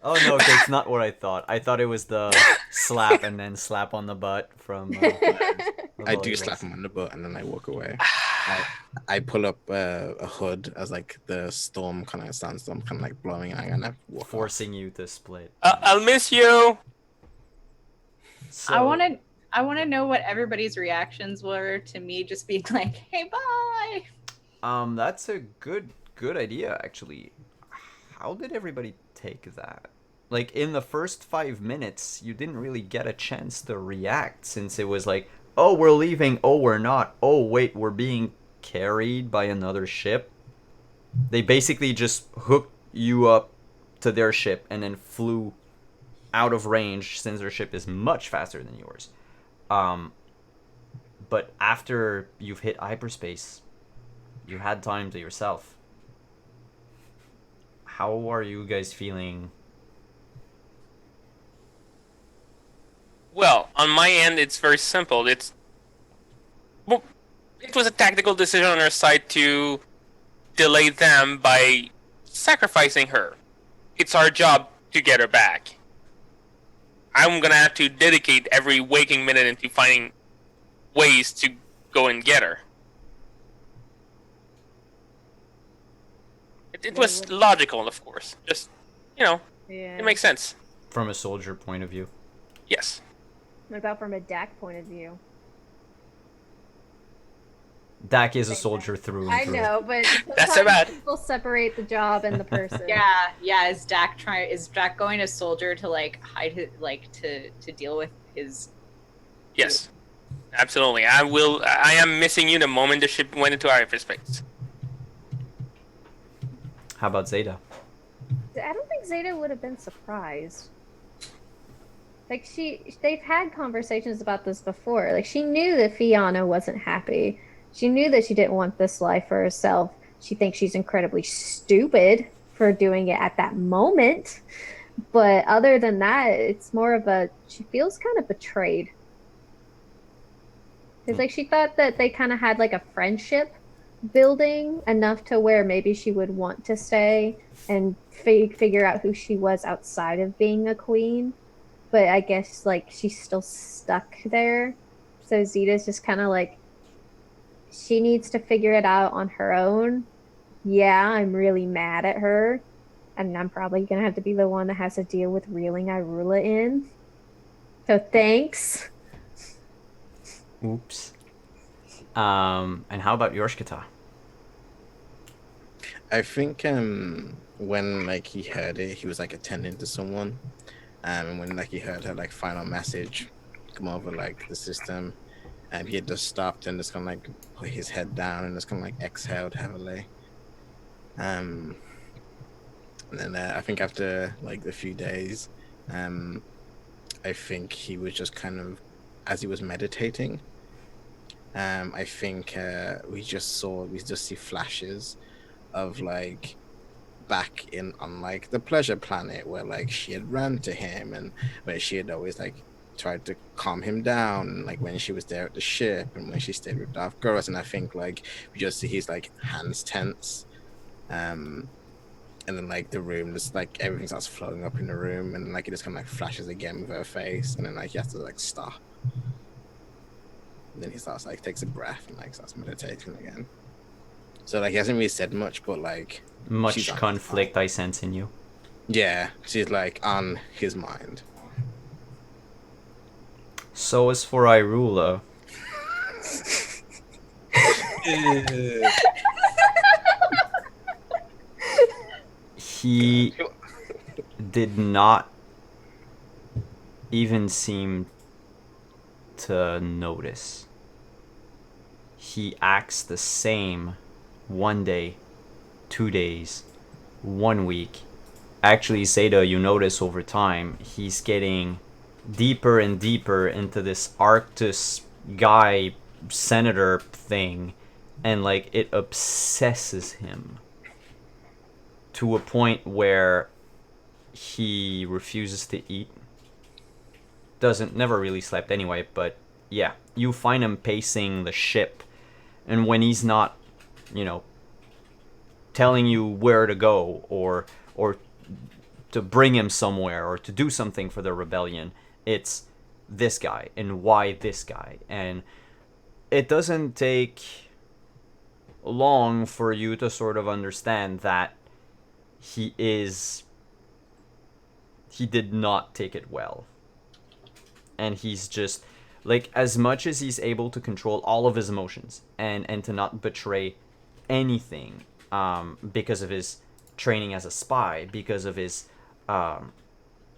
Oh no, okay, it's not what I thought. I thought it was the slap and then slap on the butt from. I do slap him on the butt and then I walk away. I pull up a hood as like the storm kind of sandstorm kind of like blowing, and I'm gonna walk forcing you to split. I'll miss you. So, I want to know what everybody's reactions were to me just being like, "Hey, bye." That's a good idea actually. how did everybody take that? Like, in the first 5 minutes, you didn't really get a chance to react, since it was like, oh, we're leaving, oh, we're not, oh, wait, we're being carried by another ship. They basically just hooked you up to their ship and then flew out of range, since their ship is much faster than yours. But after you've hit hyperspace, you had time to yourself. How are you guys feeling? Well, on my end, it's very simple. It was a tactical decision on our side to delay them by sacrificing her. It's our job to get her back. I'm gonna have to dedicate every waking minute into finding ways to go and get her. It was logical, of course. Just, Yeah. it makes sense. From a soldier point of view. Yes. What about from a DAC point of view? Dak is a soldier through and I through. know, but That's so sometimes bad. people separate the job and the person. Yeah. Is Dak going to soldier to like hide his to deal with his? Yes. Absolutely. I am missing you the moment the ship went into hyperspace. How about Zeta? I don't think Zeta would have been surprised. Like they've had conversations about this before. Like she knew that Fiona wasn't happy. She knew that she didn't want this life for herself. She thinks she's incredibly stupid for doing it at that moment. But other than that, it's more of she feels kind of betrayed. Because like she thought that they kind of had like a friendship building enough to where maybe she would want to stay and figure out who she was outside of being a queen. But I guess like she's still stuck there. So Zeta's just kind of like, she needs to figure it out on her own. Yeah, I'm really mad at her. And I'm probably going to have to be the one that has to deal with reeling Irula in. So thanks. Oops. And how about Yorshkata? I think when like he heard it, he was like attending to someone, and when like he heard her like final message come over like the system, and he had just stopped and just kind of like put his head down and just kind of like exhaled heavily. And then I think after like a few days, I think he was just kind of, as he was meditating, I think we just see flashes of like back in on like the pleasure planet where like she had ran to him and where she had always like tried to calm him down, and like when she was there at the ship and when she stayed with Darth Gurus, and I think like we just see his like hands tense, and then like the room just like everything starts flowing up in the room, and like it just kind of like flashes again with her face, and then like he has to like stop, and then he starts like takes a breath and like starts meditating again. So like he hasn't really said much, but like Much conflict I sense in you. yeah, she's like on his mind. So as for Irula, he did not even seem to notice. He acts the same 1 day, 2 days, 1 week. Actually, Zeta, you notice over time, he's getting deeper and deeper into this Arctus guy senator thing, and like it obsesses him to a point where he refuses to eat. Never really slept anyway, but yeah, you find him pacing the ship, and when he's not, telling you where to go or to bring him somewhere or to do something for the rebellion, it's this guy and why this guy. And it doesn't take long for you to sort of understand that he did not take it well. And he's just like, as much as he's able to control all of his emotions and to not betray anything, because of his training as a spy because of his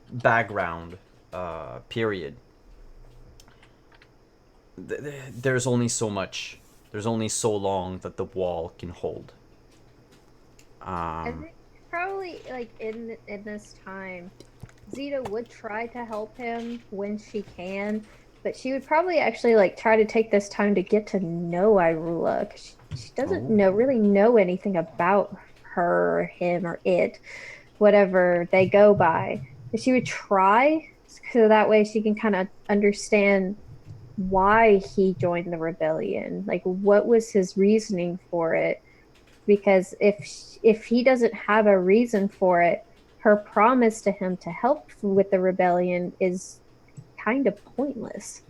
background period. There's only so much. There's only so long that the wall can hold. I think probably like in this time, Zeta would try to help him when she can, but she would probably actually like try to take this time to get to know Irula. 'Cause she doesn't really know anything about her, or him, or it, whatever they go by. But she would try, so that way she can kind of understand why he joined the rebellion. Like, what was his reasoning for it? Because if he doesn't have a reason for it, her promise to him to help with the rebellion is kind of pointless.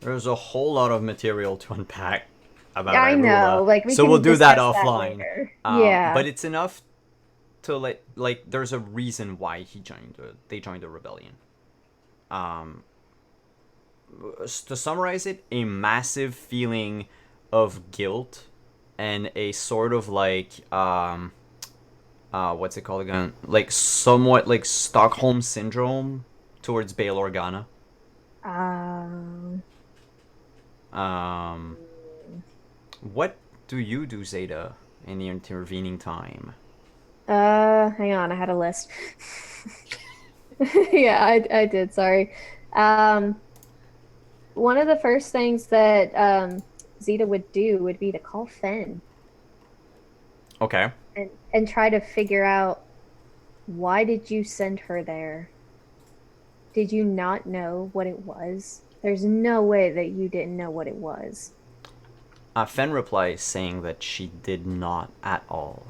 There's a whole lot of material to unpack about I Irula, know, like so we'll do that discuss offline. later. Yeah, But it's enough to like there's a reason why they joined the rebellion. To summarize it, a massive feeling of guilt and a sort of like what's it called again? Like somewhat like Stockholm syndrome towards Bail Organa. What do you do, Zeta, in the intervening time? hang on, I had a list. Yeah, I did. Sorry. One of the first things that Zeta would do would be to call Fen Okay. and try to figure out, why did you send her there? Did you not know what it was? There's no way that you didn't know what it was. Fen replies saying that she did not at all.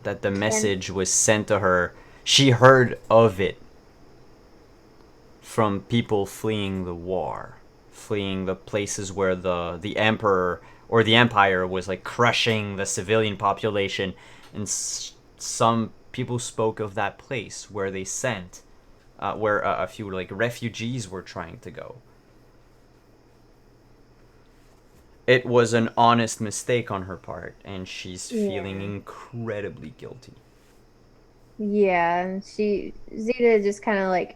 That the message was sent to her. She heard of it from people fleeing the war, fleeing the places where the emperor or the empire was like crushing the civilian population, and some people spoke of that place where they sent, where a few like refugees were trying to go. It was an honest mistake on her part, and she's feeling incredibly guilty. Yeah, Zeta just kind of like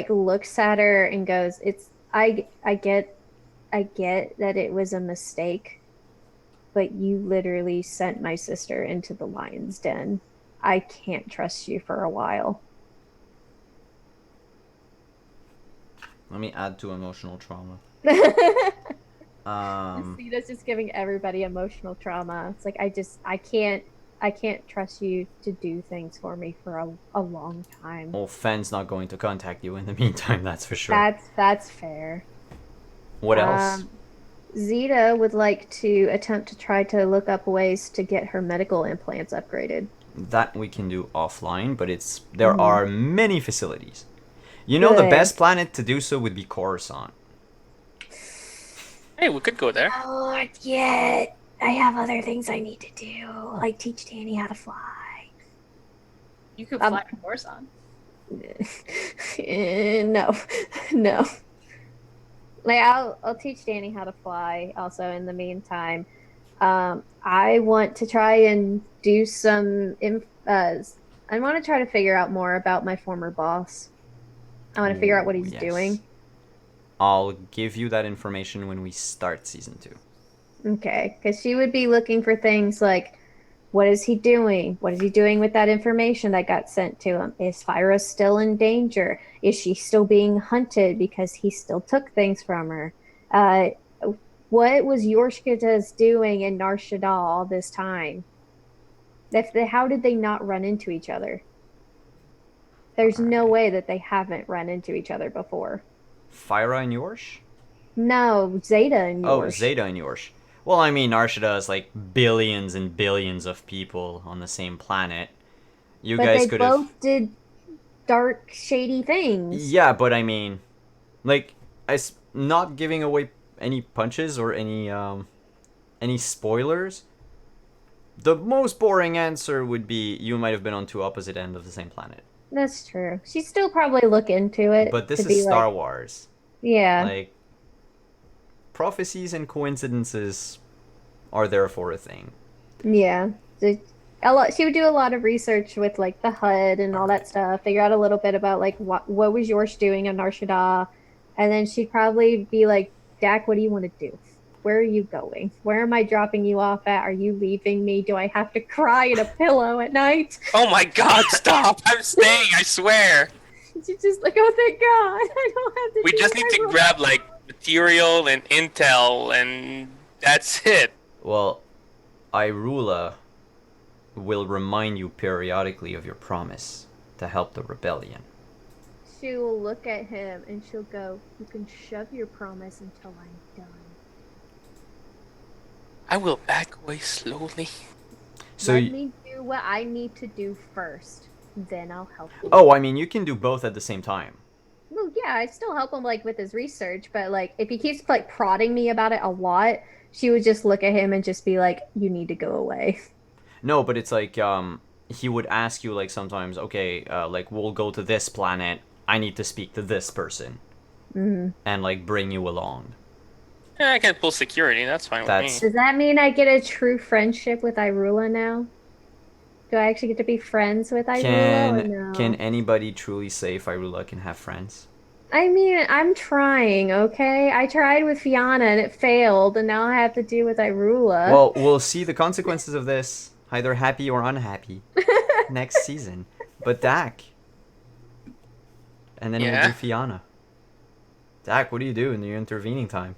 looks at her and goes, I get that it was a mistake, but you literally sent my sister into the lion's den. I can't trust you for a while. Let me add to emotional trauma. Zeta's just giving everybody emotional trauma. It's like, I can't trust you to do things for me for a long time. Well, Fen's not going to contact you in the meantime, that's for sure. That's fair. What else? Zeta would like to attempt to try to look up ways to get her medical implants upgraded. That we can do offline, but there are many facilities. You know, the Good. best planet to do so would be Coruscant. Hey, we could go there. Not yet. I have other things I need to do, like teach Danny how to fly. You could fly to Coruscant. No, no. Like, I'll teach Danny how to fly. Also, in the meantime, I want to try and do some. I want to try to figure out more about my former boss. I want to figure out what he's doing. I'll give you that information when we start season 2. Okay, because she would be looking for things like, what is he doing? What is he doing with that information that got sent to him? Is Fyra still in danger? Is she still being hunted because he still took things from her? What was Yorshkita's doing in Nar Shaddaa all this time? How did they not run into each other? There's no way that they haven't run into each other before. Fyra and Yorsh? No, Zeta and Yorsh. Oh, Zeta and Yorsh. Well, I mean, Nar Shaddaa is like billions and billions of people on the same planet. You guys could have. But they both did dark, shady things. Yeah, but I mean, like, not giving away any punches or any spoilers. The most boring answer would be you might have been on two opposite ends of the same planet. That's true. She'd still probably look into it. But this is Star Wars. Yeah. Like, prophecies and coincidences are there for a thing. Yeah. So she would do a lot of research with like the HUD and all that stuff, figure out a little bit about like what was Yorsh doing on Narshada, and then she'd probably be like, Dak, what do you want to do? Where are you going? Where am I dropping you off at? Are you leaving me? Do I have to cry in a pillow at night? Oh my God! Stop! I'm staying. I swear. She's just like, oh thank God, I don't have to. We do just what need I to want." grab like material and intel, and that's it. Well, Irula will remind you periodically of your promise to help the rebellion. She will look at him and she'll go, "You can shove your promise until I'm done." I will back away slowly. So, Let me do what I need to do first. Then I'll help you. oh, I mean, you can do both at the same time. Well, yeah, I still help him like with his research, but like if he keeps like prodding me about it a lot, she would just look at him and just be like, "You need to go away." No, but it's like he would ask you like sometimes, okay, like we'll go to this planet. I need to speak to this person, and like bring you along. Yeah, I can pull security. That's fine with me. Does that mean I get a true friendship with Irula now? Do I actually get to be friends with Irula or no? Can anybody truly say if Irula can have friends? I mean, I'm trying, okay? I tried with Fianna and it failed, and now I have to do with Irula. Well, we'll see the consequences of this, either happy or unhappy, next season. But Dak, and then we'll do Fianna. Dak, what do you do in the intervening time?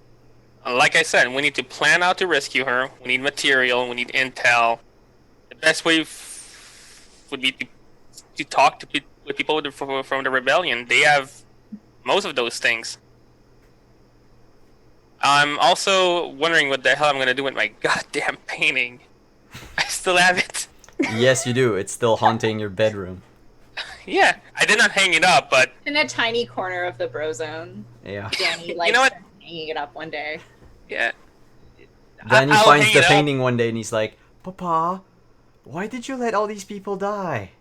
Like I said, we need to plan out to rescue her. We need material. We need intel. The best way would be to talk to with people from the rebellion. They have most of those things. I'm also wondering what the hell I'm gonna do with my goddamn painting. I still have it. Yes, you do. It's still haunting your bedroom. Yeah, I did not hang it up, but In a tiny corner of the bro zone. Yeah. Danny likes know what? hanging it up one day. yeah. Then he I'll finds hang the it up. painting one day and he's like, Papa, why did you let all these people die?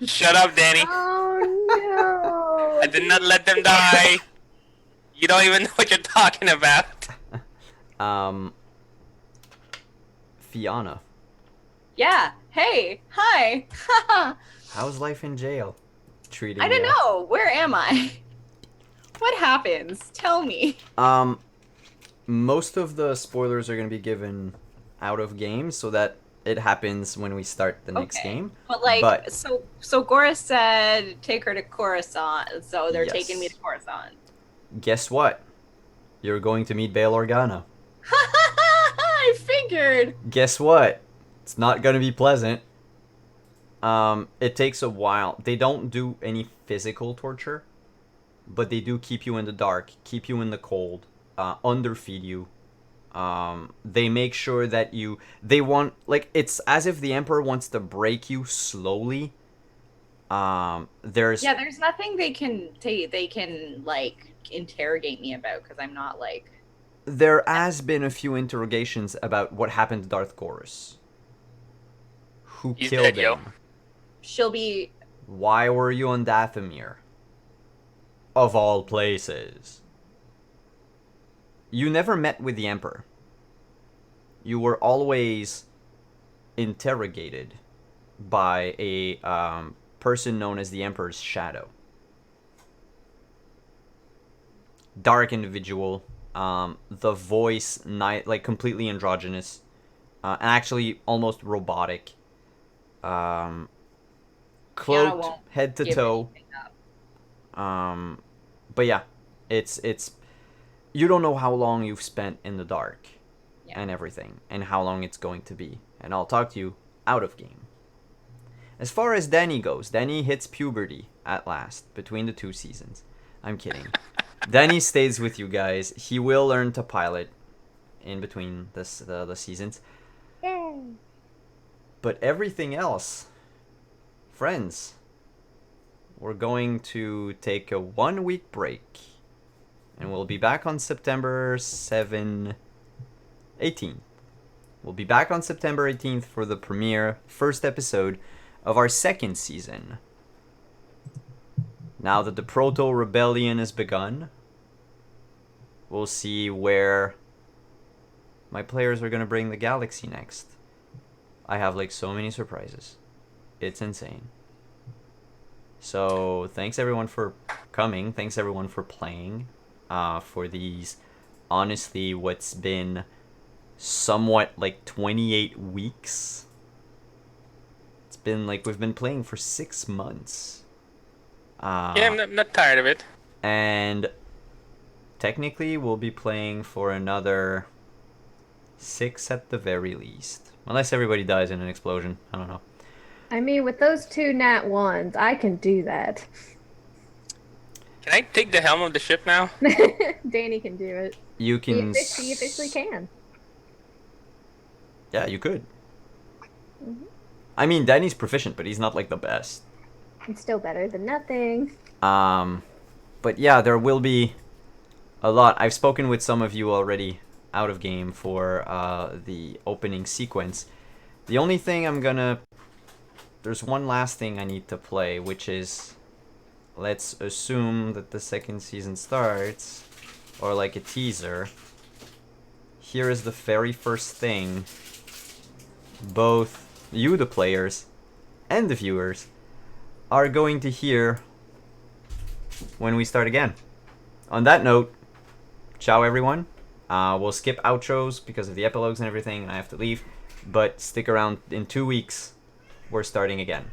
Shut up, Danny. Oh no! I did not let them die. You don't even know what you're talking about. Fianna, Yeah. Hey. Hi. how's life in jail treating I don't you? know. Where am I? What happens? Tell me. Most of the spoilers are going to be given out of game so that it happens when we start the next Okay. game. But like, But- so Gora said take her to Coruscant, so they're Yes. taking me to Coruscant. Guess what? You're going to meet Bail Organa. I figured. Guess what? It's not going to be pleasant. It takes a while. They don't do any physical torture, but they do keep you in the dark, keep you in the cold, underfeed you. They make sure that they want, like, it's as if the Emperor wants to break you slowly. There's nothing they can like interrogate me about because I'm not like. There has been a few interrogations about what happened to Darth Gorus. Who He's killed dead, yo. him? She'll be. Why were you on Dathomir? Of all places. You never met with the Emperor. You were always interrogated by a person known as the Emperor's Shadow. Dark individual. The voice, like completely androgynous. And actually almost robotic. Cloaked won't head to give toe. anything up. But yeah, it's you don't know how long you've spent in the dark and everything and how long it's going to be. And I'll talk to you out of game. As far as Danny goes, Danny hits puberty at last between the 2 seasons. I'm kidding. Danny stays with you guys. He will learn to pilot in between the seasons. Yay. But everything else, friends, we're going to take a 1-week break. And we'll be back on September 18th. We'll be back on September 18th for the premiere first episode of our 2nd season. Now that the Proto-Rebellion has begun, we'll see where my players are going to bring the galaxy next. I have like so many surprises. It's insane. So thanks everyone for coming. Thanks everyone for playing. For these, honestly, what's been somewhat like 28 weeks. It's been like we've been playing for 6 months. Yeah, I'm not tired of it. And technically, we'll be playing for another 6 at the very least. Unless everybody dies in an explosion. I don't know. I mean, with those 2 nat 1s, I can do that. Can I take the helm of the ship now? Danny can do it. You can. He officially can. Yeah, you could. Mhm. I mean, Danny's proficient, but he's not like the best. It's still better than nothing. But yeah, there will be a lot. I've spoken with some of you already out of game for the opening sequence. The only thing there's one last thing I need to play, which is, let's assume that the second season starts, or like a teaser. Here is the very first thing both you, the players, and the viewers are going to hear when we start again. On that note, ciao everyone. We'll skip outros because of the epilogues and everything, and I have to leave. But stick around. In 2 weeks, we're starting again.